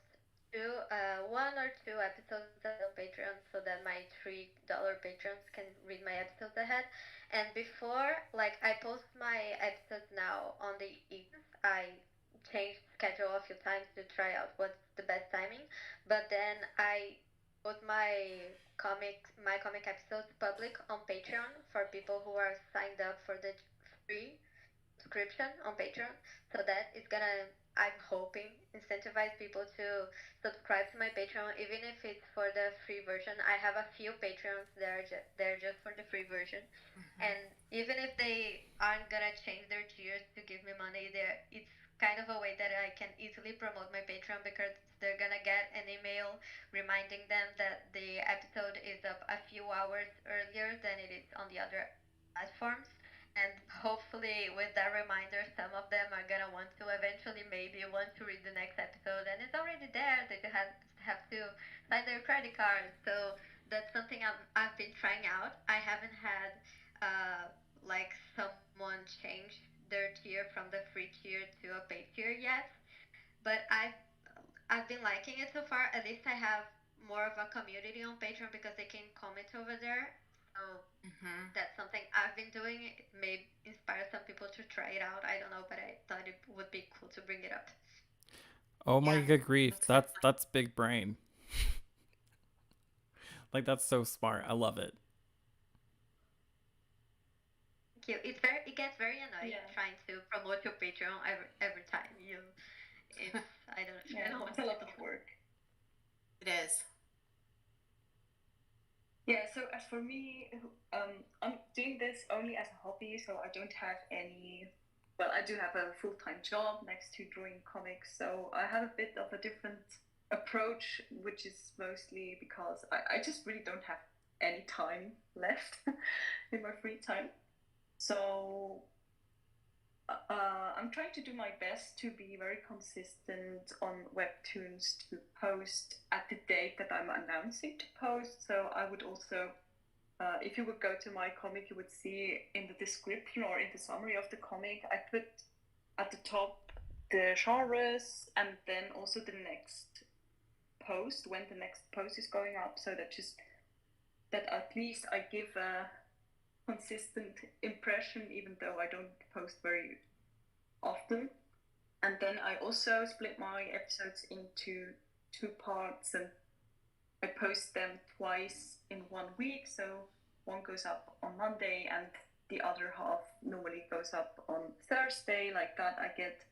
one or two episodes on Patreon so that my $3 patrons can read my episodes ahead. And before, like, I post my episodes now on the evenings. I changed schedule a few times to try out what's the best timing. But then I put my comic episodes public on Patreon for people who are signed up for the free subscription on Patreon. So that is gonna, I'm hoping, incentivize people to subscribe to my Patreon, even if it's for the free version. I have a few Patreons that are they're just for the free version, and even if they aren't gonna change their tiers to give me money, there it's kind of a way that I can easily promote my Patreon, because they're gonna get an email reminding them that the episode is up a few hours earlier than it is on the other platforms. And hopefully, with that reminder, some of them are gonna want to eventually maybe want to read the next episode, and it's already there. They have to sign their credit card. So that's something I've been trying out. I haven't had like someone change their tier from the free tier to a paid tier yet, but I've been liking it so far. At least I have more of a community on Patreon because they can comment over there. So that's something I've been doing. It may inspire some people to try it out. I don't know, but I thought it would be cool to bring it up.
Oh my
Yeah,
good grief.
that's
That's big brain. Like that's so smart. I love it.
Thank you. It gets very annoying
Yeah.
trying to promote your Patreon every time you. It's I don't know. I don't want
It's a lot
to.
of work.
It is.
Yeah, so as for me, I'm doing this only as a hobby, so I don't have any. Well, I do have a full-time job next to drawing comics, so I have a bit of a different approach, which is mostly because I just really don't have any time left in my free time. So I'm trying to do my best to be very consistent on Webtoons, to post at the date that I'm announcing to post. So I would also, if you would go to my comic, you would see in the description or in the summary of the comic, I put at the top the genres and then also the next post, when the next post is going up, so that at least I give a consistent impression, even though I don't post very often. And then I also split my episodes into 2 parts, and I post them twice in 1 week. So one goes up on Monday and the other half normally goes up on Thursday. Like that, I get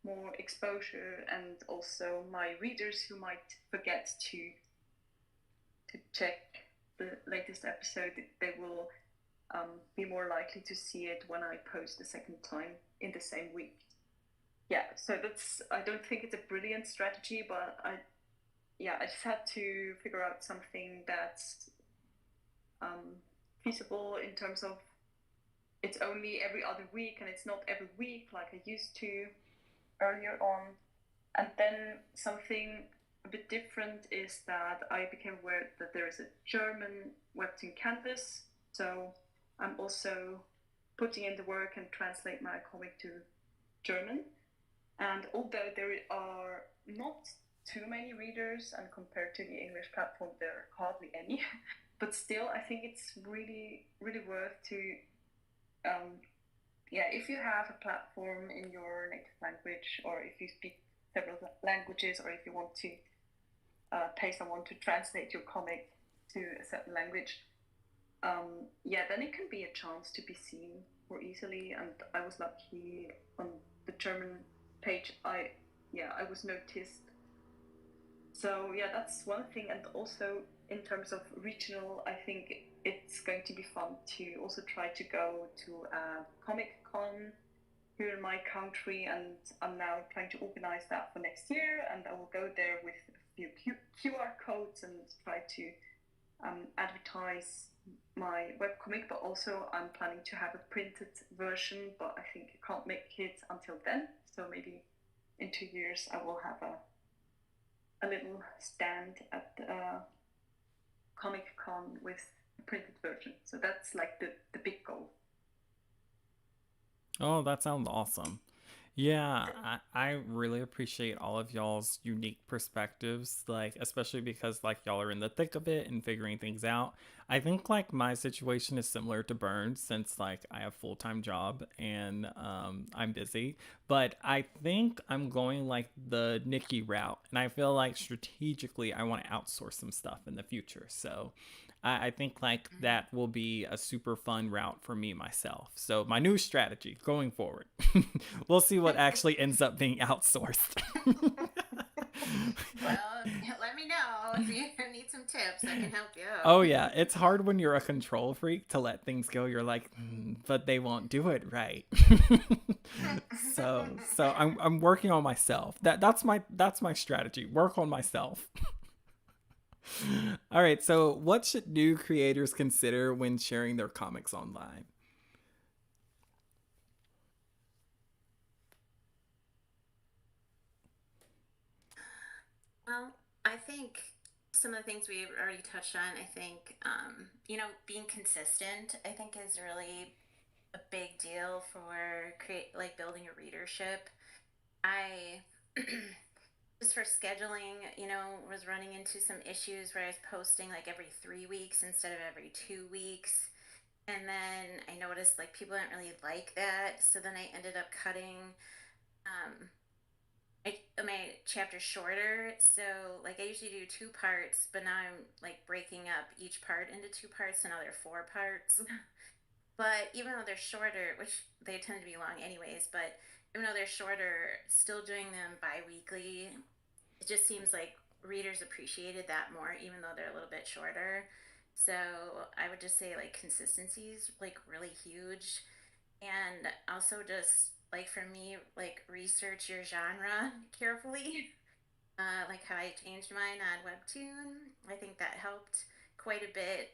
more exposure, and also my readers who might forget to check the latest episode, they will be more likely to see it when I post the second time in the same week. Yeah, so I don't think it's a brilliant strategy, but I just had to figure out something that's feasible in terms of it's only every other week and it's not every week like I used to earlier on. And then something a bit different is that I became aware that there is a German Webtoon canvas. So I'm also putting in the work and translate my comic to German. And although there are not too many readers, and compared to the English platform, there are hardly any, but still, I think it's really, really worth to, if you have a platform in your native language, or if you speak several languages, or if you want to pay someone to translate your comic to a certain language, then it can be a chance to be seen more easily. And I was lucky on the German page. I was noticed. So that's one thing. And also in terms of regional, I think it's going to be fun to also try to go to a Comic Con here in my country, and I'm now trying to organize that for next year, and I will go there with a few QR codes and try to advertise my webcomic, but also I'm planning to have a printed version, but I think I can't make it until then. So maybe in 2 years I will have a little stand at Comic Con with a printed version. So that's like the big goal.
Oh, that sounds awesome. Yeah, I really appreciate all of y'all's unique perspectives, like, especially because, like, y'all are in the thick of it and figuring things out. I think, like, my situation is similar to Bern since, like, I have full-time job and I'm busy. But I think I'm going, like, the Nickie route. And I feel like strategically I want to outsource some stuff in the future. So I think like
Mhm.
that will be a super fun route for me myself. So my new strategy going forward, we'll see what actually ends up being outsourced.
Well, let me know if you need some tips. I can help you out.
Oh yeah, it's hard when you're a control freak to let things go. You're like, but they won't do it right. So I'm working on myself. That's my strategy. Work on myself. All right. So what should new creators consider when sharing their comics online?
Well, I think some of the things we've already touched on, I think, being consistent, I think is really a big deal for like building a readership. I just for scheduling, was running into some issues where I was posting like every 3 weeks instead of every 2 weeks. And then I noticed like people didn't really like that. So then I ended up cutting um, my chapters shorter. So like I usually do 2 parts, but now I'm like breaking up each part into 2 parts. So now they're 4 parts. But even though they're shorter, which they tend to be long anyways, but even though they're shorter, still doing them bi-weekly, it just seems like readers appreciated that more, even though they're a little bit shorter. So I would just say like consistency is like really huge. And also just like for me, like research your genre carefully. Like how I changed mine on Webtoon. I think that helped quite a bit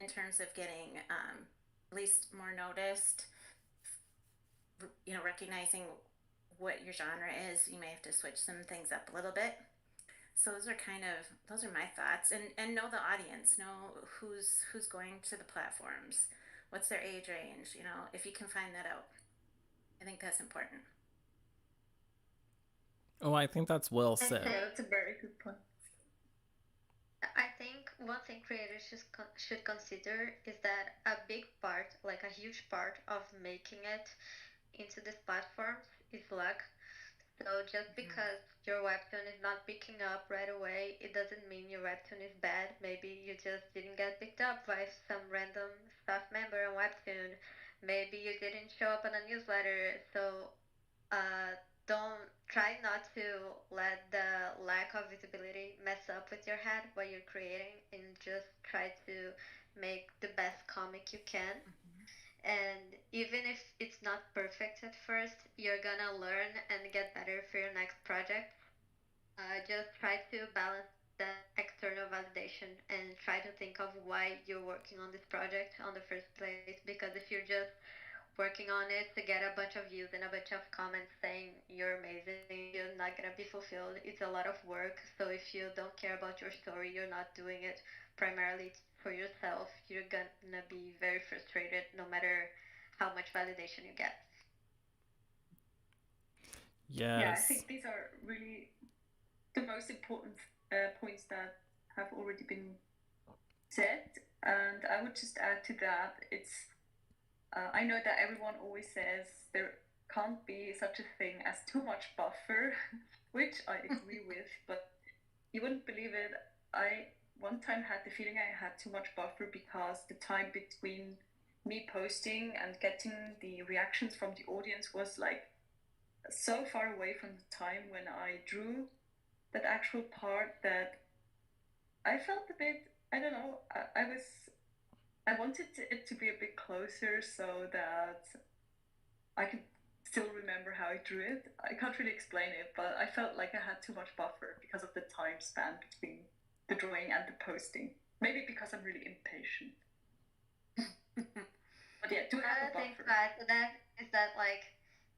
in terms of getting at least more noticed. Recognizing what your genre is, you may have to switch some things up a little bit. So those are my thoughts, and know the audience, know who's going to the platforms, what's their age range. If you can find that out, I think that's important.
Oh, I think that's well
I
said.
Yeah,
think
that's a very good point.
I think one thing creators should consider is that a big part, like a huge part of making it into these platforms is luck. So just because
Mm-hmm.
your webtoon is not picking up right away, it doesn't mean your webtoon is bad. Maybe you just didn't get picked up by some random staff member on Webtoon. Maybe you didn't show up on a newsletter. So uh, don't try not to let the lack of visibility mess up with your head while you're creating, and just try to make the best comic you can.
Mm-hmm.
And even if it's not perfect at first, you're gonna learn and get better for your next project. Just try to balance that external validation and try to think of why you're working on this project on the first place. Because if you're just working on it to get a bunch of views and a bunch of comments saying you're amazing, you're not gonna be fulfilled. It's a lot of work. So if you don't care about your story, you're not doing it primarily for yourself, you're gonna be very frustrated no matter how much validation you get.
Yeah, I
Yes.
think these are really the most important points that have already been said. And I would just add to that, I know that everyone always says there can't be such a thing as too much buffer, which I agree with, but you wouldn't believe it. I one time had the feeling I had too much buffer because the time between me posting and getting the reactions from the audience was like so far away from the time when I drew that actual part that I felt a bit, I don't know, I wanted it to be a bit closer so that I could still remember how I drew it. I can't really explain it, but I felt like I had too much buffer because of the time span between the drawing and the posting. Maybe because I'm really impatient. But yeah, do have a
Another thing to
buffer.
add to that is that, like,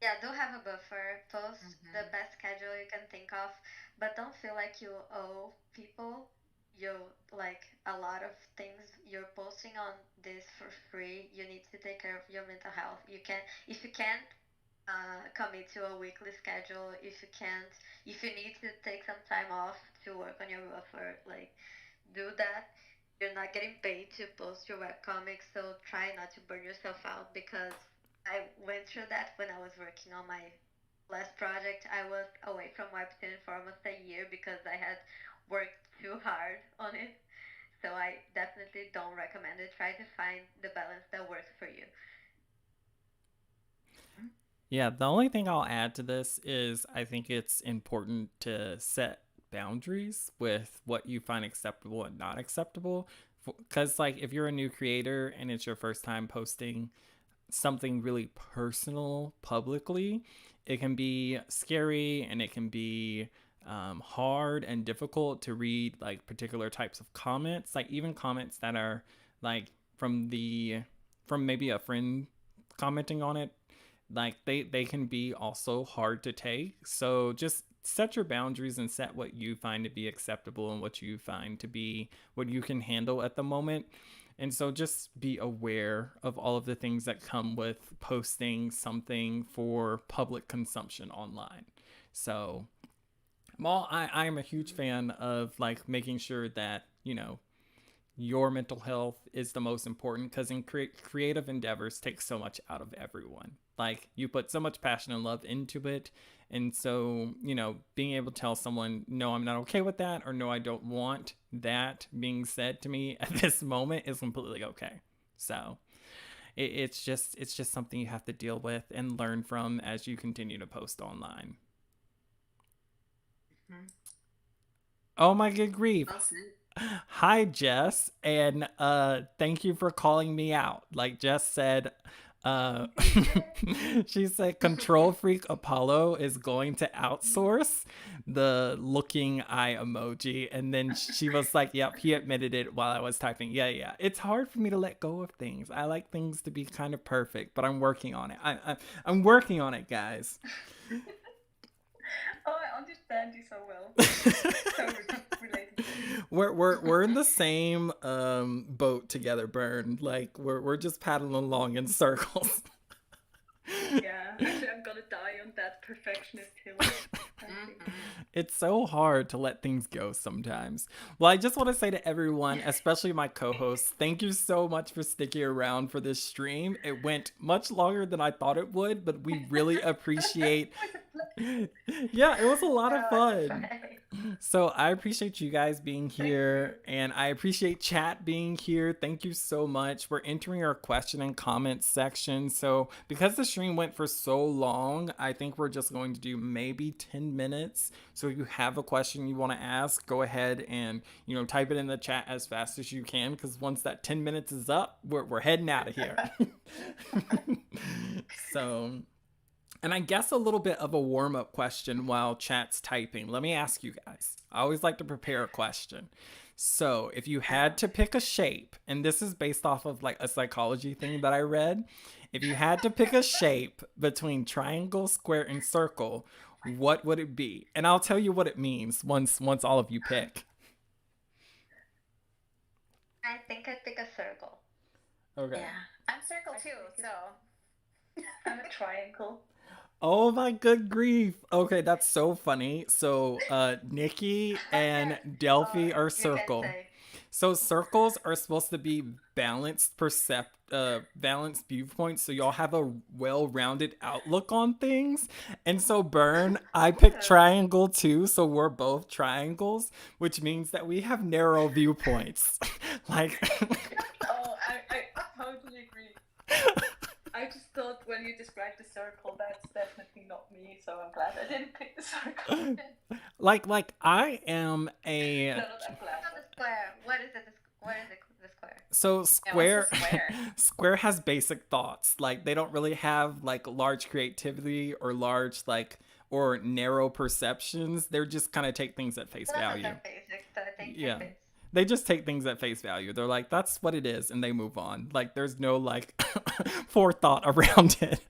yeah, do have a buffer, post the
Mm-hmm.
best schedule you can think of, but don't feel like you owe people you like a lot of things. You're posting on this for free. You need to take care of your mental health. You can, if you can't commit to a weekly schedule, if you can't, if you need to take some time off to work on your buffer, like, do that. You're not getting paid to post your webcomics, so try not to burn yourself out, because I went through that when I was working on my last project. I was away from Webtoon for almost a year because I had worked too hard on it. So I definitely don't recommend it. Try to find the balance that works for you.
Yeah, the only thing I'll add to this is I think it's important to set boundaries with what you find acceptable and not acceptable. Because, like, if you're a new creator and it's your first time posting something really personal publicly, it can be scary and it can be hard and difficult to read like particular types of comments, like even comments that are like from maybe a friend commenting on it, like they can be also hard to take. So just set your boundaries and set what you find to be acceptable and what you find to be what you can handle at the moment. And so just be aware of all of the things that come with posting something for public consumption online. So, well, I'm a huge fan of like making sure that, you know, your mental health is the most important, because in creative endeavors take so much out of everyone. Like you put so much passion and love into it. And so, you know, being able to tell someone, no, I'm not okay with that, or no, I don't want that being said to me at this moment is completely okay. So it's just something you have to deal with and learn from as you continue to post online.
Mhm.
Oh my good grief.
Awesome.
Hi Jess, and thank you for calling me out. Like Jess said, uh she said control freak Apollo is going to outsource the looking eye emoji, and then she was like, yep, he admitted it while I was typing. Yeah, it's hard for me to let go of things. I like things to be kind of perfect, but I'm working on it. I'm working on it, guys.
Oh, I understand you so well. So related.
We're in the same boat together, Bern. Like we're just paddling along in circles.
Yeah, actually, I'm gonna die on that perfectionist hill. I think.
It's so hard to let things go sometimes. Well, I just want to say to everyone, especially my co-hosts, thank you so much for sticking around for this stream. It went much longer than I thought it would, but we really appreciate. Yeah, it was a lot of
Oh, that's
fun.
right.
So I appreciate you guys being here, and I appreciate chat being here. Thank you so much. We're entering our question and comment section. So because the stream went for so long, I think we're just going to do maybe 10 minutes. So if you have a question you want to ask, go ahead and, you know, type it in the chat as fast as you can, because once that 10 minutes is up, we're heading out of here. So, and I guess a little bit of a warm-up question while chat's typing. Let me ask you guys. I always like to prepare a question. So if you had to pick a shape, and this is based off of like a psychology thing that I read, if you had to pick a shape between triangle, square, and circle, what would it be? And I'll tell you what it means once all of you pick.
I think I'd pick a circle.
Okay.
Yeah, I'm circle too, so
I'm a triangle.
Oh my good grief. Okay, that's so funny. So Nickie and Delphi are
You can
circle.
say.
So circles are supposed to be balanced viewpoints, so y'all have a well-rounded outlook on things. And so Bern, I picked triangle too, so we're both triangles, which means that we have narrow viewpoints. Like
Oh, I totally agree. I just thought when you described the circle, that's definitely not me. So I'm glad I didn't pick the circle.
like I am a
No, not I'm glad.
Not the square. What is it? What is it? The square?
so square
the square?
square has basic thoughts. Like they don't really have like large creativity or large like or narrow perceptions. They're just kind of take things at face
Both of
value.
them basic, so I think
Yeah.
it fits.
They just take things at face value. They're like, that's what it is, and they move on. Like there's no like forethought around it.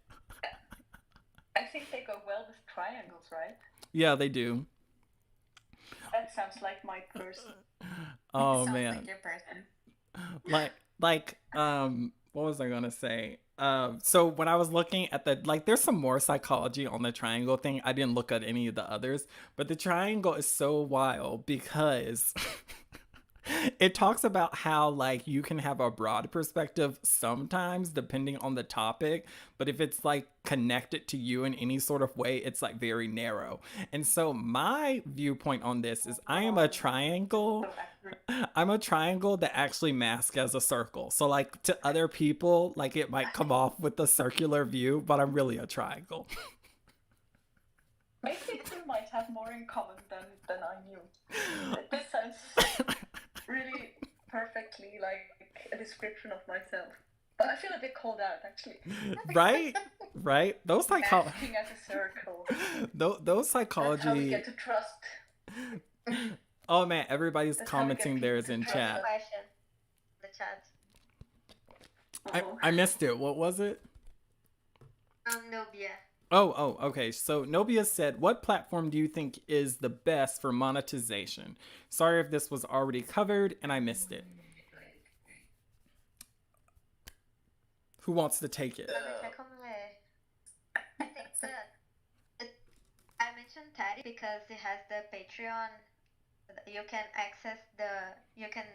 I think they go well with triangles, right?
Yeah, they do.
That sounds like my person.
Oh
sounds
man.
like your person.
What was I gonna say? So when I was looking at the like there's some more psychology on the triangle thing. I didn't look at any of the others, but the triangle is so wild because It talks about how like you can have a broad perspective sometimes depending on the topic, but if it's like connected to you in any sort of way, it's like very narrow. And so my viewpoint on this is I am a triangle.
So accurate.
I'm a triangle that actually masks as a circle. So like to other people, like it might come off with the circular view, but I'm really a triangle.
Maybe you might have more in common than I knew. This sounds really perfectly like a description of myself. But I feel a bit called out actually.
Right? Right?
Masking as a circle.
Those
That's how we
psychology.
get to trust.
Oh man, everybody's
That's how we get
commenting
people
theirs
to
in
trust
chat.
Question in the chat.
I missed it. What was it?
Nobia.
Okay. So Nobia said, what platform do you think is the best for monetization? Sorry if this was already covered and I missed it. Who wants to take it?
I think I mentioned Taddy because it has the Patreon. You can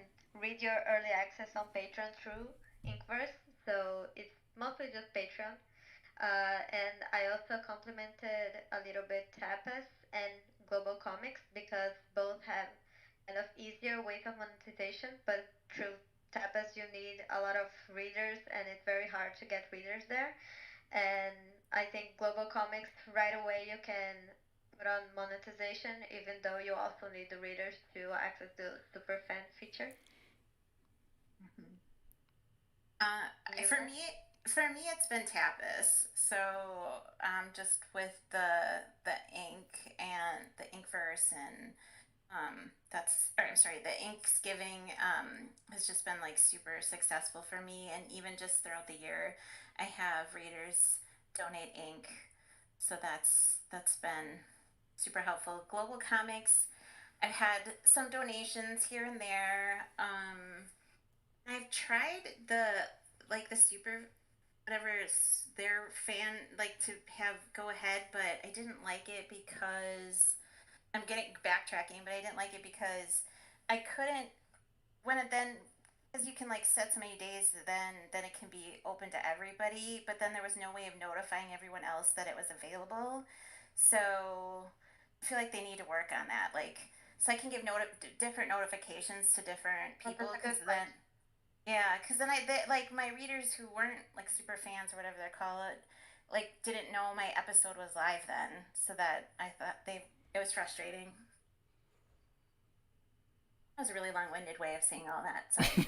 read your early access on Patreon through Inkverse. So it's mostly just Patreon. And I also complemented a little bit Tapas and Global Comics because both have kind of easier ways of monetization, but through Tapas you need a lot of readers and it's very hard to get readers there. And I think Global Comics right away you can put on monetization even though you also need the readers to access the super fan feature.
For me, it's been Tapas. So just with the ink and the Inkverse and the Inksgiving has just been like super successful for me, and even just throughout the year, I have readers donate ink, so that's been super helpful. Global Comics, I've had some donations here and there. I've tried the super whatever their fan like to have go ahead, but I didn't like it because I'm getting backtracking, but I didn't like it because I couldn't when it then because you can like set so many days, then it can be open to everybody, but then there was no way of notifying everyone else that it was available. So I feel like they need to work on that, like so I can give different notifications to different people because then yeah, because then like my readers who weren't like super fans or whatever they call it, like didn't know my episode was live then, so that I thought it was frustrating. That was a really long-winded way of saying all that. Sorry.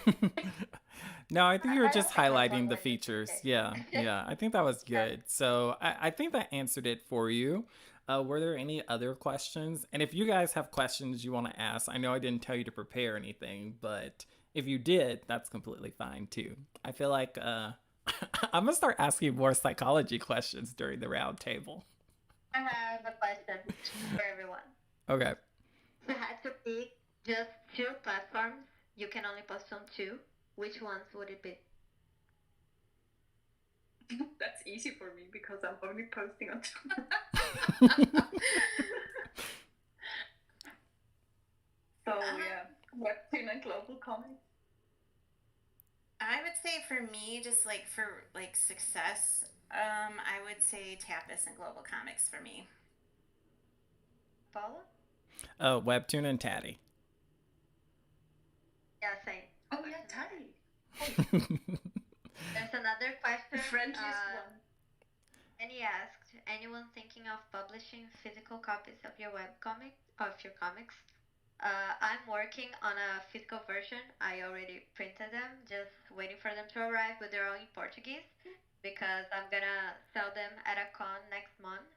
No, I think you were
I don't
just
think that's
highlighting the
long-winded.
features.
Okay.
Yeah. I think that was good. So I think that answered it for you. Were there any other questions? And if you guys have questions you want to ask, I know I didn't tell you to prepare anything, but if you did, that's completely fine too. I feel like I'm gonna start asking more psychology questions during the round table.
I have a question for everyone.
Okay.
If you had to pick just two platforms, you can only post on two. Which ones would it be?
That's easy for me because I'm only posting on So yeah, Webtoon and Global Comics.
I would say for me, just like for like success, I would say Tapas and Global Comics for me.
Paula?
Webtoon and Taddy.
Yeah, same.
Oh yeah, Taddy.
There's another question.
The Frenchiest one.
And he asked, anyone thinking of publishing physical copies of your comics? I'm working on a physical version. I already printed them, just waiting for them to arrive, but they're all in Portuguese because I'm gonna sell them at a con next month.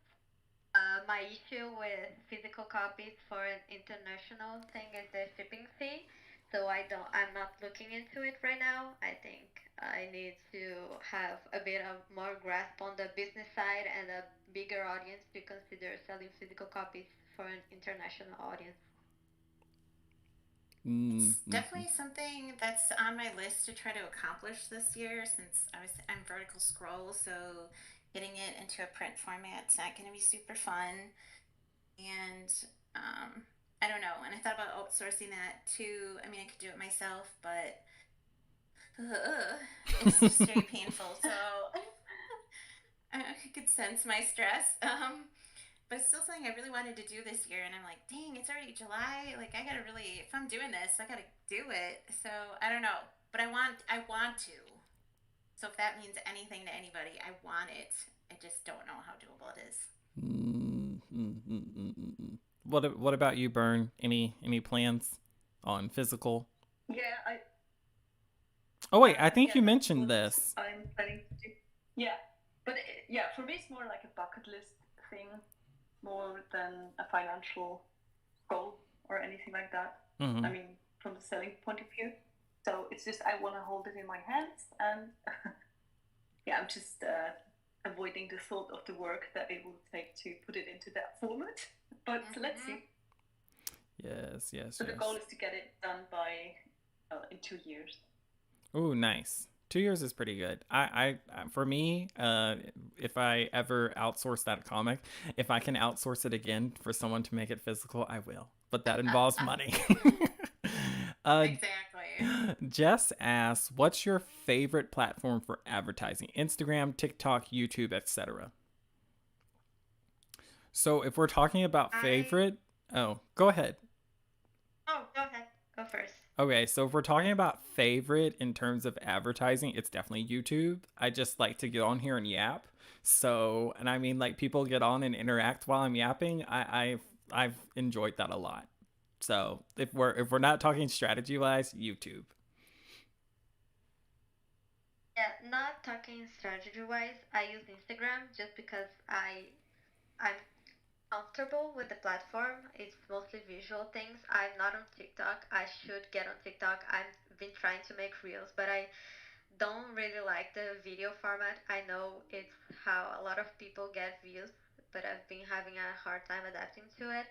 My issue with physical copies for an international thing is the shipping fee. So I'm not looking into it right now. I think I need to have a bit of more grasp on the business side and a bigger audience to consider selling physical copies for an international audience.
It's definitely something that's on my list to try to accomplish this year since I'm vertical scroll, so getting it into a print format's not going to be super fun. And I don't know. And I thought about outsourcing that too. I mean, I could do it myself, but it's just very painful. So I could sense my stress. But it's still something I really wanted to do this year, and I'm like, dang, it's already July. Like, I gotta really, if I'm doing this, I gotta do it. So I don't know, but I want to. So if that means anything to anybody, I want it. I just don't know how doable it is.
Mm, mm, mm, mm, mm, mm. What about you, Bern? Any plans on physical?
Yeah,
Oh wait, I think
yeah,
you
that's
mentioned
what
this.
I'm planning to do. Yeah, but yeah, for me it's more like a bucket list thing, more than a financial goal or anything like that. I
Hmm.
mean, from the selling point of view. So it's just I want to hold it in my hands, and yeah, I'm just avoiding the thought of the work that it will take to put it into that format. But let's
Mm-hmm.
see.
Yes, yes,
So the goal
yes.
is to get it done by in 2 years.
Oh, nice. 2 years is pretty good. For me, if I ever outsource that comic, if I can outsource it again for someone to make it physical, I will. But that involves money. uh,
Exactly.
Jess asks, "What's your favorite platform for advertising? Instagram, TikTok, YouTube, etc." So if we're talking about
I
favorite, oh, go ahead.
Oh, go ahead. Go first.
Okay, so if we're talking about favorite in terms of advertising, it's definitely YouTube. I just like to get on here and yap. So, and I mean, like people get on and interact while I'm yapping. I've enjoyed that a lot. So if we're not talking strategy wise, YouTube.
Yeah, not talking strategy wise, I use Instagram just because I'm comfortable with the platform. It's mostly visual things. I'm not on TikTok. I should get on TikTok. I've been trying to make reels, but I don't really like the video format. I know it's how a lot of people get views, but I've been having a hard time adapting to it.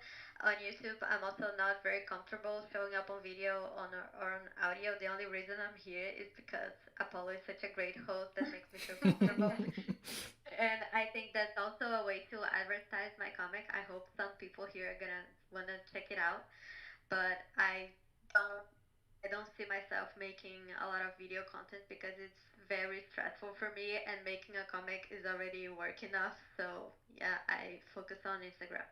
On YouTube, I'm also not very comfortable showing up on video or on audio. The only reason I'm here is because Apollo is such a great host that makes me feel comfortable. And I think that's also a way to advertise my comic. I hope some people here are gonna wanna check it out, but don't I don't see myself making a lot of video content because it's very stressful for me, and making a comic is already work enough. So yeah, I focus on Instagram.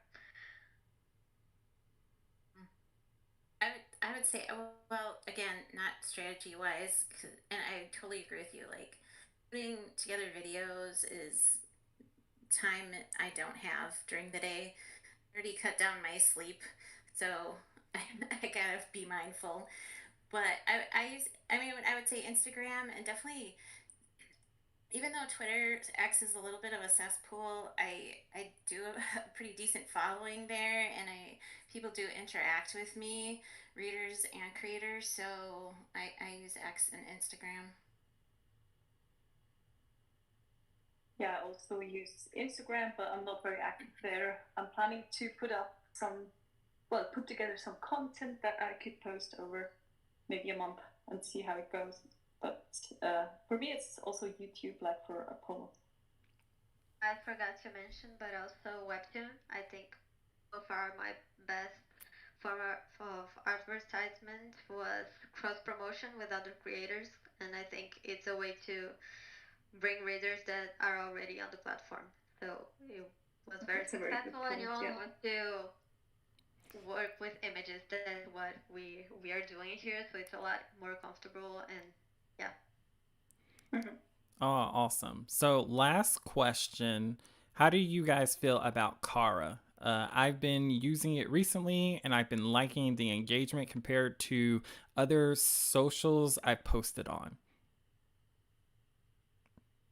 I would say, well, again, not strategy wise, and I totally agree with you. Like, putting together videos is time I don't have during the day. I already cut down my sleep, so I gotta be mindful. But I mean, I would say Instagram, and definitely, even though Twitter X is a little bit of a cesspool, I do a pretty decent following there, and I people do interact with me, readers and creators. So I use X and Instagram.
Yeah, I also use Instagram, but I'm not very active there. I'm planning to put together some content that I could post over maybe a month and see how it goes. But for me, it's also YouTube, like for Apollo.
I forgot to mention, but also Webtoon. I think so far my best form of advertisement was cross promotion with other creators, and I think it's a way to bring readers that are already on the platform. So it was very
That's a very good
successful, and you
point.
only
Yeah.
want to work with images. That's what we are doing here. So it's a lot more comfortable, and yeah.
Mm-hmm.
Oh, awesome. So, last question. How do you guys feel about Kara? I've been using it recently and I've been liking the engagement compared to other socials I've posted on.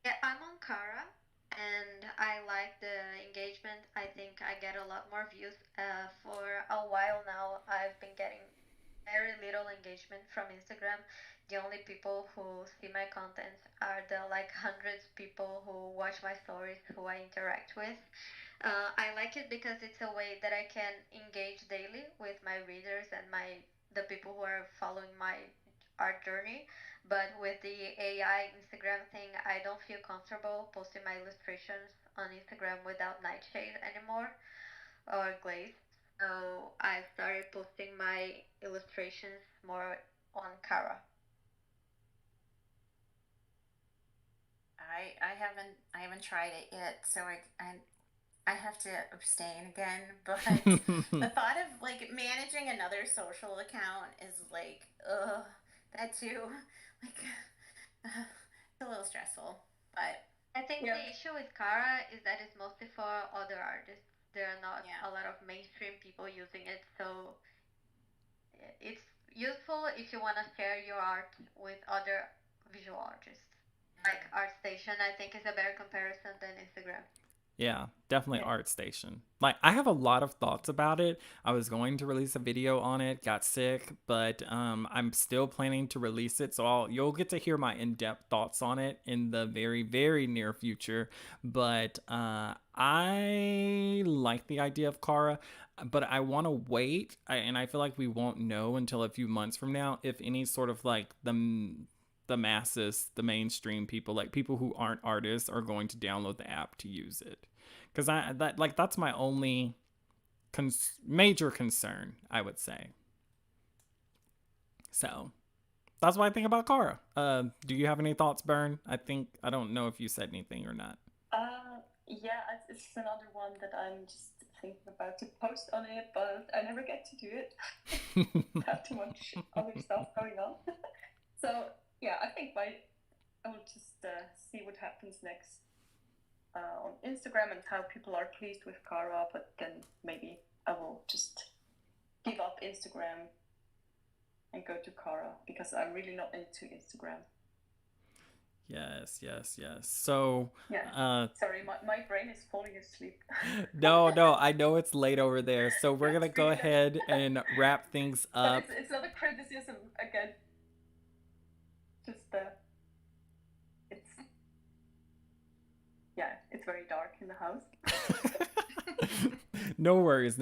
Yeah, I'm on Kara, and I like the engagement. I think I get a lot more views. For a while now, I've been getting very little engagement from Instagram. The only people who see my content are the like hundreds people who watch my stories, who I interact with. I like it because it's a way that I can engage daily with my readers and the people who are following my art journey. But with the AI Instagram thing, I don't feel comfortable posting my illustrations on Instagram without nightshade anymore or glaze. So I started posting my illustrations more on Kara.
I haven't tried it yet, so I have to abstain again. But the thought of like managing another social account is like, ugh, that too, like, it's a little stressful. But
I think
Yeah.
the issue with Kara is that it's mostly for other artists. There are not
Yeah.
a lot of mainstream people using it, so it's useful if you want to share your art with other visual artists. Like ArtStation, I think is a better comparison than Instagram.
Yeah, definitely
Yeah.
ArtStation. Like, I have a lot of thoughts about it. I was going to release a video on it, got sick, but I'm still planning to release it. So you'll get to hear my in-depth thoughts on it in the very, very near future. But I like the idea of Kara, but I want to wait. And I feel like we won't know until a few months from now if any sort of like the masses, the mainstream people, like people who aren't artists, are going to download the app to use it. Because that's my only major concern, I would say. So that's what I think about Kara. Do you have any thoughts, Bern? I don't know if you said anything or not.
Yeah, it's another one that I'm just thinking about to post on it, but I never get to do it. Have too much other stuff going on. So yeah, I think I will just see what happens next on Instagram and how people are pleased with Kara, but then maybe I will just give up Instagram and go to Kara because I'm really not into Instagram.
Yes. So
yeah, sorry, my brain is falling asleep.
no, I know it's late over there. So we're gonna go ahead and wrap things up.
But it's not a criticism again. Just it's very dark in the house.
No worries.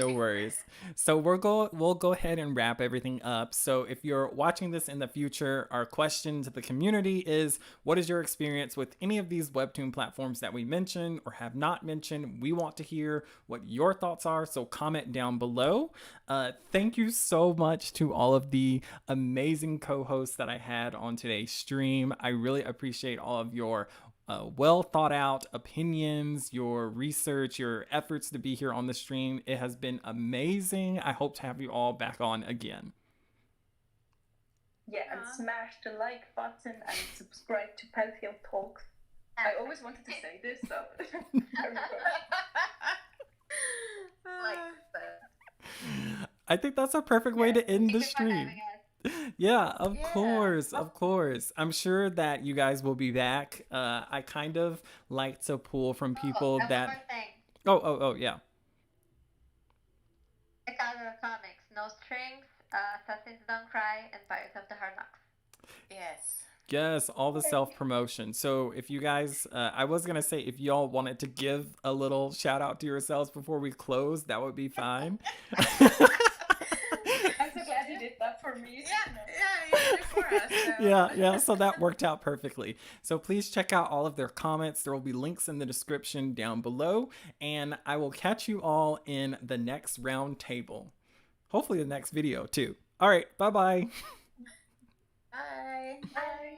So we'll go ahead and wrap everything up. So if you're watching this in the future, our question to the community is, what is your experience with any of these Webtoon platforms that we mentioned or have not mentioned? We want to hear what your thoughts are, so comment down below. Thank you so much to all of the amazing co-hosts that I had on today's stream. I really appreciate all of your well thought out opinions, your research, your efforts to be here on the stream. It has been amazing. I hope to have you all back on again.
Yeah, and smash the like button and subscribe to PantheonTalks. I always wanted to say this, so
I think that's a perfect way to end the stream. Yeah, of course. I'm sure that you guys will be back. I kind of like to pull from people that.
One more thing.
Oh, yeah.
Check out our comics: No Strings, Assassins Don't Cry, and Pirates of the Hard Knocks.
Yes, all the self-promotion. So if you guys, I was going to say, if y'all wanted to give a little shout out to yourselves before we close, that would be fine.
I'm so glad you did that for me.
You did it for us. So.
Yeah, so that worked out perfectly. So please check out all of their comments. There will be links in the description down below, and I will catch you all in the next round table. Hopefully the next video too. All right, bye-bye.
Bye.
Bye.